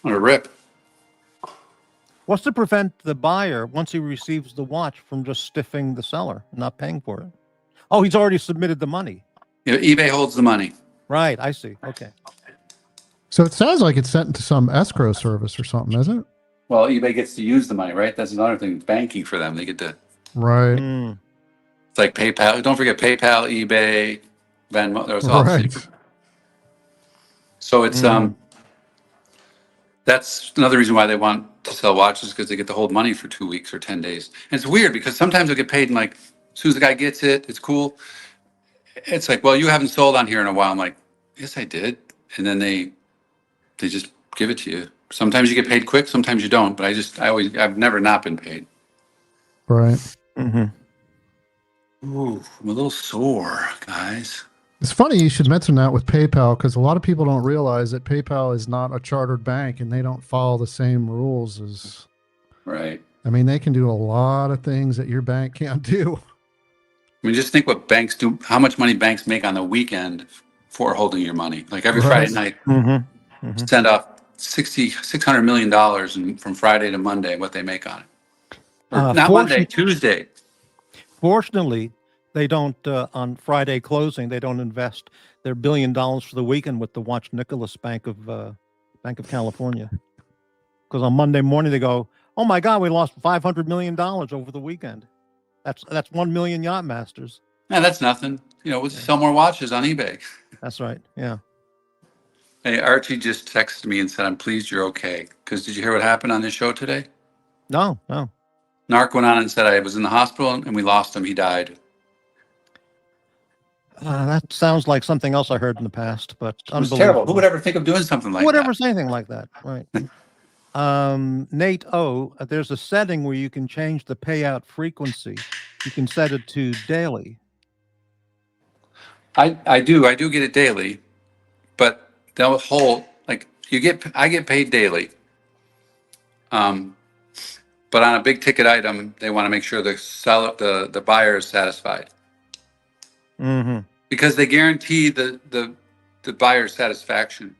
What a rip. What's to prevent the buyer, once he receives the watch, from just stiffing the seller and not paying for it? Oh, he's already submitted the money. eBay holds the money. Right. I see. Okay. So it sounds like it's sent into some escrow service or something, isn't it? Well, eBay gets to use the money, right? That's another thing. Banking for them. They get to. Right. It's like PayPal. Don't forget PayPal, eBay, Venmo. There's all. Right. So it's That's another reason why they want to sell watches, because they get to hold money for 2 weeks or 10 days. And it's weird because sometimes they'll get paid and like, as soon as the guy gets it, it's cool. It's like, well, you haven't sold on here in a while. I'm like, yes, I did. And then they just give it to you. Sometimes you get paid quick, sometimes you don't. But I've never not been paid. Right. Mm-hmm. Ooh, I'm a little sore, guys. It's funny you should mention that with PayPal, because a lot of people don't realize that PayPal is not a chartered bank and they don't follow the same rules as. Right. I mean, they can do a lot of things that your bank can't do. I mean, just think what banks do, how much money banks make on the weekend for holding your money. Like every Right. Friday night, Mm-hmm. Mm-hmm. send off $600 million and from Friday to Monday, what they make on it. Or not Monday, Tuesday. Fortunately, they don't, on Friday closing, they don't invest their $1 billion for the weekend with the Watch Nicholas Bank of California. Because on Monday morning, they go, oh my God, we lost $500 million over the weekend. That's 1 million yacht masters. Yeah, that's nothing. We'll sell more watches on eBay. That's right. Yeah. Hey, Archie just texted me and said, I'm pleased you're okay. Because did you hear what happened on this show today? No. Narc went on and said I was in the hospital and we lost him. He died. That sounds like something else I heard in the past, but it was terrible. Who would ever think of doing something like that? Who would ever say anything like that? Right. Nate O, there's a setting where you can change the payout frequency. You can set it to daily. I do get it daily, but they'll hold like I get paid daily. But on a big ticket item, they want to make sure the buyer is satisfied. Mm-hmm. Because they guarantee the buyer's satisfaction.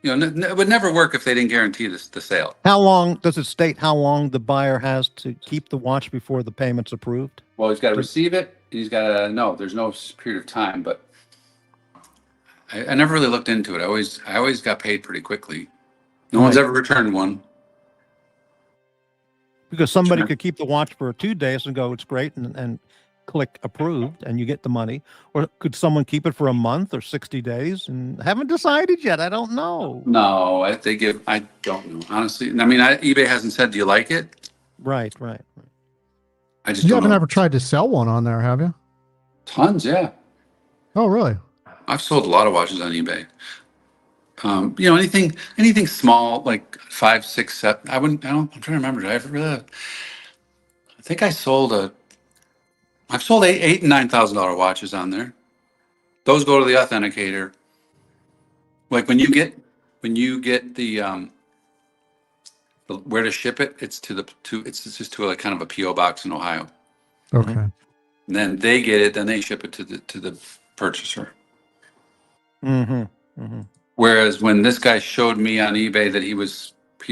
It would never work if they didn't guarantee the sale. How long does it state how long the buyer has to keep the watch before the payment's approved? Well, he's got to receive it. He's got to know. There's no period of time, but I never really looked into it. I always got paid pretty quickly. No one's ever returned one. Because somebody could keep the watch for 2 days and go, it's great, and click approved and you get the money. Or could someone keep it for a month or 60 days and haven't decided yet? I don't know. No, I don't know. Honestly, I mean, eBay hasn't said, do you like it? Right. I just You don't haven't know. ever tried to sell one on there, have you? Tons, yeah. Oh, really? I've sold a lot of watches on eBay. Anything small, like 5, 6, 7. I'm trying to remember. Did I ever really? I think I've sold $8,000 and $9,000 watches on there. Those go to the authenticator. Like when you get the where to ship it, it's just to like kind of a PO box in Ohio. Okay. And then they get it, then they ship it to the purchaser. Mm-hmm. Mm-hmm. Whereas when this guy showed me on eBay that he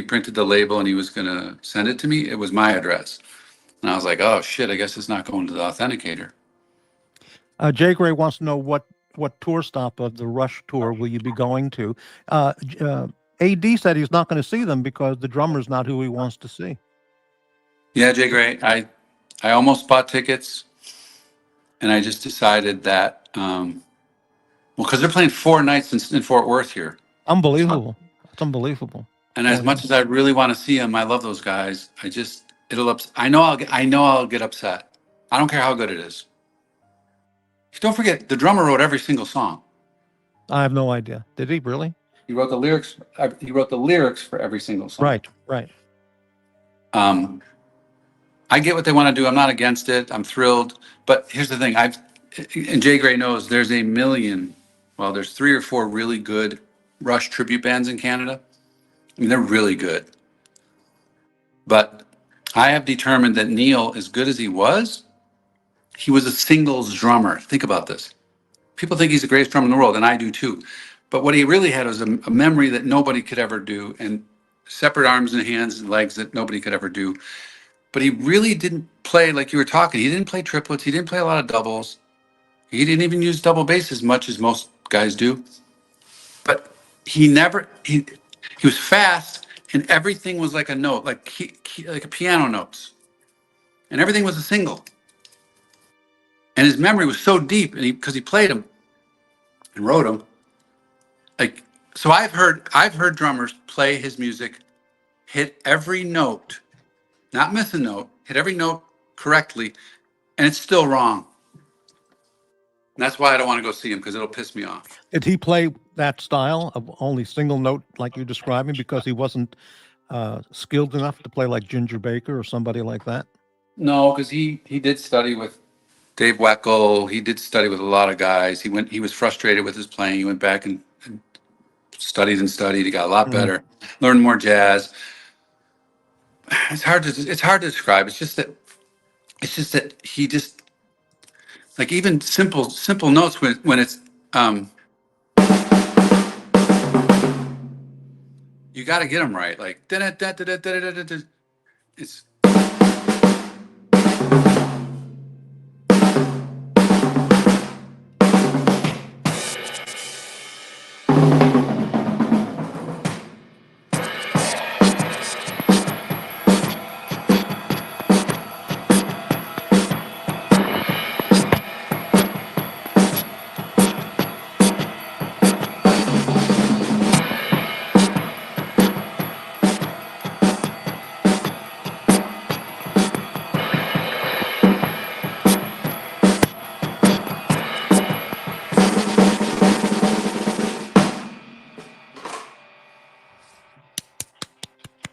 printed the label and he was going to send it to me, it was my address. And I was like, oh shit, I guess it's not going to the authenticator. JGrey wants to know what tour stop of the Rush tour will you be going to? AD said he's not going to see them because the drummer's not who he wants to see. Yeah, JGrey, I almost bought tickets and I just decided that, because they're playing 4 nights in Fort Worth here. Unbelievable. It's unbelievable. And as much as I really want to see them, I love those guys. I know I'll get upset. I don't care how good it is. Don't forget, the drummer wrote every single song. I have no idea. Did he really? He wrote the lyrics. He wrote the lyrics for every single song. Right. I get what they want to do. I'm not against it. I'm thrilled. But here's the thing. And JGrey knows there's 3 or 4 really good Rush tribute bands in Canada. I mean, they're really good. But I have determined that Neil, as good as he was a singles drummer. Think about this. People think he's the greatest drummer in the world, and I do too. But what he really had was a memory that nobody could ever do, and separate arms and hands and legs that nobody could ever do. But he really didn't play like you were talking. He didn't play triplets. He didn't play a lot of doubles. He didn't even use double bass as much as most guys do. But he was fast, and everything was like a note, like a piano notes. And everything was a single. And his memory was so deep, and because he played them and wrote them, like So I've heard drummers play his music, hit every note, not miss a note, hit every note correctly, and it's still wrong. And that's why I don't want to go see him, because it'll piss me off. Did he play that style of only single note like you're describing because he wasn't skilled enough to play like Ginger Baker or somebody like that? No, because he did study with Dave Weckl. He did study with a lot of guys. He was frustrated with his playing. He went back and studied and studied. He got a lot better, learned more jazz. It's hard to describe. It's just that he just, like, even simple notes when it's you got to get them right. Like it's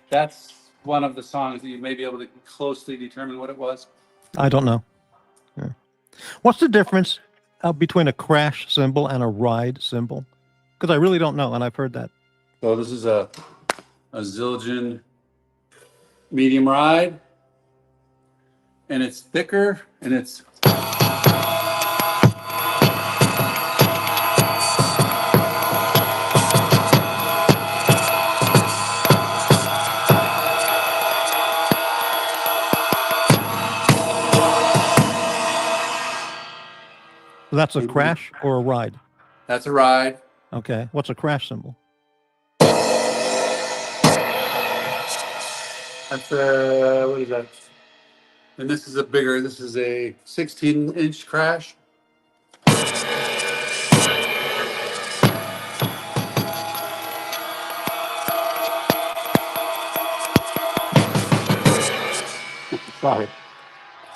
that's one of the songs that you may be able to closely determine what it was. I don't know. Yeah. What's the difference between a crash cymbal and a ride cymbal? Because I really don't know, and I've heard that. So this is a Zildjian medium ride, and it's thicker, and it's That's a crash or a ride? that's a ride. Okay. What's a crash cymbal? That's what is that? And this is a 16-inch crash.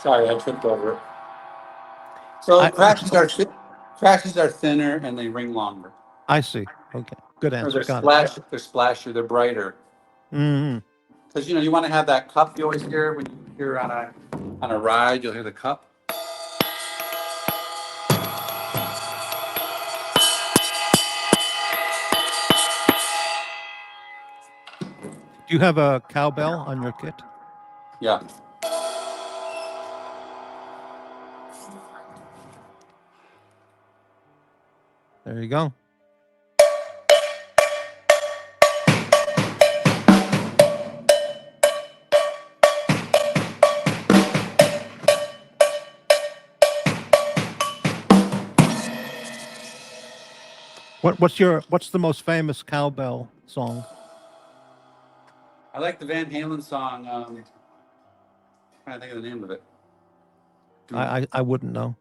Sorry, I tripped over it. So crashes are thinner and they ring longer. I see. Okay. Good Or answer. they're Got it. they're splashier, they're brighter. Mm-hmm. Because you want to have that cup you always hear when you're on a ride. You'll hear the cup. Do you have a cowbell on your kit? Yeah. There you go. What's the most famous cowbell song? I like the Van Halen song. I'm trying to think of the name of it. I wouldn't know.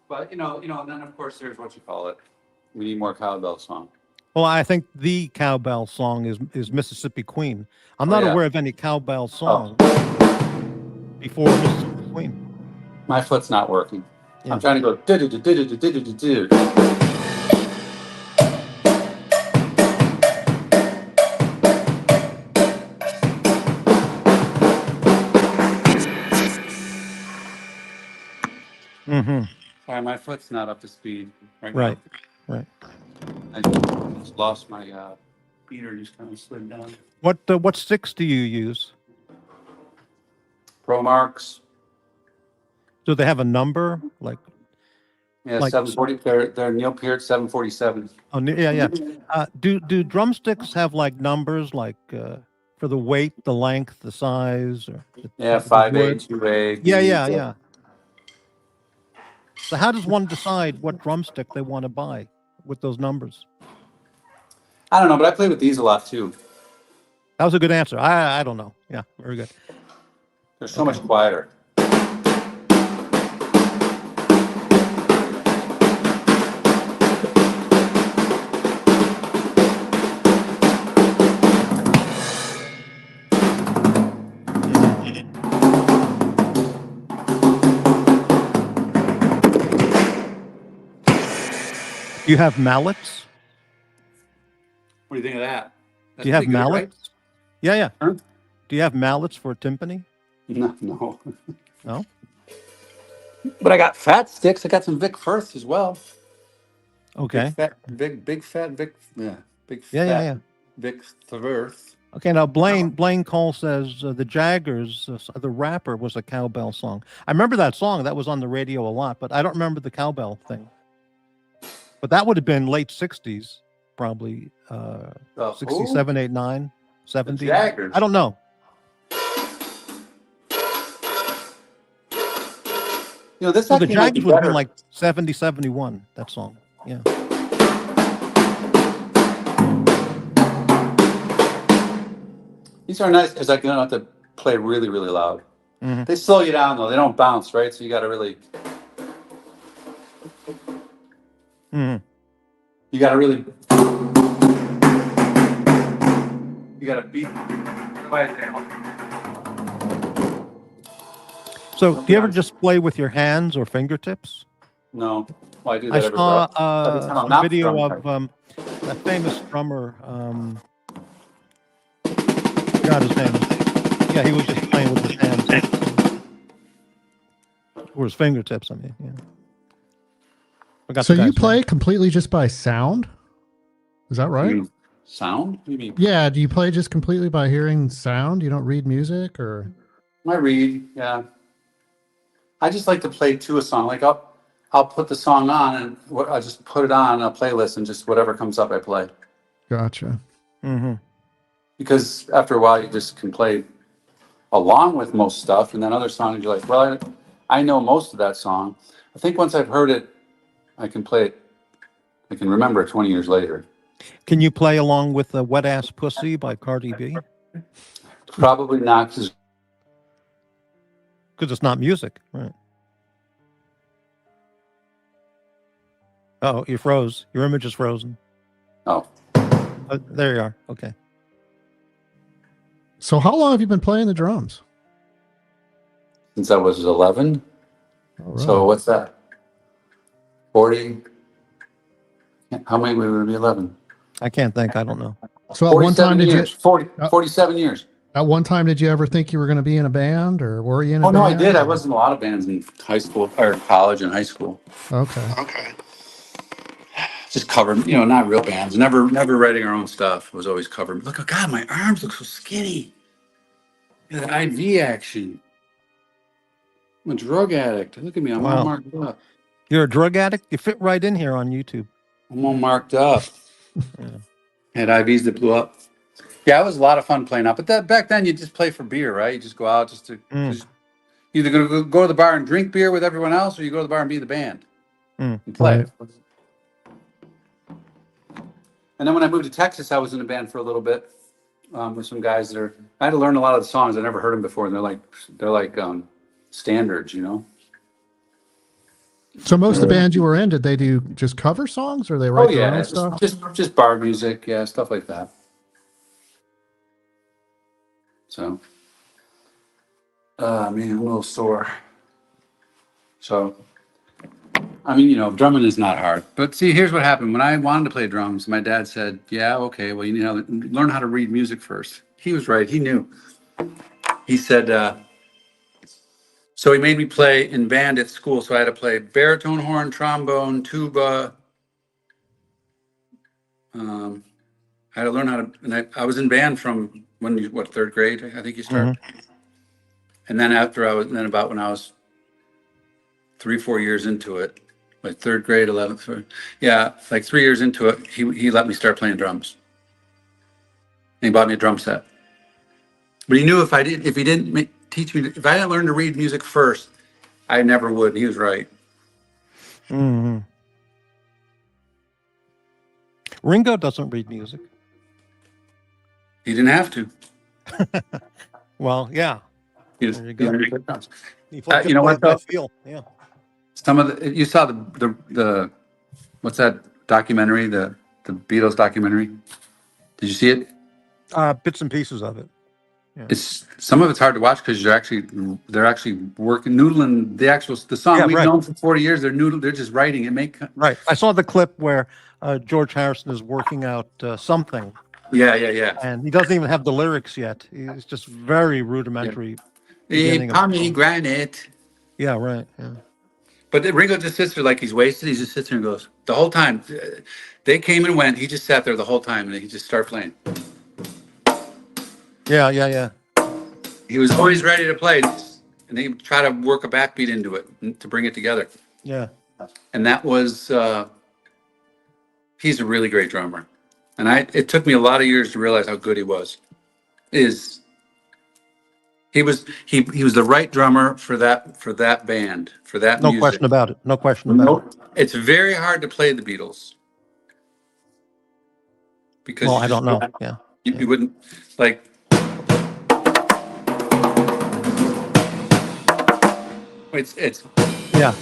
But and then of course there's what you call it. We Need More Cowbell song. Well, I think the cowbell song is Mississippi Queen. I'm not aware of any cowbell song before Mississippi Queen. My foot's not working. Yeah. I'm trying to go do. Mm-hmm. Sorry, my foot's not up to speed right Right. now. Right. I just lost my beater, just kind of slid down. What sticks do you use? Pro Marks. Do they have a number? Like Yeah, Like- 740. They're Neil Peart 747. oh yeah. Do drumsticks have like numbers like for the weight, the length, the size, or Yeah, the 5A, wood? 2A. Yeah. So how does one decide what drumstick they want to buy with those numbers? I don't know, but I play with these a lot too. That was a good answer. I don't know. Yeah, very good. They're so much quieter. Do you have mallets? What do you think of that? That's Do you have pretty good, right? mallets? Yeah, yeah. Huh? Do you have mallets for timpani? No. No. But I got fat sticks. I got some Vic Firth as well. Okay. Big fat Vic. Yeah, big Yeah, fat yeah. Vic Firth. Okay. Now Blaine Cole says the Jaggers, the rapper, was a cowbell song. I remember that song. That was on the radio a lot, but I don't remember the cowbell thing. But that would have been late '60s, probably 67, 8, 9, 70. The Jaggers. I don't know. You know, this So the actually might be Jaggers would have better. been like 70, 71. That song. Yeah. These are nice because I don't have to play really, really loud. Mm-hmm. They slow you down though. They don't bounce, right? So you got to really. Mm-hmm. You got to really. You got to beat. Quiet down. So do you ever just play with your hands or fingertips? No, well, I do I that every saw time I'm a not video drumming. of that famous drummer. I forgot his name. Yeah, he was just playing with his hands or his fingertips. I mean, yeah. Forgot So the you guy's play name. completely just by sound? Is that right? Sound? What do you mean? Yeah. Do you play just completely by hearing sound? You don't read music, or? I read, yeah. I just like to play to a song. Like I'll put the song on and I'll just put it on a playlist and just whatever comes up I play. Gotcha. Mm-hmm. Because after a while you just can play along with most stuff, and then other songs you're like, well, I know most of that song. I think once I've heard it, I can play it. I can remember it 20 years later. Can you play along with the "Wet Ass Pussy" by Cardi B? Probably not, because Because it's not music, right? Oh, you froze. Your image is frozen. oh, There you are. Okay. So how long have you been playing the drums? since I was 11. All right. So what's that? 40. How many would it be? 11. I can't think. I don't know. So at one time 47 did years. you 47 years. at one time did you ever think you were going to be in a band, or were you in a Oh, no, I band? did. I was in a lot of bands in high school or college and high school. Okay. Just covered, not real bands. Never writing our own stuff. It was always covered. Look, oh God, my arms look so skinny. Yeah, the IV action. I'm a drug addict. Look at me. I'm Wow. all marked up. You're a drug addict? You fit right in here on YouTube. I'm all marked up. Yeah. Had IVs that blew up. Yeah, it was a lot of fun playing out. But back then, you just play for beer, right? You just go out just to either go to the bar and drink beer with everyone else, or you go to the bar and be the band and play. Right. And then when I moved to Texas, I was in a band for a little bit with some guys that I had to learn a lot of the songs. I never heard them before, and they're like standards, So most of the bands you were in, did they do just cover songs, or they write their own stuff? just bar music, yeah, stuff like that. So, man, I'm a little sore. So, I mean, drumming is not hard. But see, here's what happened. When I wanted to play drums, my dad said, yeah, okay, well, you need to learn how to read music first. He was right. He knew. He said, so he made me play in band at school. So I had to play baritone, horn, trombone, tuba. I had to learn how to, and I was in band from third grade, I think you start. Mm-hmm. And then about when I was 3-4 years into it, like third grade, 11th, like 3 years into it, he let me start playing drums. And he bought me a drum set. But he knew if he didn't teach me, if I didn't learn to read music first, I never would. And he was right. Mm-hmm. Ringo doesn't read music. He didn't have to. Well, yeah. There you go. You know what? Though? Feel. Yeah. Some of you saw the what's that documentary? The Beatles documentary. Did you see it? Bits and pieces of it. Yeah. It's some of it's hard to watch because they're actually working noodling the song we've known for 40 years. They're just writing it. Right. I saw the clip where George Harrison is working out something. Yeah. And he doesn't even have the lyrics yet. It's just very rudimentary. Hey, pomegranate. Yeah, right. Yeah. But Ringo just sits there like he's wasted. He just sits there and goes the whole time. They came and went. He just sat there the whole time, and he just started playing. Yeah. He was always ready to play, and they try to work a backbeat into it to bring it together. Yeah. And that was he's a really great drummer, and it took me a lot of years to realize how good he was. He was the right drummer for that band, for that No music. question about it. No question about it. It's very hard to play the Beatles because I don't know. Yeah. You wouldn't like. It's yeah.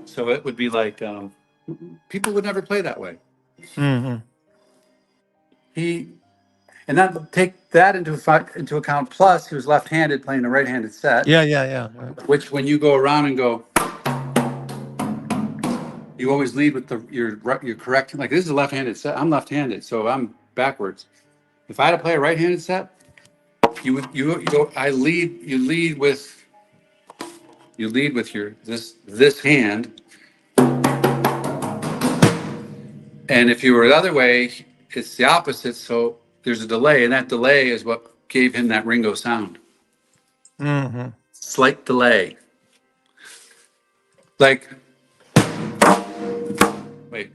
So it would be like people would never play that way. Mm-hmm. And that take that into account. Plus, he was left-handed playing a right-handed set. Yeah. Right. Which, when you go around and go, you always lead with your correct. Like, this is a left-handed set. I'm left-handed, so I'm backwards. If I had to play a right-handed set, you lead with your this hand, and if you were the other way, it's the opposite. So there's a delay, and that delay is what gave him that Ringo sound. Mm-hmm. Slight delay. Like, wait.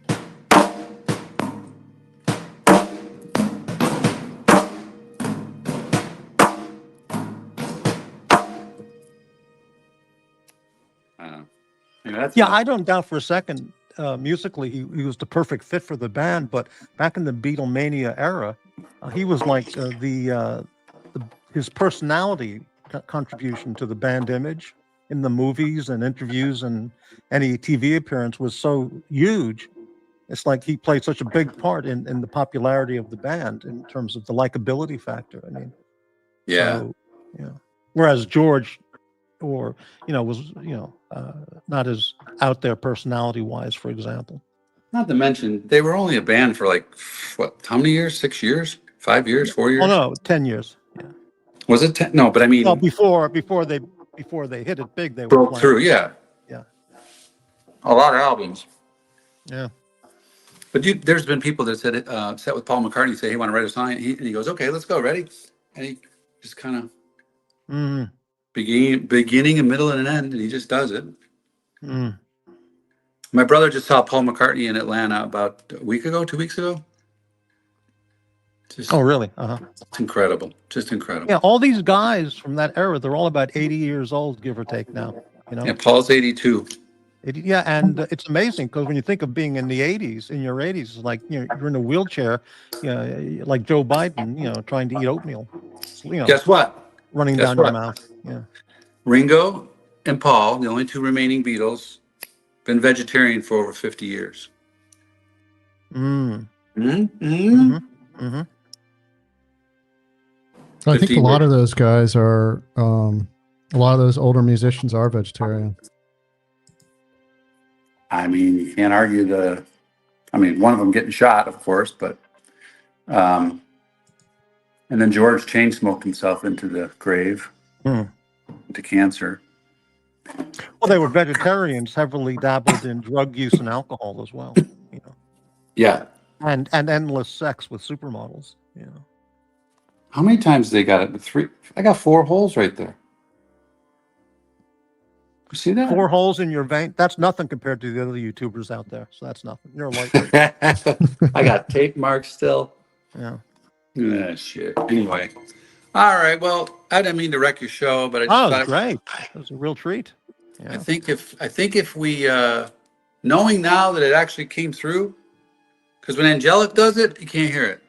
I don't doubt for a second. Musically, he was the perfect fit for the band. But back in the Beatlemania era, he was like his personality contribution to the band image in the movies and interviews and any TV appearance was so huge. It's like he played such a big part in the popularity of the band in terms of the likability factor. I mean, Whereas George, was not as out there personality wise, for example. Not to mention, they were only a band for like how many years? 6 years? 5 years? 4 years? Oh no, 10 years. Yeah. Was it 10? No, but I mean, well, before they hit it big, they broke through. Yeah. A lot of albums. Yeah. But there's been people that said sat with Paul McCartney, say he want to write a song, and he goes, okay, let's go, ready? And he just kind of beginning, a middle, and an end, and he just does it. My brother just saw Paul McCartney in Atlanta about a week ago, 2 weeks ago. Oh, really? It's incredible. Just incredible. Yeah, all these guys from that era, they're all about 80 years old, give or take now. Yeah, Paul's 82. Yeah, and it's amazing because when you think of being in the 80s, in your 80s, it's like you're in a wheelchair, like Joe Biden, trying to eat oatmeal. Guess what? Running down your mouth. Yeah. Ringo and Paul, the only two remaining Beatles, been vegetarian for over 50 years. I think a lot of those guys are, a lot of those older musicians are vegetarian. I mean, you can't argue one of them getting shot, of course, but, and then George chain smoked himself into the grave, into cancer. Well, they were vegetarians, heavily dabbled in drug use and alcohol as well. Yeah. And endless sex with supermodels. How many times they got it? 3. I got 4 holes right there. You see that? 4 holes in your vein. That's nothing compared to the other YouTubers out there. So that's nothing. You're a lightweight. I got tape marks still. Yeah. Shit. Anyway. All right. Well, I didn't mean to wreck your show, but I just thought great. It was a real treat. Yeah. I think if we knowing now that it actually came through, because when Angelic does it, you can't hear it.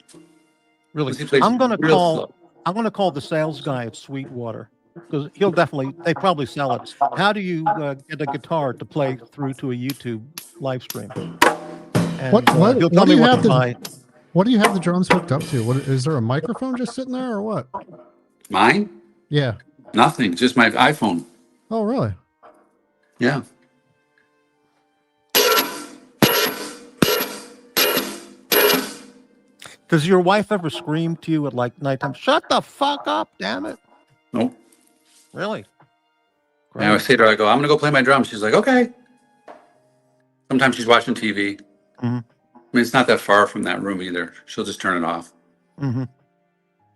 Really, I'm going to call. Slow. I'm going to call the sales guy at Sweetwater because they probably sell it. How do you get a guitar to play through to a YouTube live stream? And he'll tell me what to buy. What do you have the drums hooked up to? What is there a microphone just sitting there or what? Mine? Yeah. Nothing. Just my iPhone. Oh, really? Yeah. Does your wife ever scream to you at like nighttime? Shut the fuck up, damn it! Nope. Really? And I say to her, I go, I'm gonna go play my drums. She's like, okay. Sometimes she's watching TV. Mm-hmm. I mean, it's not that far from that room either. She'll just turn it off. Mm-hmm.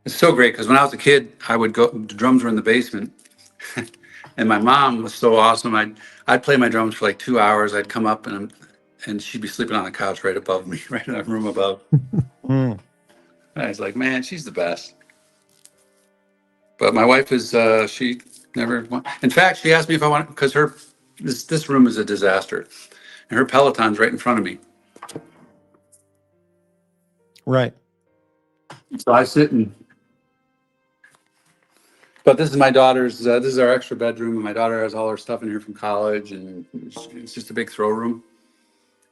It's so great because when I was a kid, I would go. The drums were in the basement, and my mom was so awesome. I'd play my drums for like 2 hours. I'd come up and she'd be sleeping on the couch right above me, right in that room above. Mm. I was like, man, she's the best. But my wife is, she never, in fact, she asked me if I want, because this room is a disaster. And her Peloton's right in front of me. Right. So I sit but this is my daughter's, this is our extra bedroom. And my daughter has all her stuff in here from college. And it's just a big throw room.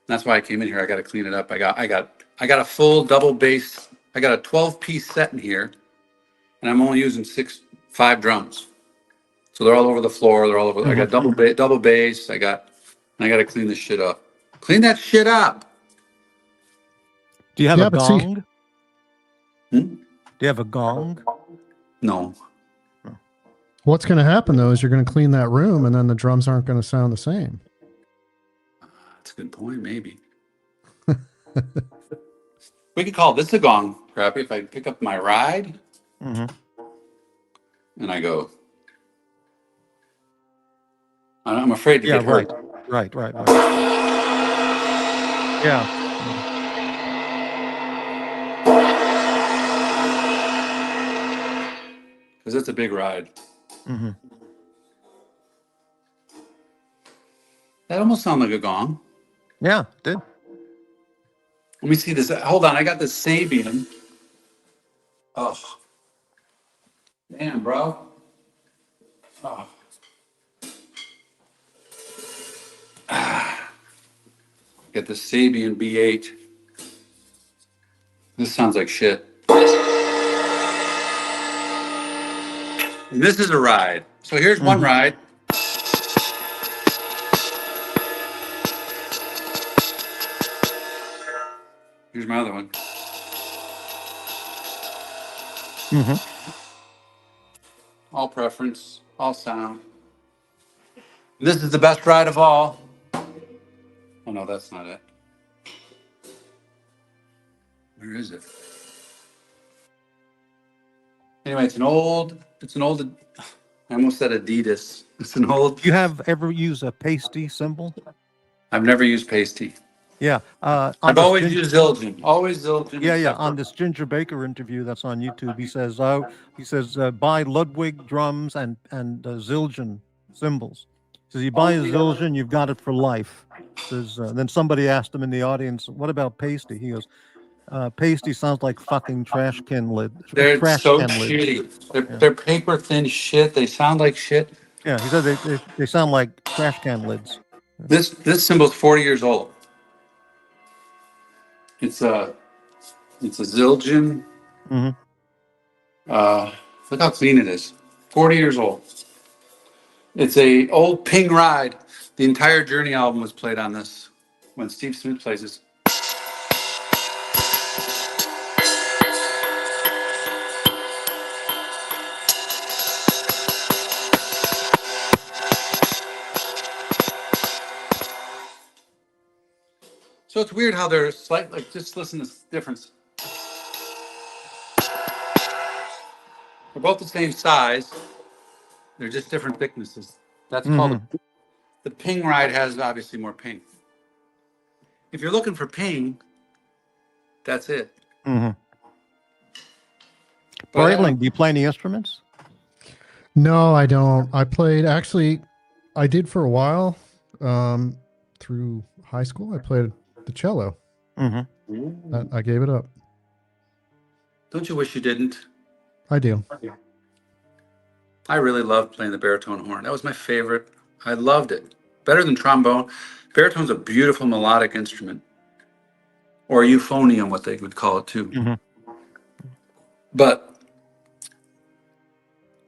That's why I came in here. I got to clean it up. I got a full double bass. I got a 12-piece set in here. And I'm only using 5 drums. So they're all over the floor. They're all over. Mm-hmm. I got double bass. I got to clean this shit up. Clean that shit up. Do you have a gong? Do you have a gong? No. What's going to happen though is you're going to clean that room, and then the drums aren't going to sound the same. That's a good point. Maybe. We could call this a gong, Crappy. If I pick up my ride. Mm-hmm. And I go, I'm afraid to get hurt. Right. Yeah. Because it's a big ride. Mm-hmm. That almost sounded like a gong. Yeah, it did. Let me see this. Hold on. I got this Sabian. Oh. Damn, bro. Oh. Get the Sabian B8. This sounds like shit. And this is a ride. So here's one ride. Here's my other one. Mm-hmm. All preference, all sound. This is the best ride of all. Oh no, that's not it. Where is it? Anyway, it's an old, I almost said Adidas. It's an old. Do you have ever used a pasty cymbal? I've never used pasty. Yeah. I've always used Zildjian. Always Zildjian. Yeah. On this Ginger Baker interview that's on YouTube, he says, buy Ludwig drums and Zildjian cymbals. He says, you buy a Zildjian, you've got it for life. Says, then somebody asked him in the audience, what about pasty? He goes, pasty sounds like fucking trash can lid. They're so shitty. They're paper thin shit. They sound like shit. Yeah, he said they sound like trash can lids. This cymbal's 40 years old. It's a Zildjian. Mm-hmm. Look how clean it is. 40 years old. It's a old Ping ride. The entire Journey album was played on this when Steve Smith plays this. So it's weird how they're slight, like just listen to this difference. They're both the same size. They're just different thicknesses. That's called the Ping ride has obviously more ping. If you're looking for ping, that's it. Mm-hmm. Brightling, do you play any instruments? No, I don't. I did for a while through high school. I played the cello. Mm-hmm. I gave it up. Don't you wish you didn't? I do. I really loved playing the baritone horn. That was my favorite. I loved it. Better than trombone. Baritone's a beautiful melodic instrument. Or euphonium, what they would call it too. Mm-hmm. But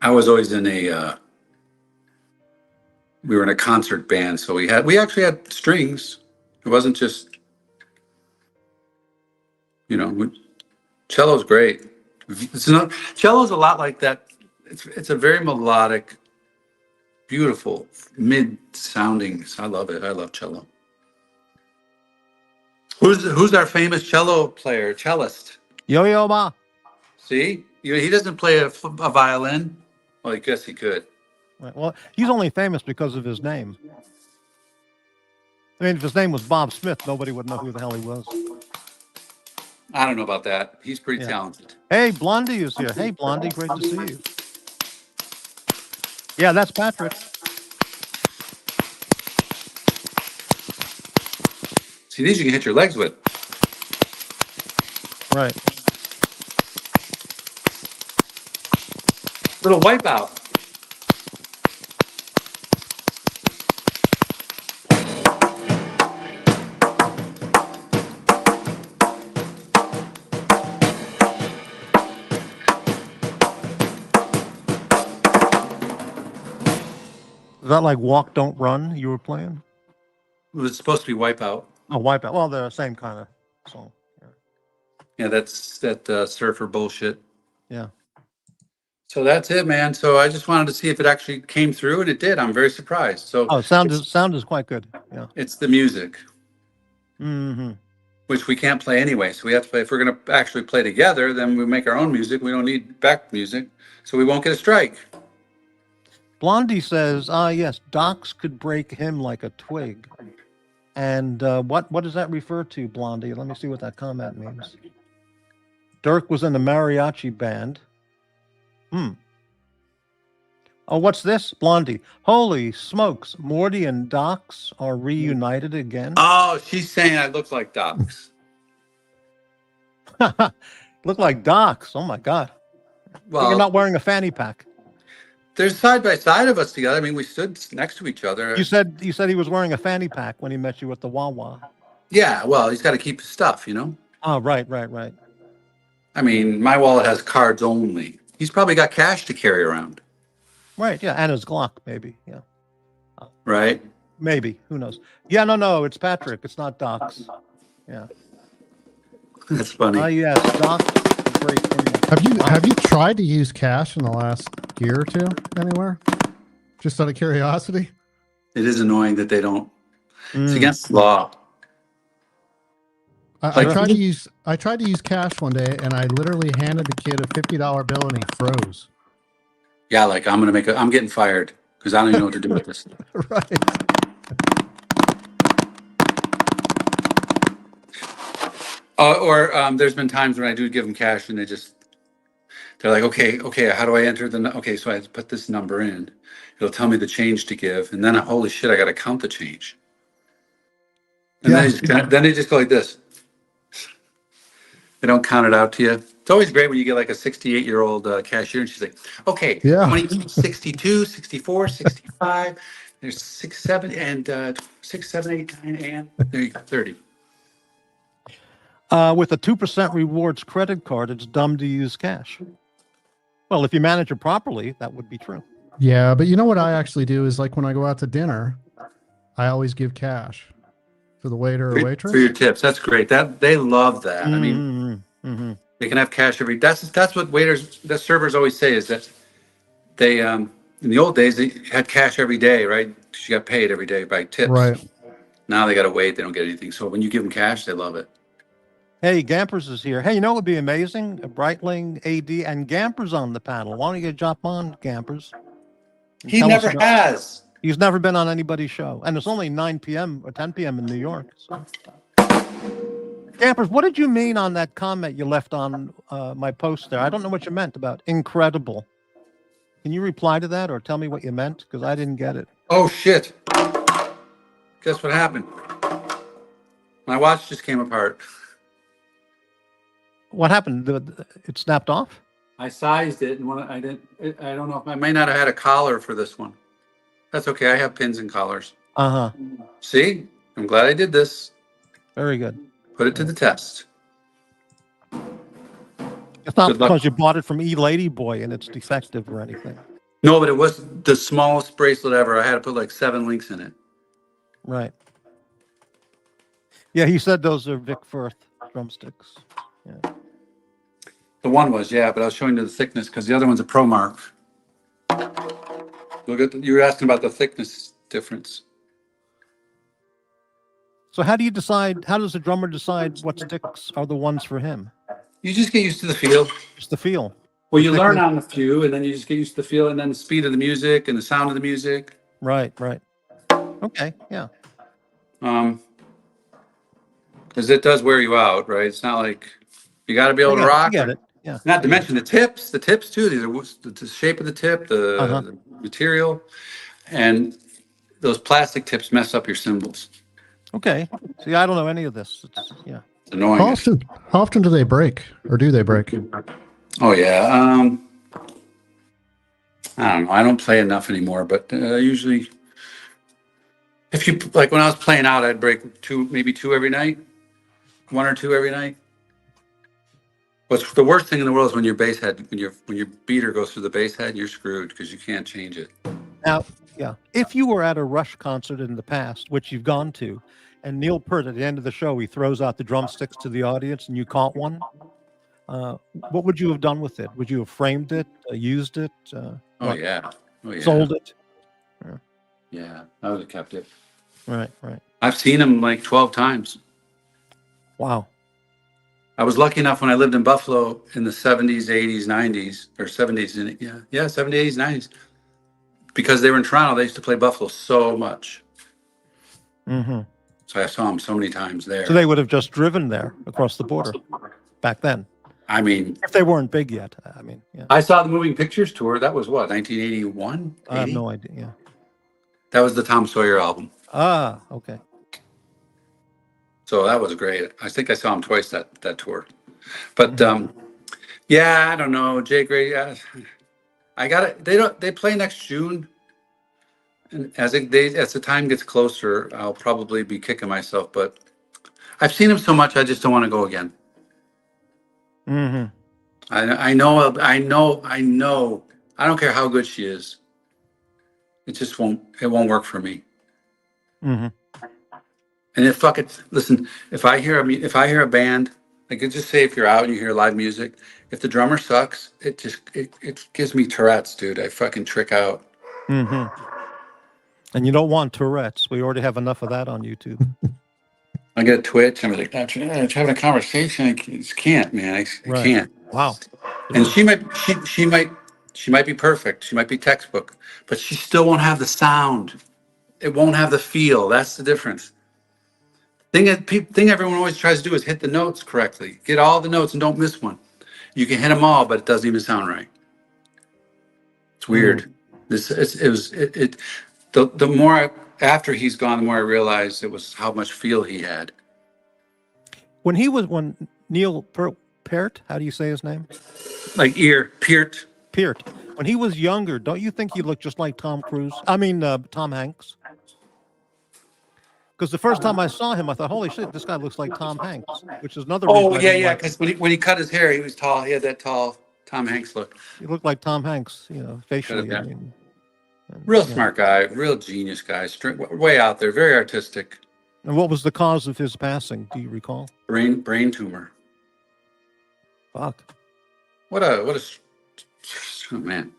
I was always in we were in a concert band, so we actually had strings. It wasn't just, cello's great. Cello's a lot like that. It's a very melodic, beautiful, mid-sounding. I love it. I love cello. Who's our famous cello player, cellist? Yo-Yo Ma. See, he doesn't play a violin. Well, I guess he could. Right. Well, he's only famous because of his name. I mean, if his name was Bob Smith, nobody would know who the hell he was. I don't know about that. He's pretty talented. Hey, Blondie is here. Hey, Blondie, great to see you. Yeah, that's Patrick. See, these you can hit your legs with. Right. Little wipeout. Is that like Walk, Don't Run you were playing? It was supposed to be wipeout. Oh, Wipeout. Well, they're the same kind of song. Yeah, that's that surfer bullshit. Yeah. So that's it, man. So I just wanted to see if it actually came through, and it did. I'm very surprised. So sound is quite good. Yeah. It's the music, Mm-hmm. which we can't play anyway. So we have to play. If we're going to actually play together, then we make our own music. We don't need back music, so we won't get a strike. Blondie says, yes, Docs could break him like a twig. And what does that refer to, Blondie? Let me see what that comment means. Dirk was in a mariachi band. Oh, what's this, Blondie? Holy smokes, Morty and Docs are reunited again. Oh, she's saying I look like Docs. Look like Docs. Oh my God. Well, you're not wearing a fanny pack. There's side by side of us together. I mean, we stood next to each other. You said he was wearing a fanny pack when he met you at the Wawa. Yeah, well, he's got to keep his stuff, Oh, right. I mean, my wallet has cards only. He's probably got cash to carry around. Right, yeah, and his Glock, maybe, yeah. Right? Maybe, who knows? Yeah, no, it's Patrick. It's not Docs. Yeah. That's funny. Yes, Docs. Great. Have you tried to use cash in the last year or two anywhere? Just out of curiosity. It is annoying that they don't. It's against the law. I tried to use cash one day, and I literally handed the kid a $50 bill, and he froze. Yeah, like I'm getting fired because I don't even know what to do with this. Right. Or there's been times when I do give them cash and they're like, okay, how do I enter okay, so I have to put this number in. It'll tell me the change to give, and then holy shit, I got to count the change. And then they just go like this. They don't count it out to you. It's always great when you get like a 68-year-old cashier and she's like, okay, 20, 62, 64, 65, there's 6, 7, and 6, 7, 8, 9, and there you go, 30. With a 2% rewards credit card, it's dumb to use cash. Well, if you manage it properly, that would be true. Yeah, but you know what I actually do is like when I go out to dinner, I always give cash to the waiter or waitress. For your tips. That's great. They love that. I mean, they can have cash every. That's what servers always say is that they in the old days they had cash every day, right? She got paid every day by tips. Right. Now they got to wait. They don't get anything. So when you give them cash, they love it. Hey, Gampers is here. Hey, you know what would be amazing? Brightling, AD, and Gampers on the panel. Why don't you jump on, Gampers? He never has. He's never been on anybody's show. And it's only 9 p.m. or 10 p.m. in New York. So. Gampers, what did you mean on that comment you left on my post there? I don't know what you meant about incredible. Can you reply to that or tell me what you meant? Because I didn't get it. Oh, shit. Guess what happened? My watch just came apart. What happened? It snapped off? I sized it, and I don't know if I may not have had a collar for this one. That's okay. I have pins and collars. See, I'm glad I did this. Very good. Put it to the test. It's not because you bought it from E-Ladyboy and it's defective or anything. No, but it was the smallest bracelet ever. I had to put like 7 links in it. Right. Yeah, he said those are Vic Firth drumsticks. Yeah. The one was, yeah, but I was showing you the thickness because the other one's a Pro Mark. Look at you were asking about the thickness difference. So how does the drummer decide what sticks are the ones for him? You just get used to the feel. Just the feel. Well, you learn on a few, and then you just get used to the feel, and then the speed of the music and the sound of the music. Right. Okay, yeah. Because it does wear you out, right? It's not like you got to be able to rock. I get it. Yeah. Not to mention the tips too. These are the shape of the tip, the material, and those plastic tips mess up your cymbals. Okay. See, I don't know any of this. It's annoying. How often do they break, or do they break? Oh yeah. I don't know. I don't play enough anymore, but usually, if you like, when I was playing out, I'd break maybe two every night, 1 or 2 every night. What's the worst thing in the world is when your bass head, when your beater goes through the bass head, you're screwed because you can't change it. Now, yeah, if you were at a Rush concert in the past, which you've gone to, and Neil Peart at the end of the show, he throws out the drumsticks to the audience, and you caught one, what would you have done with it? Would you have framed it, used it? Oh yeah, sold it? Yeah, I would have kept it. Right. I've seen him like 12 times. Wow. I was lucky enough when I lived in Buffalo in the 70s, 80s, 90s, or 70s, 70s, 80s, 90s. Because they were in Toronto, they used to play Buffalo so much. Mm-hmm. So I saw them so many times there. So they would have just driven there across the border back then. I mean, if they weren't big yet. I mean, yeah. I saw the Moving Pictures tour. That was what, 1981? I have no idea. Yeah. That was the Tom Sawyer album. Ah, okay. So that was great. I think I saw him twice that tour. But yeah, I don't know. JGrey, I got it. They play next June. And as the time gets closer, I'll probably be kicking myself. But I've seen him so much, I just don't want to go again. Mm-hmm. I know. I don't care how good she is. It just won't work for me. Mm-hmm. And listen, if I hear a band, like just say if you're out and you hear live music, if the drummer sucks, it gives me Tourette's, dude. I fucking trick out. Mm-hmm. And you don't want Tourette's. We already have enough of that on YouTube. I get a twitch. I'm like, I'm having a conversation. I just can't, man. I can't. Wow. And she might be perfect. She might be textbook, but she still won't have the sound. It won't have the feel. That's the difference. Thing everyone always tries to do is hit the notes correctly. Get all the notes and don't miss one. You can hit them all, but it doesn't even sound right. It's weird. The more after he's gone, the more I realized it was how much feel he had. When Neil Peart, how do you say his name? Like Peart. When he was younger, don't you think he looked just like Tom Hanks? Because the first time I saw him, I thought, holy shit, this guy looks like Tom Hanks, which is another reason. Oh, yeah, because when he cut his hair, he was tall. He had that tall Tom Hanks look. He looked like Tom Hanks, facially. Real smart guy, real genius guy, way out there, very artistic. And what was the cause of his passing? Do you recall? Brain tumor. Fuck. What a oh, man.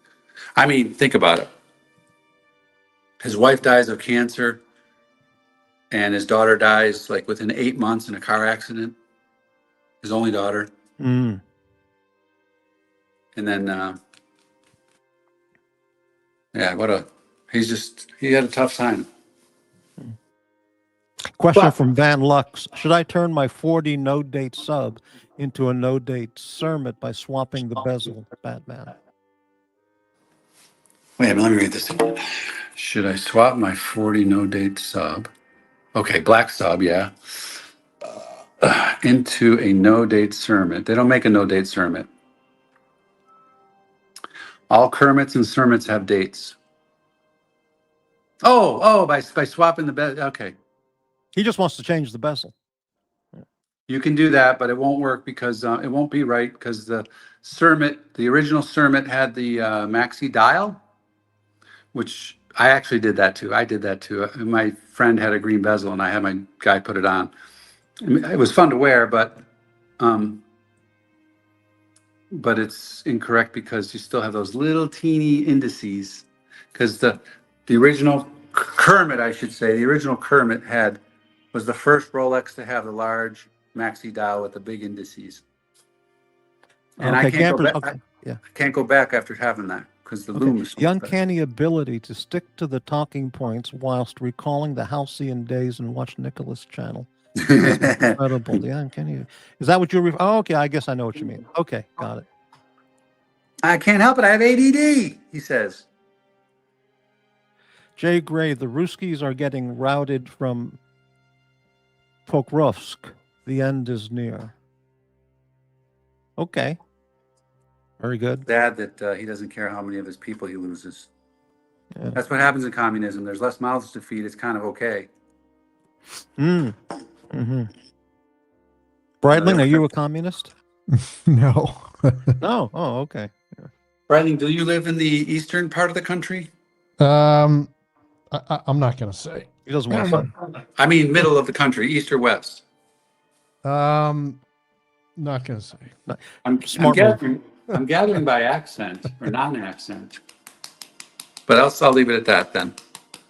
I mean, think about it. His wife dies of cancer. And his daughter dies like within 8 months in a car accident. His only daughter. Mm. And then, he had a tough time. Question from Van Lux. Should I turn my 40 no-date sub into a no-date Cermet by swapping the bezel? Batman. Wait a minute, let me read this again. Should I swap my 40 no-date sub? Okay, black sub, yeah. Into a no-date Cermet. They don't make a no-date Cermet. All Kermits and Sermits have dates. By swapping the bed. Okay. He just wants to change the bezel. You can do that, but it won't work because it won't be right because the original Sermit had the maxi dial, which I actually did that too. I did that too. My friend had a green bezel and I had my guy put it on. It was fun to wear, but it's incorrect because you still have those little teeny indices. Because the original Kermit, I should say, the original Kermit was the first Rolex to have the large maxi dial with the big indices. And I can't go back. Okay. Yeah. I can't go back after having that because the loom is so the uncanny ability to stick to the talking points whilst recalling the halcyon days and watch Nicholas Channel. Incredible. The uncanny. Is that what you're oh, okay. I guess I know what you mean. Okay, got it. I can't help it. I have ADD, he says. JGrey, the Ruskies are getting routed from Pokrovsk. The end is near. Okay. Very good. Sad that he doesn't care how many of his people he loses. Yeah. That's what happens in communism. There's less mouths to feed. It's kind of okay. Mm-hmm. Brightling, are you a communist? No. No. Oh, okay. Yeah. Brightling, do you live in the eastern part of the country? I'm not going to say. He doesn't want to. I mean, middle of the country, east or west? Not going to say. I'm gathering by accent or non-accent, but I'll leave it at that then.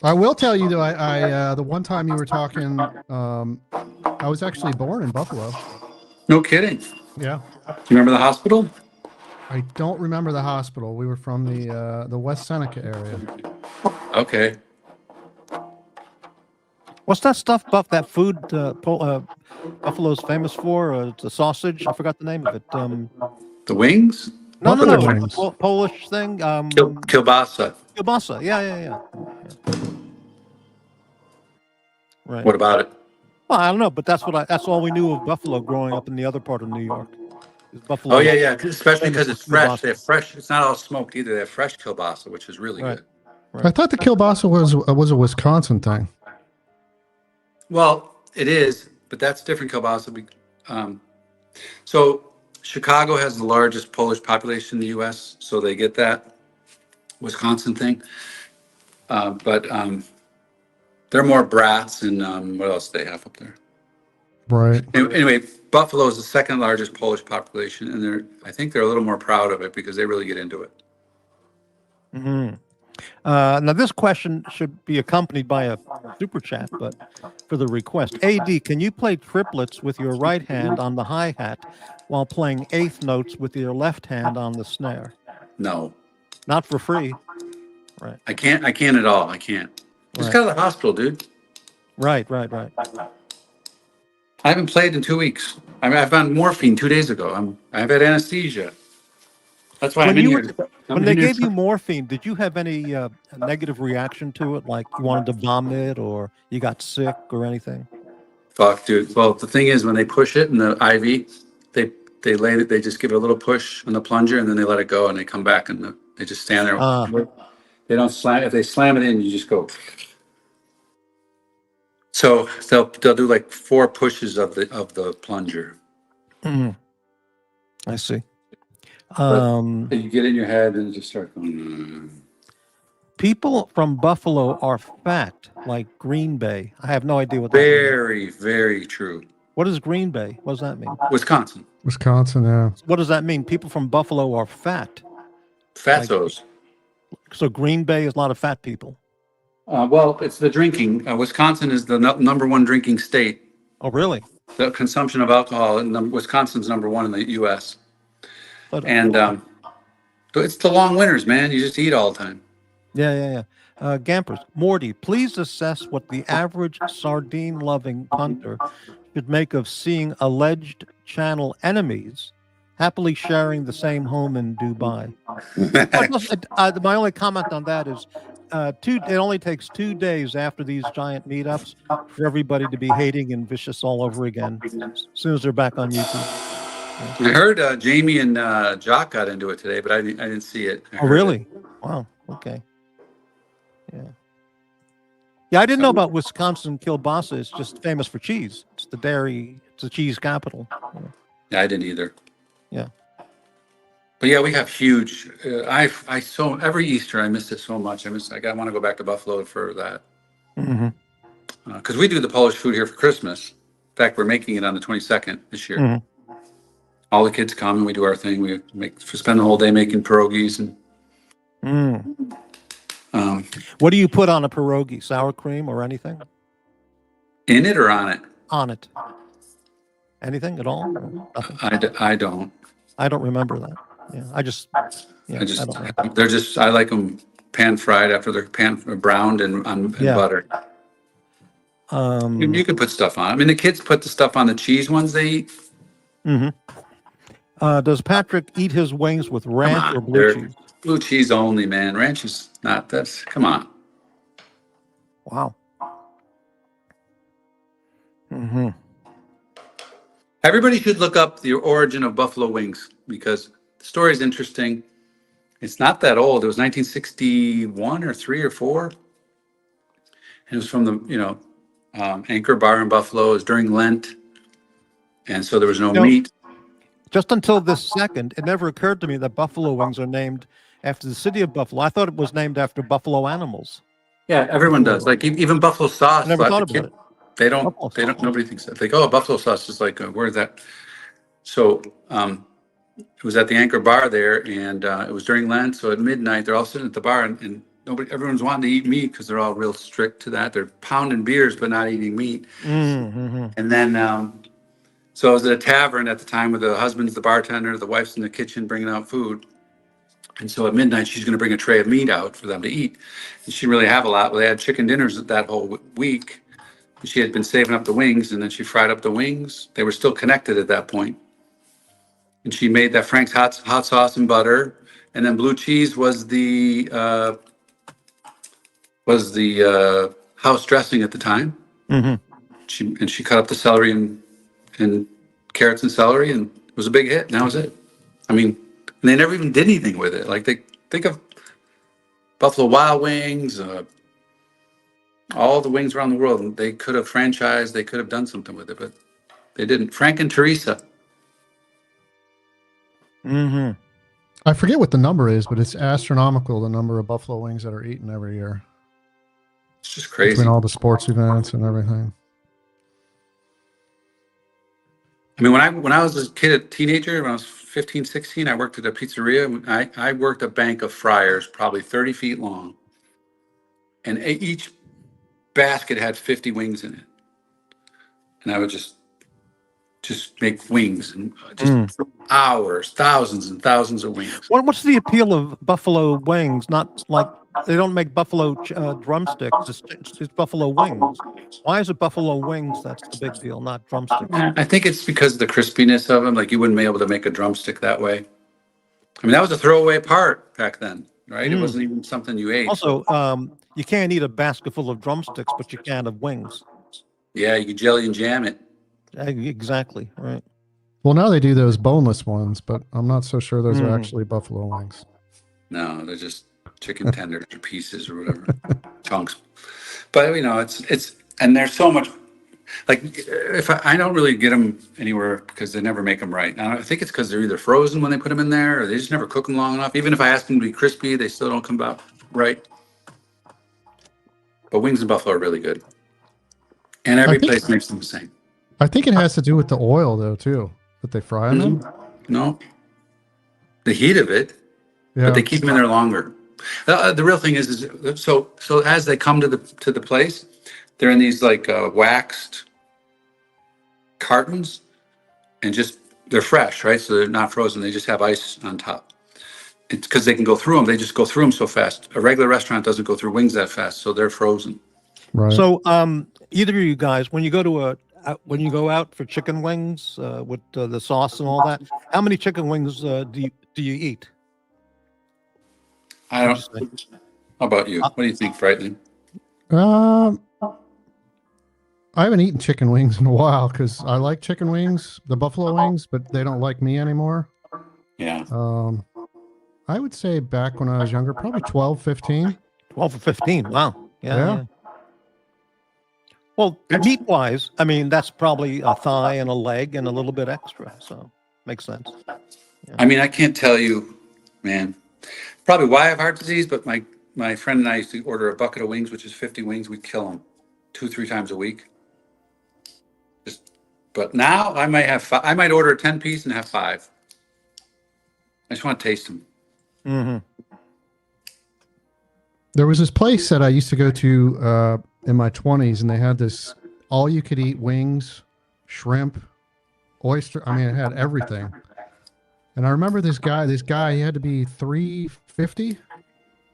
I will tell you though, I the one time you were talking, I was actually born in Buffalo. No kidding. Yeah. Do you remember the hospital? I don't remember the hospital. We were from the West Seneca area. Okay. What's that stuff, Buff? That food Buffalo's famous for? The sausage. I forgot the name of it. The wings? No. Wings. Polish thing. Kielbasa. Kielbasa. Yeah. Right. What about it? Well, I don't know, but that's all we knew of Buffalo growing up in the other part of New York. Buffalo. Oh yeah, especially because it's fresh. They have fresh. It's not all smoked either. They have fresh kielbasa, which is really good. Right. I thought the kielbasa was a Wisconsin thing. Well, it is, but that's different kielbasa. So Chicago has the largest Polish population in the U.S., so they get that Wisconsin thing. But they're more brats, and what else do they have up there? Right. Anyway, Buffalo is the second largest Polish population, and I think they're a little more proud of it because they really get into it. Mm-hmm. Now, this question should be accompanied by a super chat, but for the request, AD, can you play triplets with your right hand on the hi-hat while playing eighth notes with your left hand on the snare? No. Not for free. Right. I can't at all. I can't. Just got out of the hospital, dude. Right. I haven't played in 2 weeks. I mean, I've gotten morphine 2 days ago. I've had anesthesia. That's why I'm in here. When they gave you morphine, did you have any negative reaction to it? Like you wanted to vomit or you got sick or anything? Fuck, dude. Well, the thing is, when they push it in the IV, they just give it a little push on the plunger and then they let it go and they come back and they just stand there. They don't slam. If they slam it in, you just go. So they'll do like 4 pushes of the plunger. Mm-hmm. I see. You get in your head and just start going. People from Buffalo are fat, like Green Bay. I have no idea what that means. Very true. What is Green Bay? What does that mean? Wisconsin, yeah. What does that mean? People from Buffalo are fat. Fatsos. So Green Bay is a lot of fat people. Well, it's the drinking. Wisconsin is the number 1 drinking state. Oh, really? The consumption of alcohol, Wisconsin's number 1 in the U.S. And it's the long winters, man. You just eat all the time. Yeah. Gampers, Morty, please assess what the average sardine-loving punter should make of seeing alleged channel enemies happily sharing the same home in Dubai. My only comment on that is it only takes 2 days after these giant meetups for everybody to be hating and vicious all over again as soon as they're back on YouTube. I heard Jamie and Jock got into it today, but I didn't see it. I Oh, heard really? it. Wow. Okay. Yeah. Yeah, I didn't know about Wisconsin kielbasa. It's just famous for cheese. It's the dairy. It's the cheese capital. Yeah, I didn't either. Yeah. But yeah, we have huge. I so every Easter I missed it so much. I want to go back to Buffalo for that because we do the Polish food here for Christmas. In fact, we're making it on the 22nd this year. Mm-hmm. All the kids come and we do our thing. We spend the whole day making pierogies and. What do you put on a pierogi? Sour cream or anything? In it or on it? On it. Anything at all? I don't. I don't remember that. Yeah, I like them pan fried after they're browned and butter. You can put stuff on. I mean, the kids put the stuff on the cheese ones they eat. Mm-hmm. Does Patrick eat his wings with ranch or blue cheese? Blue cheese only, man. Ranch is not. Come on. Wow. Mm-hmm. Everybody should look up the origin of buffalo wings because the story is interesting. It's not that old. It was 1961 or 3 or 4. And it was from the, Anchor Bar in Buffalo. It was during Lent. And so there was no meat. Just until this second, it never occurred to me that buffalo wings are named after the city of Buffalo. I thought it was named after buffalo animals. Yeah, everyone does. Like even buffalo sauce. I never thought about it. They don't, nobody thinks that. They go, oh, buffalo sauce is like, where's that? So it was at the Anchor Bar there, and it was during Lent. So at midnight, they're all sitting at the bar, and everyone's wanting to eat meat because they're all real strict to that. They're pounding beers, but not eating meat. Mm-hmm. And then, so I was at a tavern at the time with the husband's the bartender, the wife's in the kitchen bringing out food. And so at midnight, she's going to bring a tray of meat out for them to eat. And she didn't really have a lot. Well, they had chicken dinners that whole week. She had been saving up the wings, and then she fried up the wings. They were still connected at that point. And she made that Frank's hot sauce and butter, and then blue cheese was the house dressing at the time. Mm-hmm. She cut up the celery and carrots and celery, and it was a big hit. And that was it. I mean, and they never even did anything with it. Like they think of Buffalo Wild Wings. All the wings around the world, and they could have franchised, they could have done something with it, but they didn't. Frank and Teresa. Mm-hmm. I forget what the number is, but it's astronomical, the number of buffalo wings that are eaten every year. It's just crazy. Between all the sports events and everything. I mean, when I was a teenager, when I was 15, 16, I worked at a pizzeria. I worked a bank of fryers, probably 30 feet long. And each basket had 50 wings in it, and I would just make wings and just hours, thousands and thousands of wings. What's the appeal of buffalo wings? Not like they don't make buffalo drumsticks. It's buffalo wings. Why is it buffalo wings? That's the big deal, not drumsticks. I think it's because of the crispiness of them. Like you wouldn't be able to make a drumstick that way. I mean, that was a throwaway part back then, right? It wasn't even something you ate. Also, you can't eat a basket full of drumsticks, but you can of wings. Yeah, you can jelly and jam it. Exactly, right. Well, now they do those boneless ones, but I'm not so sure those are actually buffalo wings. No, they're just chicken tenders or pieces or whatever, chunks. But it's and there's so much. Like if I don't really get them anywhere because they never make them right. I think it's because they're either frozen when they put them in there, or they just never cook them long enough. Even if I ask them to be crispy, they still don't come out right. But wings in Buffalo are really good, and every place makes them the same. I think it has to do with the oil, though, too, that they fry in them. No, the heat of it, yeah. But they keep them in there longer. The real thing is so as they come to the place, they're in these like waxed cartons, and they're fresh, right? So they're not frozen. They just have ice on top. It's because they can go through them. They just go through them so fast. A regular restaurant doesn't go through wings that fast, so they're frozen. Right. So, either of you guys, when you go out for chicken wings with the sauce and all that, how many chicken wings do you eat? I don't. How about you? What do you think, Brightling? I haven't eaten chicken wings in a while because I like chicken wings, the buffalo wings, but they don't like me anymore. Yeah. I would say back when I was younger, probably 12, 15. 12 or 15. Wow. Yeah. Yeah. Well, meat-wise, I mean, that's probably a thigh and a leg and a little bit extra. So makes sense. I mean, I can't tell you, man, probably why I have heart disease, but my friend and I used to order a bucket of wings, which is 50 wings. We'd kill them 2-3 times a week. But now I might order a 10-piece and have 5. I just want to taste them. Mm-hmm. There was this place that I used to go to in my 20s, and they had this all-you-could-eat wings, shrimp, oyster. I mean, it had everything. And I remember this guy, he had to be 350,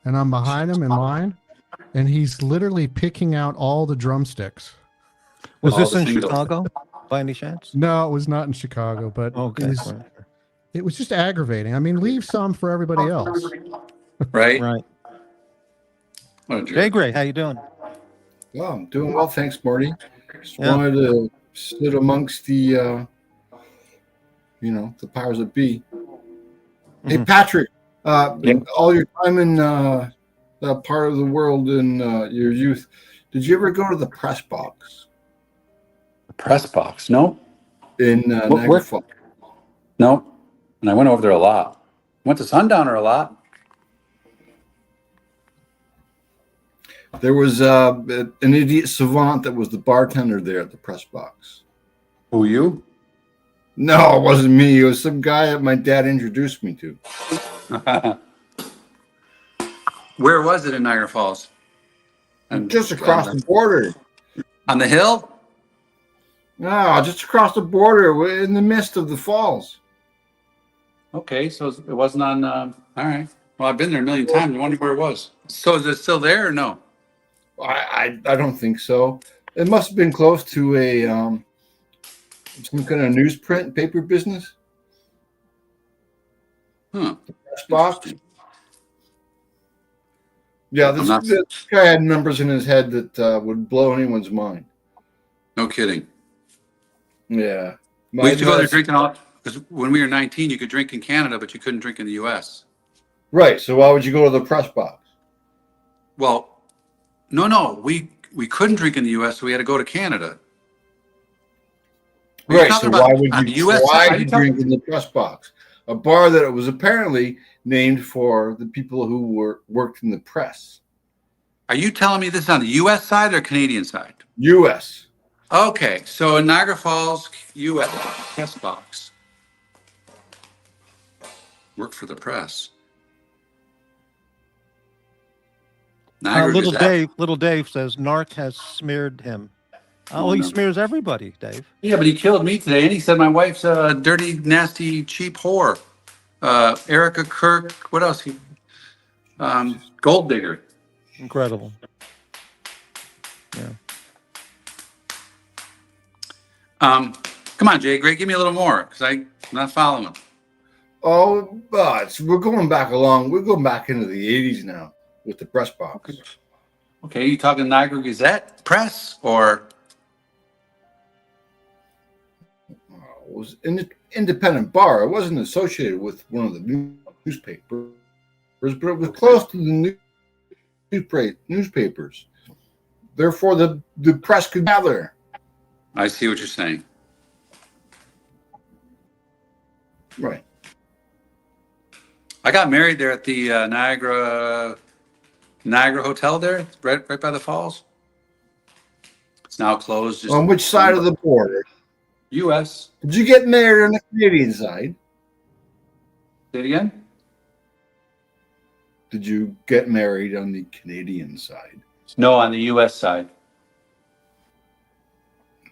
and I'm behind him in line, and he's literally picking out all the drumsticks. Was this in Chicago by any chance? No, it was not in Chicago, but Okay. It was just aggravating. I mean, leave some for everybody else. Right? Right. JGrey, how you doing? Well, I'm doing well, thanks, Morty. Just wanted to sit amongst the, the powers that be. Hey, Patrick, all your time in that part of the world in your youth, did you ever go to the press box? The press box? No. In Niagara Falls? No. And I went over there a lot. Went to Sundowner a lot. There was an idiot savant that was the bartender there at the press box. Who, you? No, it wasn't me. It was some guy that my dad introduced me to. Where was it in Niagara Falls? And just across the border. On the hill? No, just across the border. We're in the midst of the falls. Okay, so it wasn't on... all right. Well, I've been there a million times. I wonder where it was. So is it still there or no? I don't think so. It must have been close to a some kind of newsprint paper business. Huh. The press box. Yeah, this guy had numbers in his head that would blow anyone's mind. No kidding. Yeah. We used to go there drinking all... Because when we were 19, you could drink in Canada, but you couldn't drink in the U.S. Right. So why would you go to the press box? Well, no. We couldn't drink in the U.S., so we had to go to Canada. Right. So why would you try to drink in the press box? A bar that was apparently named for the people who worked in the press. Are you telling me this on the U.S. side or Canadian side? U.S. Okay. So in Niagara Falls, U.S. press box. Work for the press. Little Dave says Narc has smeared him. Oh, he smears everybody, Dave. Yeah, but he killed me today, and he said my wife's a dirty, nasty, cheap whore. Erica Kirk. What else? Gold digger. Incredible. Yeah. Come on, JGrey, give me a little more because I'm not following. Oh, but we're going back along. We're going back into the 80s now with the press box. Okay, you talking Niagara Gazette Press or? It was an independent bar. It wasn't associated with one of the newspapers, but it was close to the newspapers. Therefore, the press could gather. I see what you're saying. Right. I got married there at the Niagara Hotel there, right by the falls. It's now closed. On which side of the border? U.S. Did you get married on the Canadian side? Say it again? Did you get married on the Canadian side? No, on the U.S. side.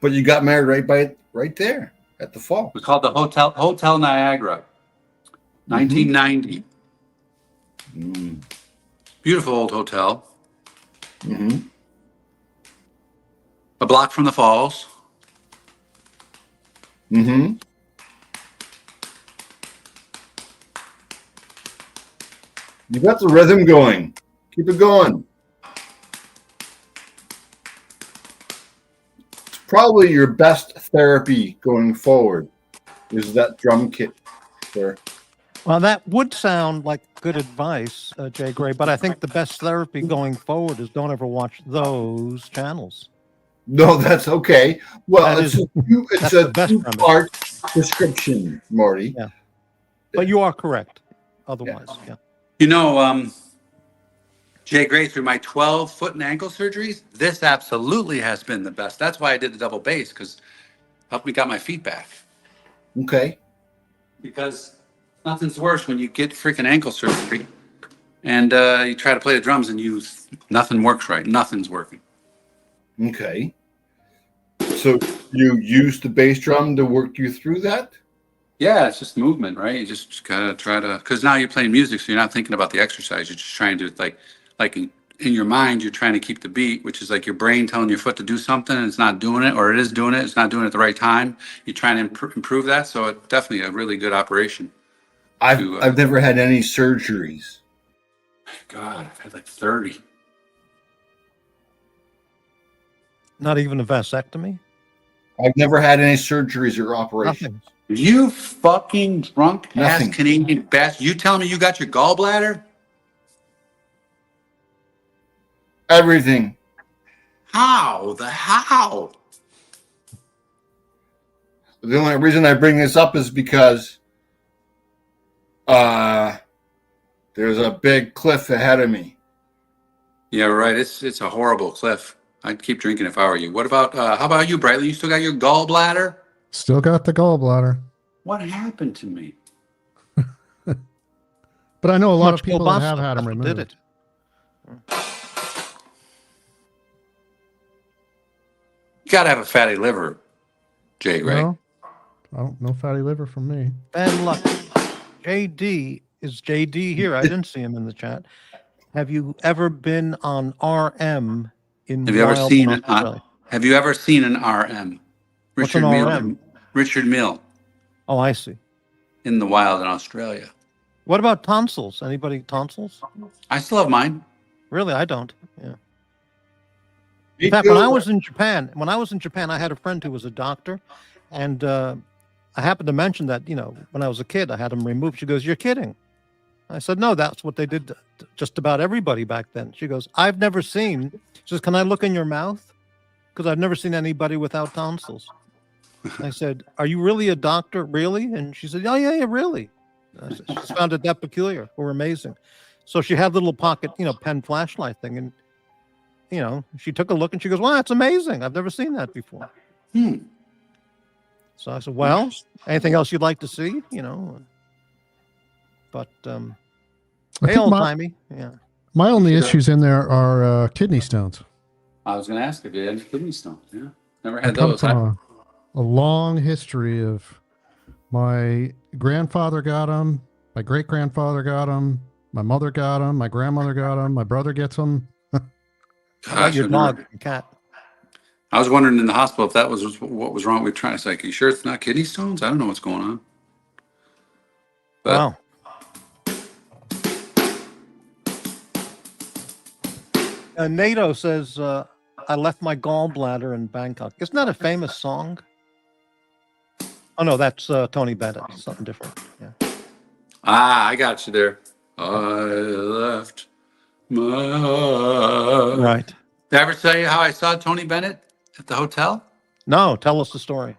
But you got married right there at the fall. We called the Hotel Niagara. 1990. Mm. Beautiful old hotel. Mm-hmm. A block from the falls. Mm-hmm. You got the rhythm going. Keep it going. probably your best therapy going forward is that drum kit, sir. Well, that would sound like good advice, JGrey, but I think the best therapy going forward is don't ever watch those channels. No, that's okay. Well, That it's is- it's that's a the best two-part prescription, Morty. Yeah. But you are correct. Otherwise, yeah. You know, JGrey, through my 12 foot and ankle surgeries, this absolutely has been the best. That's why I did the double bass, because helped me got my feet back. Okay. Because nothing's worse when you get freaking ankle surgery and you try to play the drums and nothing works right. Nothing's working. Okay. So you use the bass drum to work you through that? Yeah, it's just movement, right? You just gotta try to, because now you're playing music, so you're not thinking about the exercise. You're just trying to like in your mind, you're trying to keep the beat, which is like your brain telling your foot to do something and it's not doing it, or it is doing it, it's not doing it at the right time. You're trying to improve that, so it's definitely a really good operation. I've never had any surgeries. God, I've had like 30. Not even a vasectomy? I've never had any surgeries or operations. Nothing. You fucking drunk ass Nothing. Canadian bastard. You telling me you got your gallbladder? Everything. How? The only reason I bring this up is because there's a big cliff ahead of me. Yeah, right. It's a horrible cliff. I'd keep drinking if I were you. What about how about you, Brightling? You still got your gallbladder? Still got the gallbladder. What happened to me? But I know a lot of Much people that kielbasa, have had them that's what removed. did it. You gotta have a fatty liver, JGrey. No, no fatty liver from me. Bad luck. JD, is JD here? I didn't see him in the chat. Have you ever been on RM in Have you ever Wild, seen Australia? Have you ever seen an RM? What's an Mill. RM? Richard Mill Oh, I see. in the wild in Australia. What about tonsils? Anybody tonsils? I still have mine. Really, I don't. Yeah. Me In fact, too. when I was in Japan, I had a friend who was a doctor, and I happened to mention that, when I was a kid, I had them removed. She goes, "You're kidding." I said, "No, that's what they did to just about everybody back then." She goes, "I've never seen." She says, "Can I look in your mouth? Because I've never seen anybody without tonsils." I said, "Are you really a doctor? Really?" And she said, "Oh, yeah, really." She just found it that peculiar or amazing. So she had a little pocket, pen flashlight thing. And, she took a look and she goes, "Wow, that's amazing. I've never seen that before." So I said, "Well, anything else you'd like to see?" But I hey, think old timey. Yeah. my only issues in there are kidney stones. I was going to ask if you had any kidney stones. Yeah, never I had come those. from a long history of my grandfather got them, my great grandfather got them, my mother got them, my grandmother got them, my brother gets them. How about your I've never- dog and cat? I was wondering in the hospital if that was what was wrong. We were trying to say, "Are you sure it's not kidney stones?" I don't know what's going on. But Wow. NATO says, "I left my gallbladder in Bangkok." Isn't that a famous song? Oh, no, that's Tony Bennett. Something different. Yeah. I got you there. I left my Right. Did I ever tell you how I saw Tony Bennett at the hotel? No, tell us the story.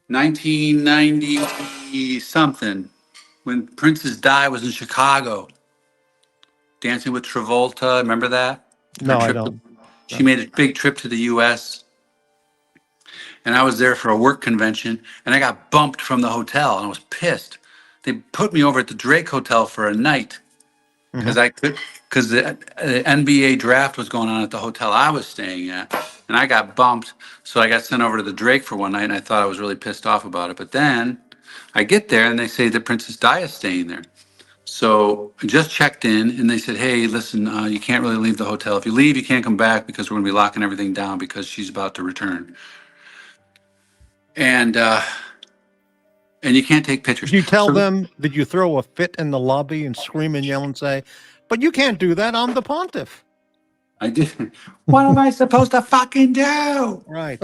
1990 something, when Princess Di was in Chicago, dancing with Travolta. Remember that? No, I trip don't. She made a big trip to the U.S. and I was there for a work convention, and I got bumped from the hotel, and I was pissed. They put me over at the Drake Hotel for a night because the NBA draft was going on at the hotel I was staying at, and I got bumped. So I got sent over to the Drake for one night, and I thought I was really pissed off about it. But then I get there, and they say that Princess Di is staying there. So I just checked in, and they said, "Hey, listen, you can't really leave the hotel. If you leave, you can't come back because we're going to be locking everything down because she's about to return. And you can't take pictures." Did you tell So- them, did you throw a fit in the lobby and scream and yell and say, "But you can't do that, I'm the pontiff"? I did. What am I supposed to fucking do? Right.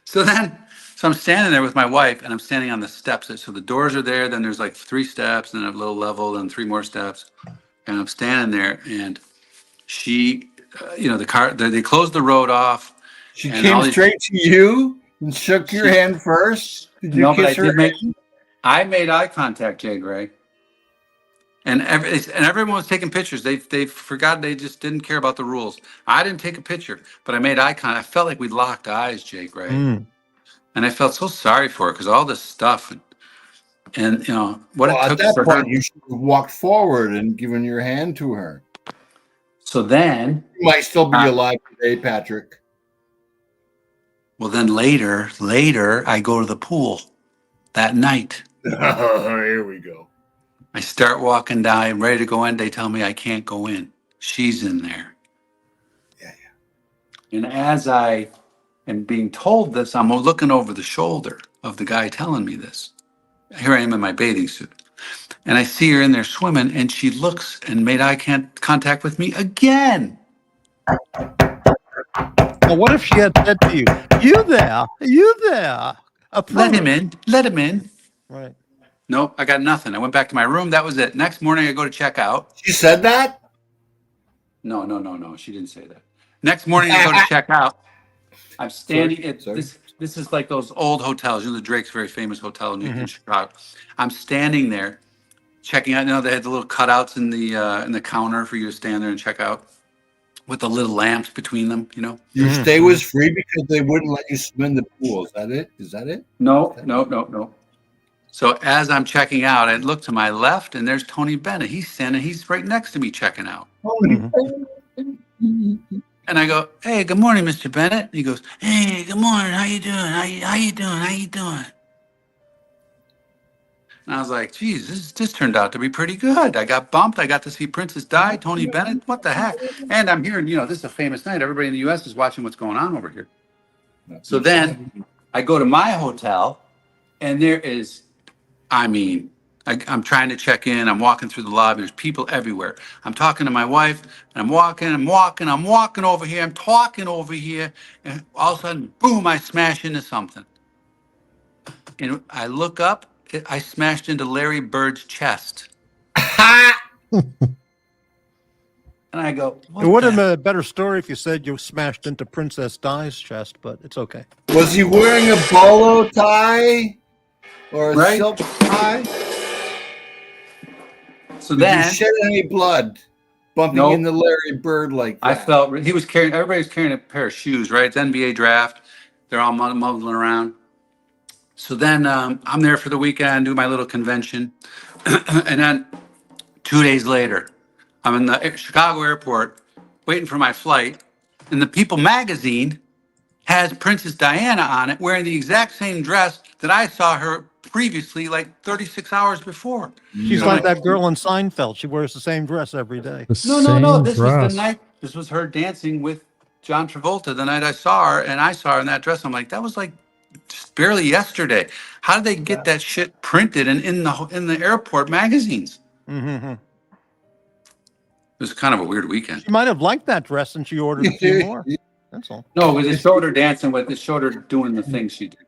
So I'm standing there with my wife, and I'm standing on the steps. So the doors are there. Then there's like 3 steps, and a little level, and 3 more steps. And I'm standing there, and she, the car. They closed the road off. She and came straight to you and shook your hand first. Did you kiss her? I made eye contact, JGrey. And everyone was taking pictures. They forgot. They just didn't care about the rules. I didn't take a picture, but I made eye contact. I felt like we locked eyes, JGrey. And I felt so sorry for her because all this stuff and it took at that for point, her. you should have walked forward and given your hand to her. So then You might still be alive today, Patrick. Well, then later, I go to the pool that night. Here we go. I start walking down. I'm ready to go in. They tell me I can't go in. She's in there. Yeah. And as I am being told this, I'm looking over the shoulder of the guy telling me this. Here I am in my bathing suit. And I see her in there swimming, and she looks and made eye contact with me again. Well, what if she had said to you, you there? Let him in. Right. Nope, I got nothing. I went back to my room. That was it. Next morning, I go to check out. She said that? No. She didn't say that. Next morning, I go to check out. I'm standing at this. This is like those old hotels. The Drake's very famous hotel in Chicago. I'm standing there, checking out. They had the little cutouts in the counter for you to stand there and check out, with the little lamps between them. Your stay was free because they wouldn't let you swim in the pool. Is that it? No. So as I'm checking out, I look to my left, and there's Tony Bennett. He's standing. He's right next to me checking out. And I go, "Hey, good morning, Mr. Bennett." He goes, "Hey, good morning. How you doing? How you doing?" And I was like, "Geez, this turned out to be pretty good. I got bumped. I got to see Princess Di, Tony Bennett. What the heck?" And I'm hearing, this is a famous night. Everybody in the U.S. is watching what's going on over here. So then I go to my hotel, and there is, I'm trying to check in. I'm walking through the lobby. There's people everywhere. I'm talking to my wife, and I'm walking over here. I'm talking over here, and all of a sudden, boom, I smash into something. And I look up. I smashed into Larry Bird's chest. And I go, it would have been a better story if you said you smashed into Princess Di's chest, but it's okay. Was he wearing a bolo tie or a silk tie? So Did you shed any blood bumping into Larry Bird like that? I felt everybody was carrying a pair of shoes, right? It's NBA draft. They're all muddling around. So then I'm there for the weekend, do my little convention. And then 2 days later, I'm in the Chicago airport waiting for my flight. And the People magazine has Princess Diana on it wearing the exact same dress that I saw her previously, like 36 hours before. She's like that girl in Seinfeld. She wears the same dress every day. No. This was the night. This was her dancing with John Travolta the night I saw her, and I saw her in that dress. I'm like, that was like just barely yesterday. How did they get that shit printed and in the airport magazines? It was kind of a weird weekend. She might have liked that dress, and she ordered a few more. That's all. No, because it showed her dancing with. It showed her doing the things she did.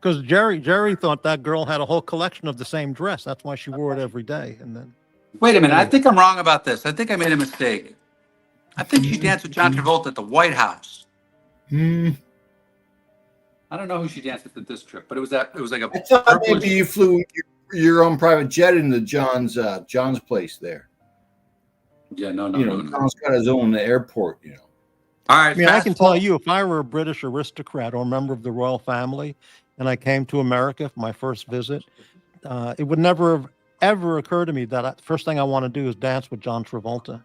Because Jerry thought that girl had a whole collection of the same dress. That's why she wore it every day. And then, wait a minute, I think I'm wrong about this. I think I made a mistake. I think she danced with John Travolta at the White House. I don't know who she danced with at this trip, but it was like a. I thought maybe you flew your own private jet into John's place there. Yeah, no. John's got his own airport. All right. I can tell you, if I were a British aristocrat or a member of the royal family, and I came to America for my first visit, it would never have ever occur to me that first thing I want to do is dance with John Travolta.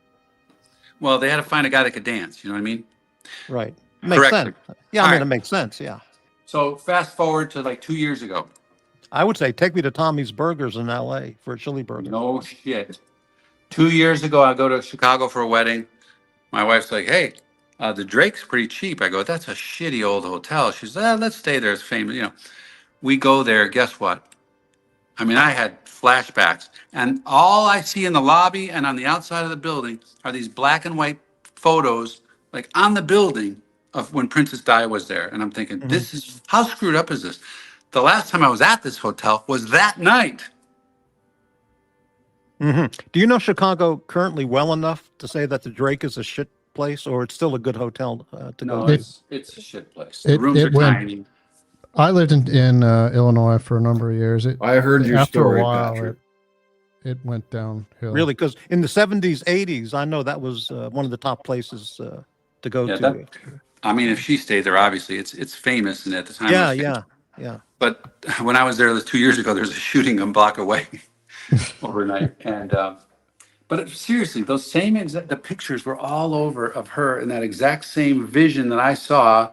Well, they had to find a guy that could dance. You know what I mean? Right. Makes sense. Yeah, it makes sense. Yeah. So fast forward to like 2 years ago. I would say take me to Tommy's Burgers in L.A. for a chili burger. No shit. 2 years ago, I go to Chicago for a wedding. My wife's like, "Hey, the Drake's pretty cheap." I go, "That's a shitty old hotel." She's like, "Let's stay there. It's famous." We go there. Guess what? I had flashbacks. And all I see in the lobby and on the outside of the building are these black and white photos like on the building of when Princess Di was there. And I'm thinking, this is, how screwed up is this? The last time I was at this hotel was that night. Do you know Chicago currently well enough to say that the Drake is a shit place, or it's still a good hotel to go to? It's a shit place. The rooms are tiny. I lived in Illinois for a number of years. I heard your after story, a while, Patrick. It went downhill. Really? Because in the 70s, 80s, I know that was one of the top places to go to. I mean, if she stayed there, obviously it's famous, and at the time, yeah. But when I was there 2 years ago, there was a shooting a block away overnight, and but seriously, those same the pictures were all over of her in that exact same vision that I saw,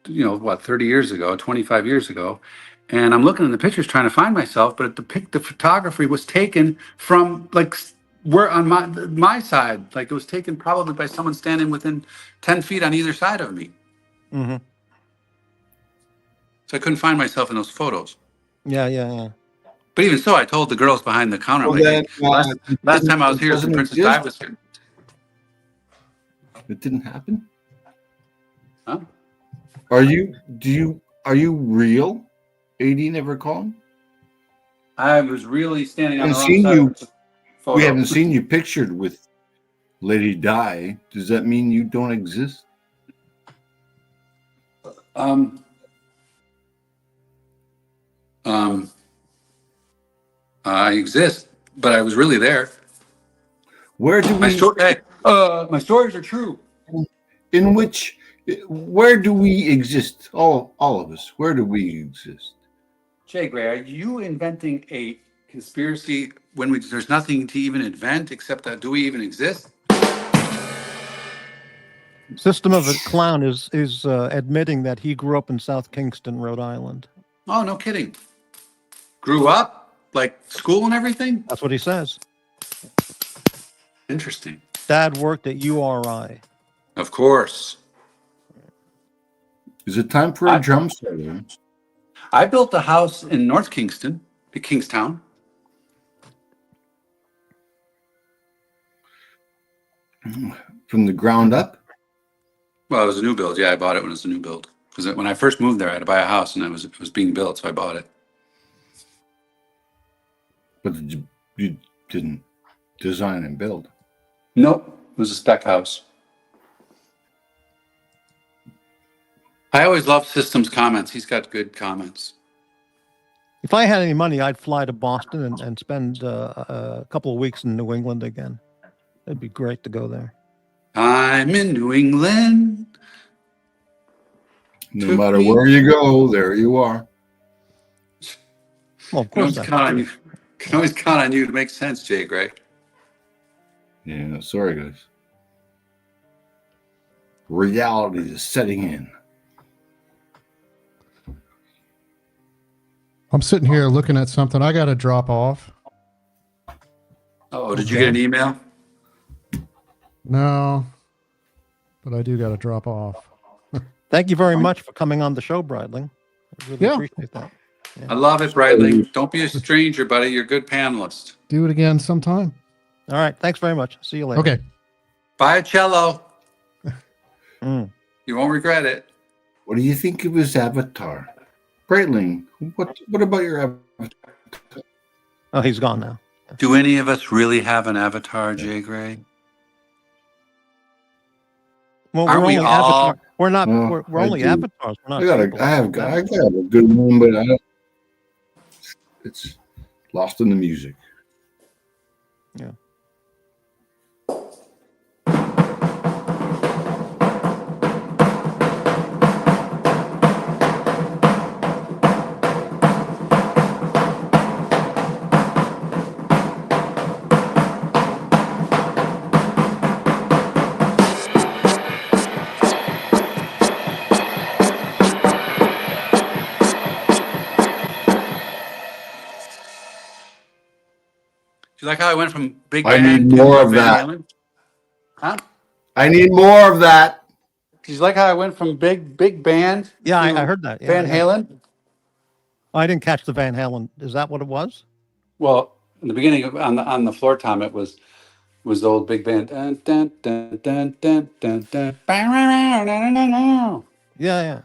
30 years ago, 25 years ago. And I'm looking in the pictures trying to find myself, but the photography was taken from like where on my side, like it was taken probably by someone standing within 10 feet on either side of me. So I couldn't find myself in those photos. Yeah. But even so, I told the girls behind the counter, last time I was here, some Princess Di was here. It didn't happen? Huh? Are you real? AD never called? I was really standing on the wrong seen side you. of the photo. We haven't seen you pictured with Lady Di. Does that mean you don't exist? I exist, but I was really there. Where do my stories are true. Where do we exist? All of us. Where do we exist? JGrey, are you inventing a conspiracy when there's nothing to even invent except that do we even exist? System of a Clown is admitting that he grew up in South Kingston, Rhode Island. Oh, no kidding. Grew up? Like school and everything? That's what he says. Interesting. Dad worked at URI. Of course. Is it time for a drum solo? I built a house in North Kingston, Kingstown. From the ground up? Well, it was a new build. Yeah, I bought it when it was a new build. Because when I first moved there, I had to buy a house, and it was being built, so I bought it. But you didn't design and build? Nope. It was a spec house. I always love System's comments. He's got good comments. If I had any money, I'd fly to Boston and spend a couple of weeks in New England again. It'd be great to go there. I'm in New England. No matter where you go, there you are. Well, of course. Can always count on you to make sense, JGrey. Yeah, sorry, guys. Reality is setting in. I'm sitting here looking at something. I got to drop off. Oh, did you get an email? No, but I do got to drop off. Thank you very much for coming on the show, Brightling. I really appreciate that. Yeah. I love it, Brightling. Don't be a stranger, buddy. You're a good panelist. Do it again sometime. All right. Thanks very much. See you later. Okay. Buy a cello. You won't regret it. What do you think of his avatar? Brightling, what about your avatar? Oh, he's gone now. Do any of us really have an avatar, JGrey? Well, Aren't we all? We're not. Well, we're only avatars. We're not I got a good one, but it's lost in the music. Yeah. Do you like how I went from big I band need more to of Van that. Halen? Huh? I need more of that. Do you like how I went from big band? Yeah, to I heard that. Yeah, Van Halen? Oh, I didn't catch the Van Halen. Is that what it was? Well, in the beginning on the floor tom, it was was the old big band. Dun, dun, dun, dun, dun, dun, dun. Yeah.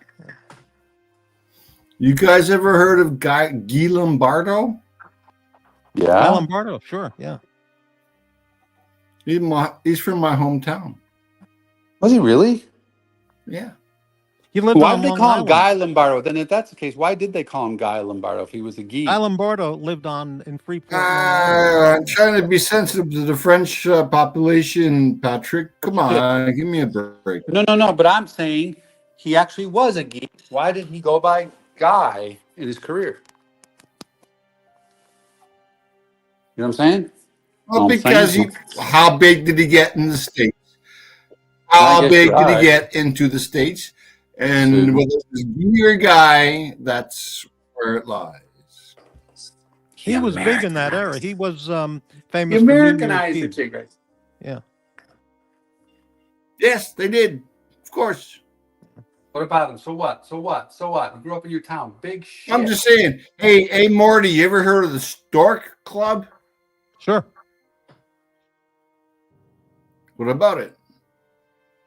You guys ever heard of Guy Lombardo? Guy Yeah. Lombardo, sure, yeah. He's from my hometown. Was he really? Yeah. He lived Why on did they Long call him Island. Guy Lombardo? Then, if that's the case, why did they call him Guy Lombardo if he was a geek? Guy Lombardo lived in Freeport, Long Island. I'm trying to be sensitive to the French population, Patrick. Come on, give me a break. No. But I'm saying he actually was a geek. Why did he go by Guy in his career? You know what I'm saying? Well, because how big did he get in the States? I How guess big you're did he right. get into the States? And whether it was geek or Guy, that's where it lies. He was big in that era. He was He famous for New Year's Americanized Eve. the JGrey. Yeah. Yes, they did. Of course. What about him? So what? You grew up in your town. Big shit. I'm just saying. Hey, Morty, you ever heard of the Stork Club? Sure. What about it?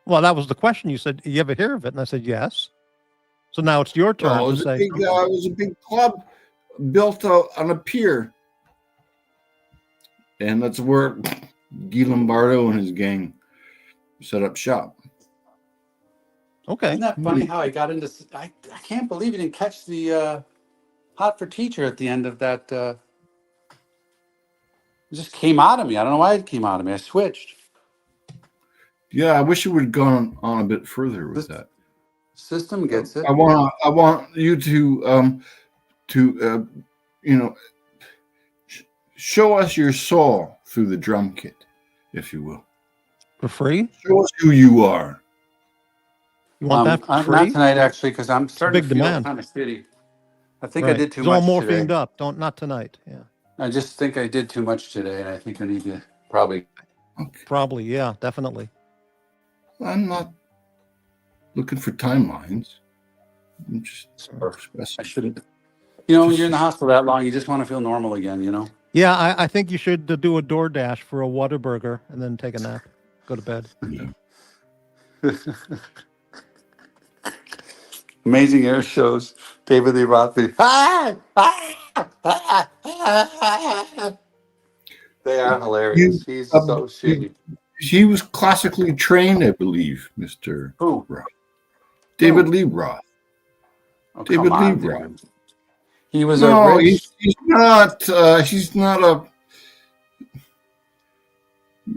Well, that was the question. You said, you ever hear of it? And I said, yes. So now it's your turn Well, to say. it was a big club built on a pier. And that's where Guy Lombardo and his gang set up shop. Okay. Isn't that funny how I got into? I can't believe you didn't catch the Hot for Teacher at the end of that. It just came out of me. I don't know why it came out of me. I switched. Yeah, I wish it would have gone on a bit further with that. System gets it. I want you to show us your soul through the drum kit, if you will. For free? Show us who you are. You want that for Not free? tonight, actually, because I'm starting big to feel demand. kind of shitty. I think I Right. did too It's all much morphined today. up. Not tonight. Yeah. I just think I did too much today, and I think I need to probably. Okay. Probably. Yeah, definitely. I'm not looking for timelines. I'm just I expressing. shouldn't. You know, when you're in the hospital that long, you just want to feel normal again. You know. Yeah, I think you should do a DoorDash for a Whataburger and then take a nap, go to bed. Amazing air shows. David Lee Roth. They are hilarious. He's so shitty. He was classically trained, I believe, Mr. Who? Roth. David Lee Roth. Oh, David come Lee on, Roth. dude. He was No, a rich. he's not. He's not a.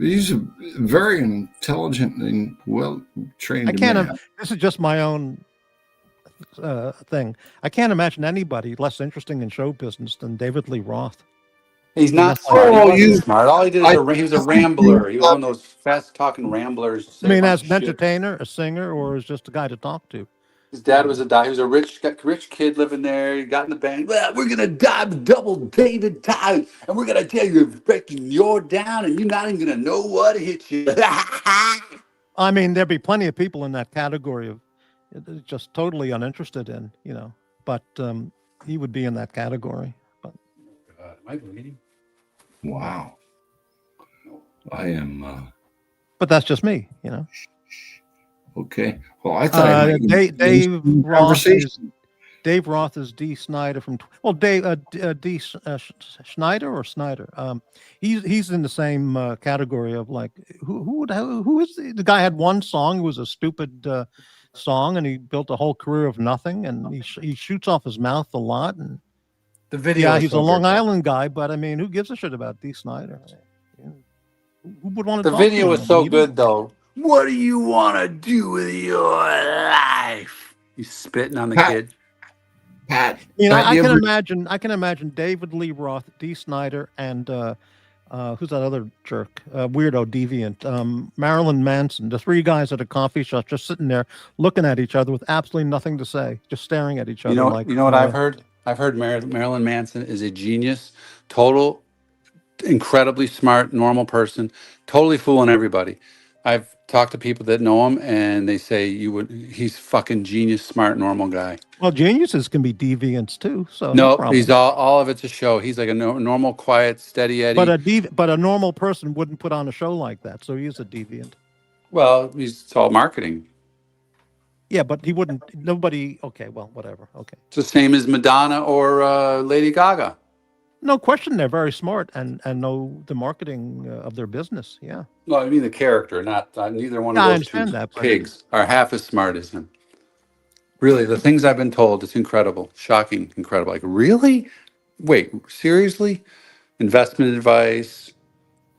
He's a very intelligent and well trained. I can't. man. This is just my own thing. I can't imagine anybody less interesting in show business than David Lee Roth. He's not that's smart. Oh, He wasn't smart. All he did is he was a rambler. He was I- one of those fast-talking ramblers. I Say a mean, bunch as of an shit. entertainer, a singer, or as just a guy to talk to. His dad was a he was a rich kid living there. He got in the band. Well, we're gonna dive double David time, and we're gonna tell you breaking you're down, and you're not even gonna know what hit you. I mean, there'd be plenty of people in that category of just totally uninterested in, but he would be in that category. But Am I bleeding? Wow. I am. But that's just me, Okay. Well, I thought Dave Roth is D. Snyder from D. Schneider or Snyder. He's in the same category of like who is the guy had one song. It was a stupid song, and he built a whole career of nothing. And he shoots off his mouth a lot. And The video. yeah, he's a Long Island guy, but I mean, who gives a shit about D. Snyder? Who would want to? The video was so good, though. What do you want to do with your life? He's spitting on the kid. Pat. I can imagine David Lee Roth, D. Snyder, and who's that other jerk, weirdo, deviant, Marilyn Manson. The three guys at a coffee shop, just sitting there, looking at each other with absolutely nothing to say, just staring at each other. You know what I've heard? I've heard Marilyn Manson is a genius, incredibly smart, normal person, totally fooling everybody. I've talked to people that know him, and they say he's fucking genius, smart, normal guy. Well, geniuses can be deviants too, so no No, problem. he's all of it's a show. He's like a normal, quiet, steady Eddie. But a normal person wouldn't put on a show like that, so he is a deviant. Well, it's all marketing. Yeah, but he wouldn't. Nobody. Okay, well, whatever. Okay. It's the same as Madonna or Lady Gaga. No question, they're very smart and know the marketing of their business. Yeah. No, I mean the character, not neither one of I those understand two that, but- pigs are half as smart as him. Really, the things I've been told, it's incredible, shocking, incredible. Like, really? Wait, seriously? Investment advice,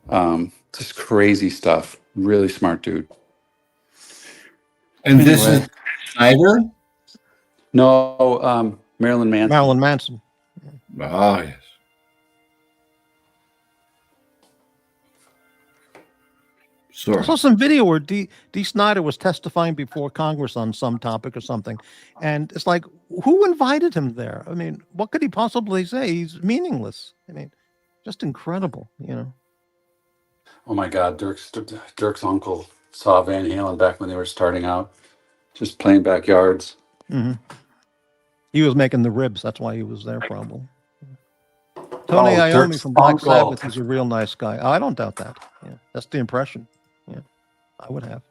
just crazy stuff. Really smart dude. And this is Snyder? No, Marilyn Manson. Marilyn Manson. Ah, yes. I Sorry. saw some video where D. Snyder was testifying before Congress on some topic or something. And it's like, who invited him there? I mean, what could he possibly say? He's meaningless. I mean, just incredible, you know. Oh my God, Dirk's uncle saw Van Halen back when they were starting out, just playing backyards. Mm-hmm. He was making the ribs. That's why he was there, probably. Tony Iommi Dirk's from Black uncle. Sabbath is a real nice guy. Oh, I don't doubt that. Yeah, that's the impression. Yeah, I would have.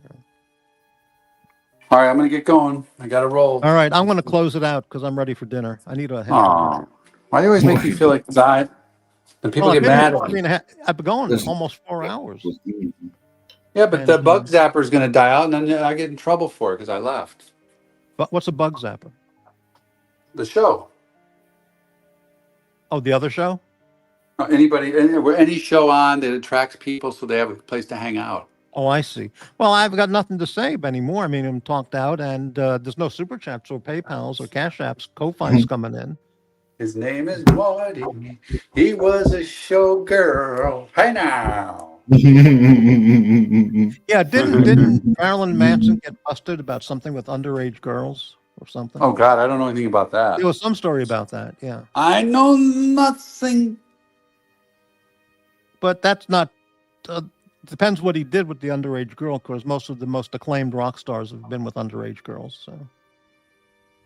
Yeah. All right, I'm gonna get going. I gotta roll. All right, I'm going to close it out because I'm ready for dinner. I need a head. Aw. Why do you always make me feel like that? And people get mad at me. I've been going almost 4 hours. Yeah, but the bug zapper is gonna die out, and then I get in trouble for it because I left But what's a bug zapper? the show. Oh, the other show? Any show on that attracts people, so they have a place to hang out. Oh, I see. Well, I've got nothing to say anymore. I mean, I'm talked out, and there's no super chats or PayPals or Cash Apps. Ko-Fi's coming in. His name is Morty. He was a show girl. Hey now. Yeah, didn't Marilyn Manson get busted about something with underage girls or something? Oh God, I don't know anything about that. There was some story about that. Yeah, I know nothing. but that's not. Depends what he did with the underage girl, because most of the most acclaimed rock stars have been with underage girls, so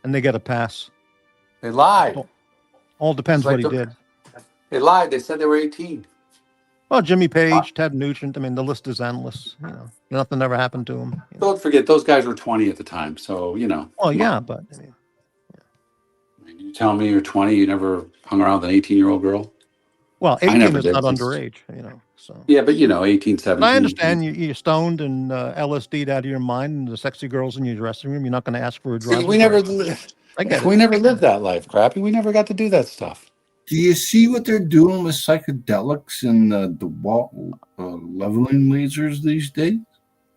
and they get a pass. They lied. All depends It's like what he did. They lied. They said they were 18. Well, Jimmy Page, Ted Nugent. I mean, the list is endless. You know, nothing ever happened to him. You know. Don't forget, those guys were 20 at the time. So, you know. Well, yeah, but I mean, You tell me you're 20, you never hung around with an 18-year-old girl? well, I 18 never is did. not underage. You know, so. Yeah, but, 18, 17. But I understand you're stoned and LSD'd out of your mind, and the sexy girls in your dressing room. You're not going to ask for a driver's We never license. lived. I get it. We never lived that life, Crappy. We never got to do that stuff. Do you see what they're doing with psychedelics and the wall leveling lasers these days?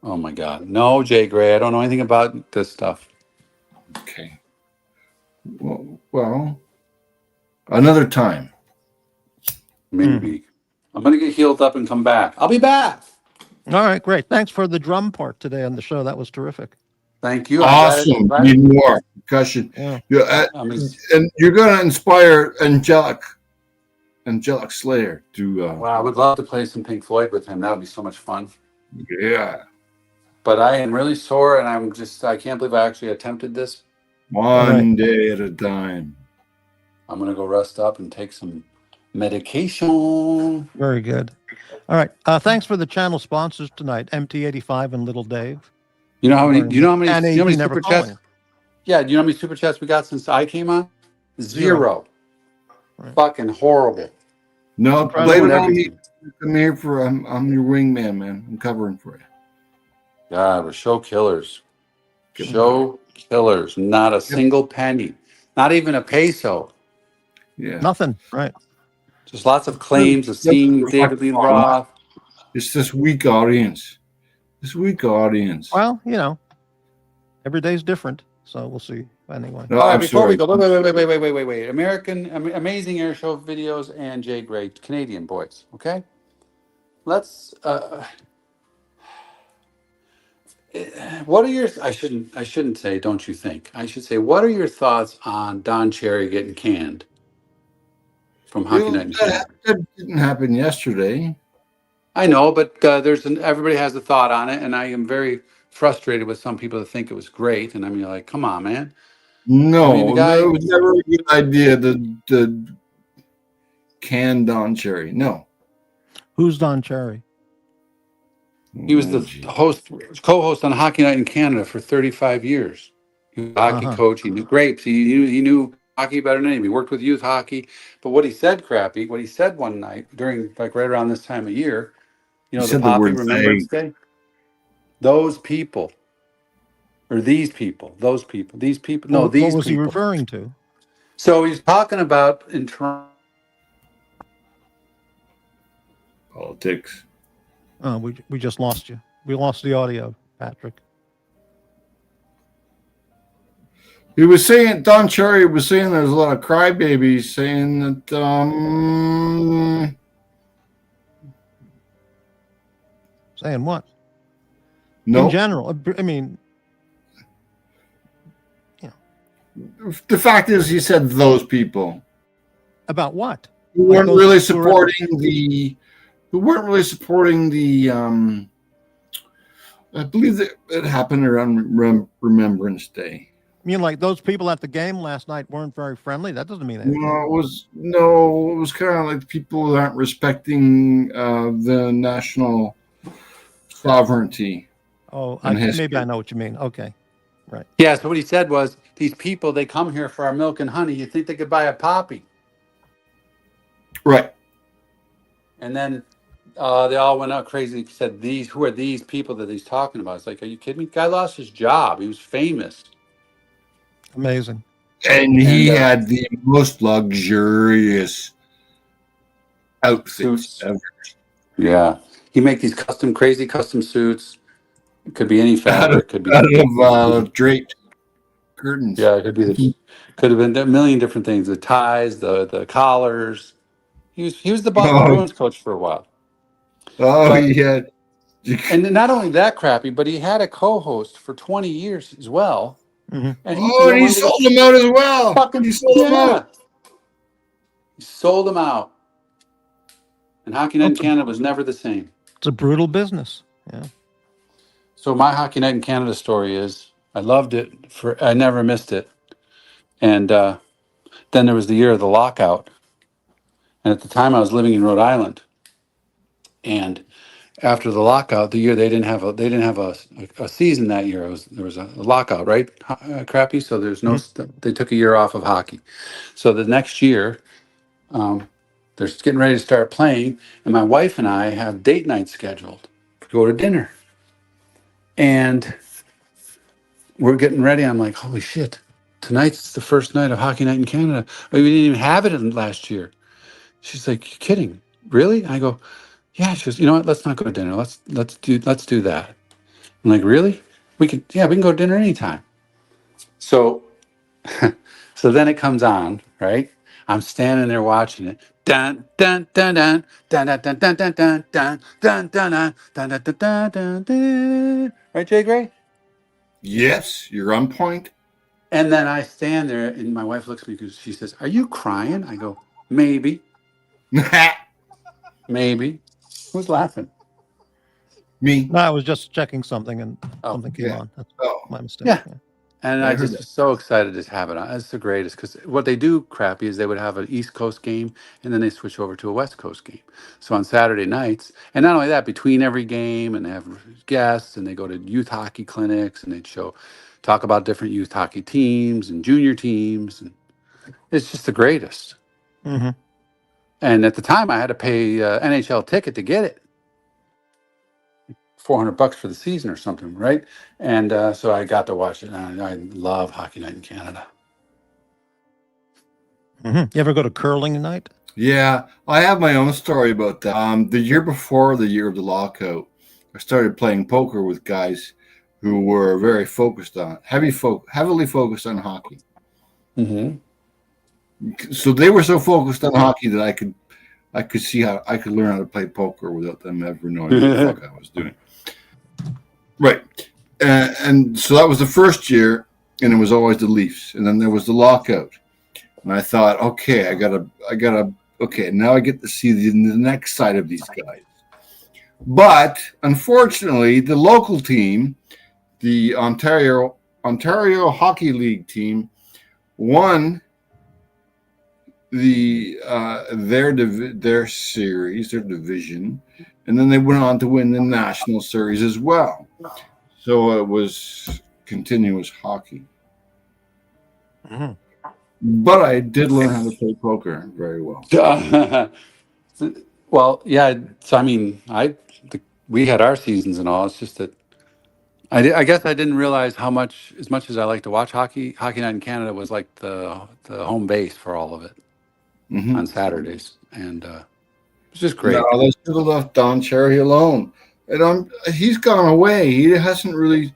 Oh my God. No, JGrey. I don't know anything about this stuff. Okay. Well, another time. Maybe. I'm going to get healed up and come back. I'll be back. All right, great. Thanks for the drum part today on the show. That was terrific. Thank you. Awesome. Need more percussion. Yeah. And you're going to inspire Angelic Slayer to. Wow, I would love to play some Pink Floyd with him. That would be so much fun. Yeah. But I am really sore, and I can't believe I actually attempted this. One day at a time. I'm going to go rest up and take some medication. Very good. All right. Thanks for the channel sponsors tonight, MT85 and Little Dave. You know how many never super chats? calling. Yeah, do you know how many super chats we got since I came on? Zero. Right. Fucking horrible. No, Surprised blame with it on me. everything. I'm here for. I'm your wingman, man. I'm covering for you. God, we're show killers. Show killers. Not a single penny. Not even a peso. Yeah. Nothing. Right. Just lots of claims of seeing David Lee Roth. It's this weak audience. Well, every day's different, so we'll see. Anyway. No, All right, I'm before sorry. we go, wait. Amazing Air Show videos and JGrey, Canadian boys. Okay, let's. What are your? I shouldn't say. Don't you think? I should say. What are your thoughts on Don Cherry getting canned from Hockey Night in Canada? That didn't happen yesterday. I know, but everybody has a thought on it, and I am very frustrated with some people that think it was great. And I mean, like, come on, man. I mean, the No, guy. it was never a good idea to can Don Cherry. No. Who's Don Cherry? He was the co-host on Hockey Night in Canada for 35 years. He was a hockey coach. He knew grapes. He knew hockey better than anyone. He worked with youth hockey. But what he said, Crappy, what he said one night during, like, right around this time of year, He the said the Poppy word Remembrance Day, those people, or these people, these people, no, What these was he people. referring to? So he's talking about in Toronto. politics. We just lost you. We lost the audio, Patrick. He was saying, Don Cherry was saying there's a lot of crybabies saying that Saying what? no. In general, I mean, The fact is, he said those people about what? who weren't really supporting the. Who weren't really supporting the. I believe that it happened around Remembrance Day. I mean, like those people at the game last night weren't very friendly. That doesn't mean anything. No, it was kind of like people who aren't respecting the national sovereignty. Oh, maybe I know what you mean. Okay, right. Yeah. So what he said was, these people, they come here for our milk and honey. You think they could buy a poppy? Right. And then they all went out crazy. He said, who are these people that he's talking about? It's like, are you kidding me? Guy lost his job. He was famous. Amazing. And he had the most luxurious outfits ever. Yeah. He make these crazy custom suits. It could be any fabric. Could be out of draped curtains. Yeah, it could have been a million different things. The ties, the collars. He was the Boston Bruins coach for a while. Yeah. And not only that, Crappy, but he had a co-host for 20 years as well. Mm-hmm. And he sold them out as well. He sold them out. He sold them out. And Hockey Night in Canada was never the same. It's a brutal business. Yeah. So my Hockey Night in Canada story is, I loved it. I never missed it. And then there was the year of the lockout. And at the time I was living in Rhode Island. And after the lockout, the year they didn't have a season that year. There was a lockout, right? Crappy. So there's no. They took a year off of hockey. So the next year, they're getting ready to start playing, and my wife and I have date night scheduled to go to dinner. And we're getting ready. I'm like, holy shit! Tonight's the first night of Hockey Night in Canada. We didn't even have it last year. She's like, you kidding? Really? I go, yeah. She goes, you know what? Let's not go to dinner. Let's do that. I'm like, really? We can go to dinner anytime. So so then it comes on, right? I'm standing there watching it. Dun dun dun dun dun dun dun dun dun dun dun dun dun dun dun dun dun dun. Right, JGrey? Yes, you're on point. And then I stand there, and my wife looks at me because she says, "Are you crying?" I go, "Maybe." Maybe. Who's laughing? Me. No, I was just checking something, and something came on. That's my mistake. Yeah. And I just was so excited to have it on. It's the greatest, because what they do, Crappy, is they would have an East Coast game, and then they switch over to a West Coast game. So on Saturday nights, and not only that, between every game, and they have guests, and they go to youth hockey clinics, and they talk about different youth hockey teams and junior teams. And it's just the greatest. Mm-hmm. And at the time, I had to pay NHL ticket to get it. $400 for the season or something, right? And so I got to watch it. And I love Hockey Night in Canada. Mm-hmm. You ever go to curling night? Yeah, I have my own story about that. The year before the year of the lockout, I started playing poker with guys who were very focused on heavily focused on hockey. Mm-hmm. So they were so focused on hockey that I could see how I could learn how to play poker without them ever knowing what the fuck I was doing. Right. And so that was the first year, and it was always the Leafs. And then there was the lockout. And I thought, okay, now I get to see the next side of these guys. But unfortunately, the local team, the Ontario Hockey League team, won their series, their division, and then they went on to win the national series as well. So it was continuous hockey. Mm-hmm. But I did learn how to play poker very well. Well, yeah. So I mean, we had our seasons and all. It's just that I guess I didn't realize as much as I like to watch hockey. Hockey Night in Canada was like the home base for all of it on Saturdays, and it's just great. No, they should have left Don Cherry alone. And he's gone away. He hasn't really.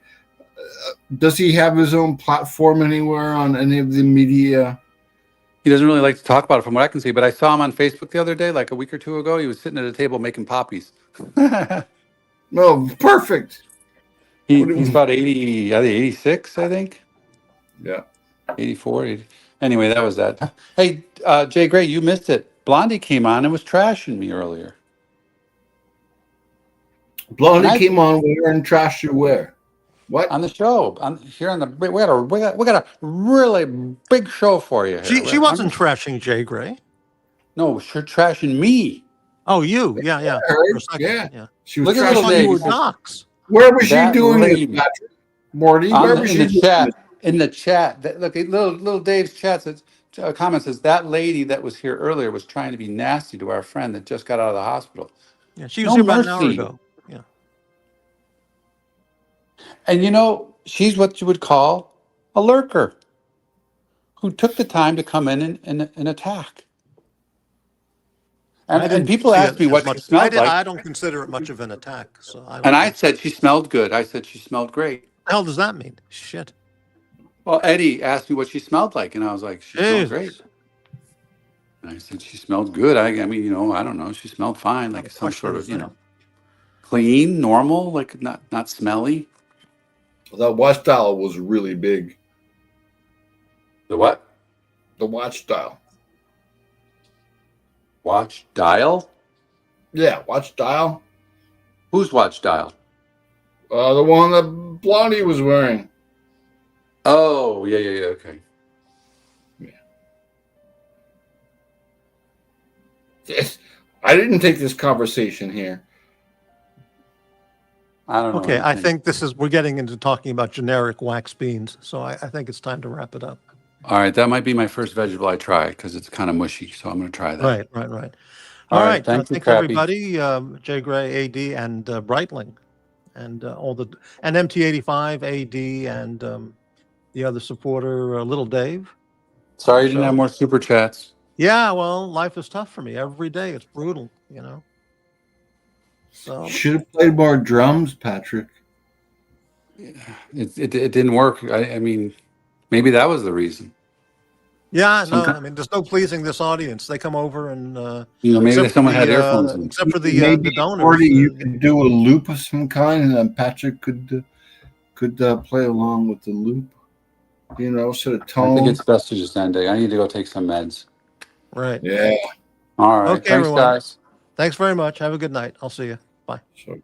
Does he have his own platform anywhere on any of the media? He doesn't really like to talk about it, from what I can see. But I saw him on Facebook the other day, like a week or two ago. He was sitting at a table making poppies. No, perfect. He's about 80, I think 86, I think. Yeah. 84. 80. Anyway, that was that. Hey, JGrey, you missed it. Blondie came on and was trashing me earlier. Blondie came on where and trashed you where? What? On the show. We got a really big show for you here. She wasn't trashing JGrey. No, she's trashing me. Oh, you. Yeah. For a second. Yeah. She was trashing you with Knox. Where was she doing it, Patrick? Morty, where was she in the chat? In the chat. Look, little Dave's chat says, comment says, that lady that was here earlier was trying to be nasty to our friend that just got out of the hospital. Yeah, she was here about an hour ago. Yeah. And she's what you would call a lurker who took the time to come in and attack. And people ask me what she smelled like. I don't consider it much of an attack. So I said she smelled good. I said she smelled great. What the hell does that mean? Shit. Well, Eddie asked me what she smelled like, and I was like, she smelled great. And I said she smelled good. I mean, I don't know. She smelled fine, like some sort of, clean, normal, like not smelly. The watch dial was really big. The what? The watch dial. Watch dial? Yeah, watch dial. Whose watch dial? The one that Blondie was wearing. Oh, yeah, okay. Yeah. I didn't take this conversation here. I don't know. Okay, I think we're getting into talking about generic wax beans, so I think it's time to wrap it up. All right, that might be my first vegetable I try because it's kind of mushy, so I'm going to try that. Right. All right. Thanks, everybody. JGrey, AD, and Brightling, and and MT85, AD, and the other supporter, Little Dave. Sorry you didn't have more super chats. Yeah, well, life is tough for me. Every day it's brutal, So should have played more drums, Patrick. It didn't work. I mean, maybe that was the reason. Yeah, no, I mean, there's no pleasing this audience. They come over and maybe someone had earphones in. Except for the donors. Morty, you could do a loop of some kind, and then Patrick could play along with the loop. Sort of tone. I think it's best to just end it. I need to go take some meds. Right. Yeah. All right. Okay, Thanks, everyone. guys. Thanks very much. Have a good night. I'll see you. Bye. So